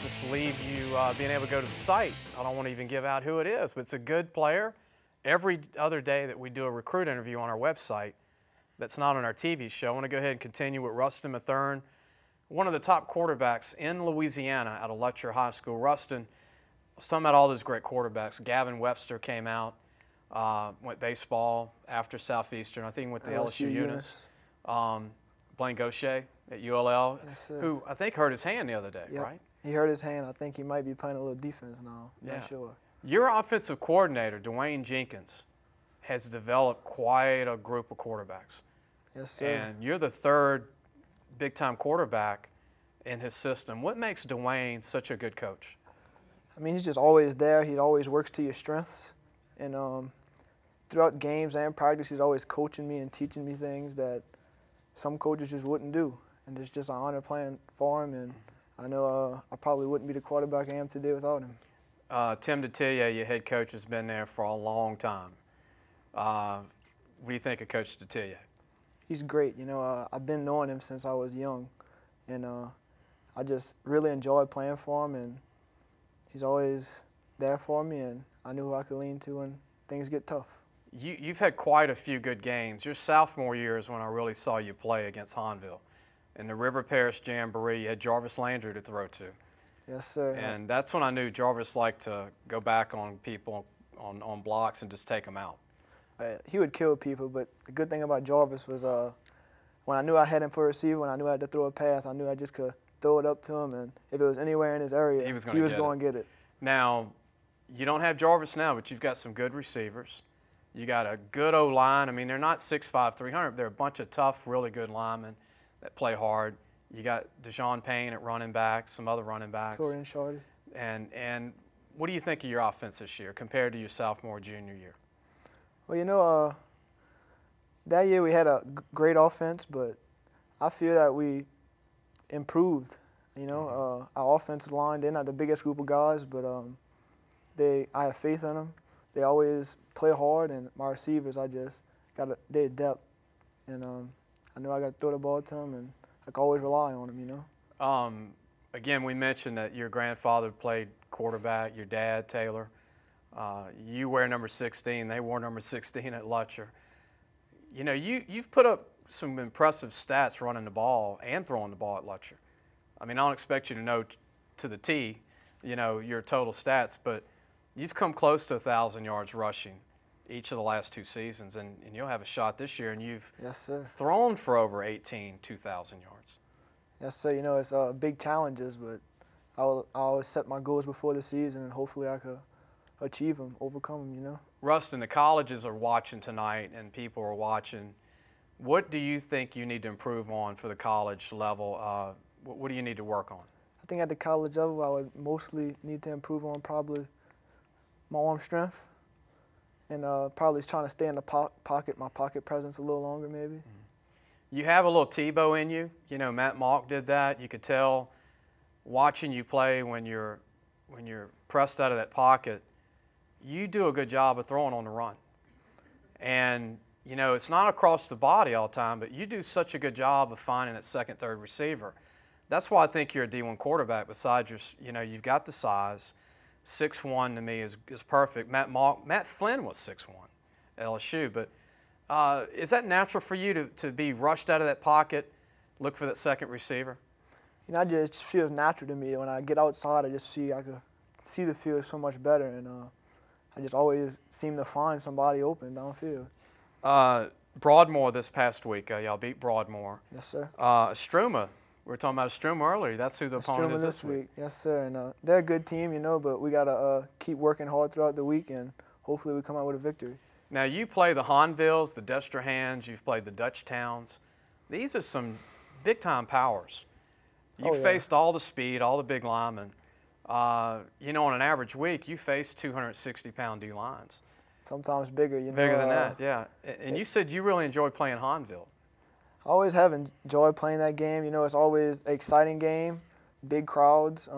just leave you being able to go to the site. I don't want to even give out who it is, but it's a good player. Every other day that we do a recruit interview on our website that's not on our TV show, I want to go ahead and continue with Rustin Mathern, one of the top quarterbacks in Louisiana out of Lutcher High School. Rustin, I was talking about all those great quarterbacks. Gavin Webster came out. Went baseball after Southeastern. I think he went to LSU Units. Blaine Gaucher at ULL, Yes, sir. who I think hurt his hand the other day, Yep. right? He hurt his hand. I think he might be playing a little defense now. Yeah. Not sure. Your offensive coordinator, Dwayne Jenkins, has developed quite a group of quarterbacks. Yes, sir. And you're the third big-time quarterback in his system. What makes Dwayne such a good coach? I mean, he's just always there. He always works to your strengths. And throughout games and practice, he's always coaching me and teaching me things that some coaches just wouldn't do. And it's just an honor playing for him. And I know I probably wouldn't be the quarterback I am today without him. Tim Detillier, your head coach, has been there for a long time. What do you think of Coach Detillier? He's great. You know, I've been knowing him since I was young. And I just really enjoyed playing for him. And he's always there for me. And I knew who I could lean to when things get tough. You've had quite a few good games. Your sophomore year is when I really saw you play against Hahnville. In the River Parish Jamboree, you had Jarvis Landry to throw to. Yes, sir. And that's when I knew Jarvis liked to go back on people on blocks and just take them out. He would kill people, but the good thing about Jarvis was when I knew I had him for a receiver, when I knew I had to throw a pass, I knew I just could throw it up to him, and if it was anywhere in his area, he was going to get it. Now, you don't have Jarvis now, but you've got some good receivers. You got a good O-line. I mean, they're not 6'5", 300. They're a bunch of tough, really good linemen that play hard. You got Deshaun Payne at running back, some other running backs. Torian Shardy. And what do you think of your offense this year compared to your sophomore, junior year? Well, you know, that year we had a great offense, but I feel that we improved. You know, our offensive line, they're not the biggest group of guys, but I have faith in them. They always play hard, and my receivers, they're depth. And I know I got to throw the ball to them, and I can always rely on them, you know. Again, we mentioned that your grandfather played quarterback, your dad, Taylor. You wear number 16. They wore number 16 at Lutcher. You know, you've put up some impressive stats running the ball and throwing the ball at Lutcher. I mean, I don't expect you to know to the T, you know, your total stats, but you've come close to 1,000 yards rushing each of the last 2 seasons, and you'll have a shot this year, and you've thrown for over 2,000 yards. Yes, sir. You know, it's big challenges, but I always set my goals before the season, and hopefully I could achieve them, overcome them, you know. Rustin, the colleges are watching tonight, and people are watching. What do you think you need to improve on for the college level? What do you need to work on? I think at the college level, I would mostly need to improve on probably my arm strength, and probably trying to stay in the pocket, my pocket presence a little longer maybe. You have a little Tebow in you. You know, Matt Malk did that. You could tell watching you play when you're pressed out of that pocket, you do a good job of throwing on the run. And, you know, it's not across the body all the time, but you do such a good job of finding that second, third receiver. That's why I think you're a D1 quarterback. Besides your, you know, you've got the size. 6'1" to me is perfect. Matt Flynn was 6'1" at LSU, but is that natural for you to be rushed out of that pocket, look for that second receiver? You know, it just feels natural to me. When I get outside, I could see the field so much better, and I just always seem to find somebody open downfield. Broadmoor this past week, y'all beat Broadmoor. Yes, sir. Struma, we were talking about Struma earlier. That's who the opponent is this week. Yes, sir. And they're a good team, you know, but we got to keep working hard throughout the week, and hopefully we come out with a victory. Now, you play the Hahnvilles, the Destrahans, you've played the Dutch Towns. These are some big-time powers. You faced all the speed, all the big linemen. You know, on an average week, you face 260-pound D-lines. Sometimes bigger, you know. Bigger than that, yeah. And you said you really enjoyed playing Hahnville. I always have enjoyed playing that game. You know, it's always an exciting game, big crowds.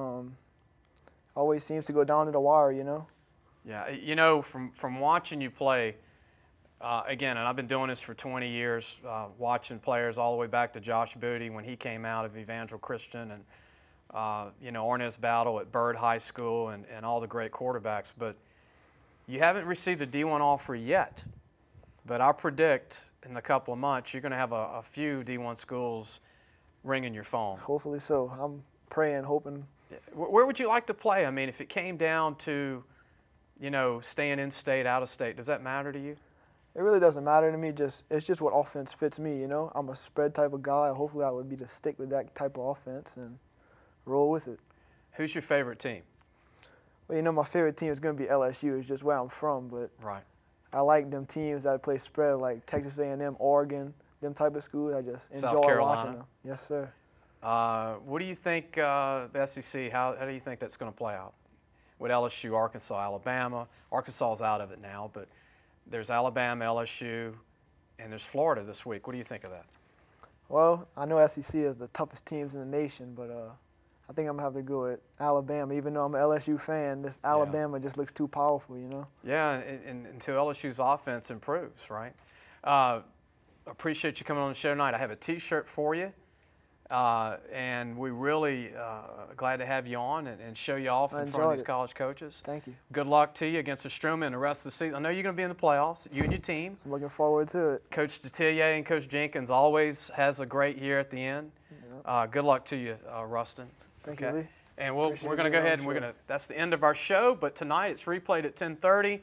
Always seems to go down to the wire, you know. Yeah, you know, from watching you play, again, and I've been doing this for 20 years, watching players all the way back to Josh Booty when he came out of Evangel Christian, and you know, Ornez Battle at Byrd High School, and all the great quarterbacks. But you haven't received a D1 offer yet. But I predict in a couple of months you're going to have a few D1 schools ringing your phone. Hopefully so. I'm praying, hoping. Where would you like to play? I mean, if it came down to, you know, staying in state, out of state, does that matter to you? It really doesn't matter to me. It's just what offense fits me, you know. I'm a spread type of guy. Hopefully I would be to stick with that type of offense and roll with it. Who's your favorite team? Well, you know, my favorite team is going to be LSU. It's just where I'm from, but right. I like them teams that play spread, like Texas A&M, Oregon, them type of schools. I just South enjoy Carolina. watching them. Yes, sir. What do you think the SEC? How do you think that's going to play out with LSU, Arkansas, Alabama? Arkansas's out of it now, but there's Alabama, LSU, and there's Florida this week. What do you think of that? Well, I know SEC is the toughest teams in the nation, but I think I'm going to have to go with Alabama. Even though I'm an LSU fan, this Alabama just looks too powerful, you know? Yeah, and until LSU's offense improves, right? Appreciate you coming on the show tonight. I have a T-shirt for you. And we really glad to have you on and show you off in front of these college coaches. Thank you. Good luck to you against the Strowman and the rest of the season. I know you're going to be in the playoffs, you and your team. I'm looking forward to it. Coach Detillier and Coach Jenkins always has a great year at the end. Yep. Good luck to you, Rustin. Thank you, Lee. And we're going to go ahead and that's the end of our show, but tonight it's replayed at 10:30. We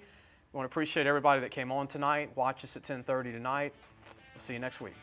want to appreciate everybody that came on tonight. Watch us at 10:30 tonight. We'll see you next week.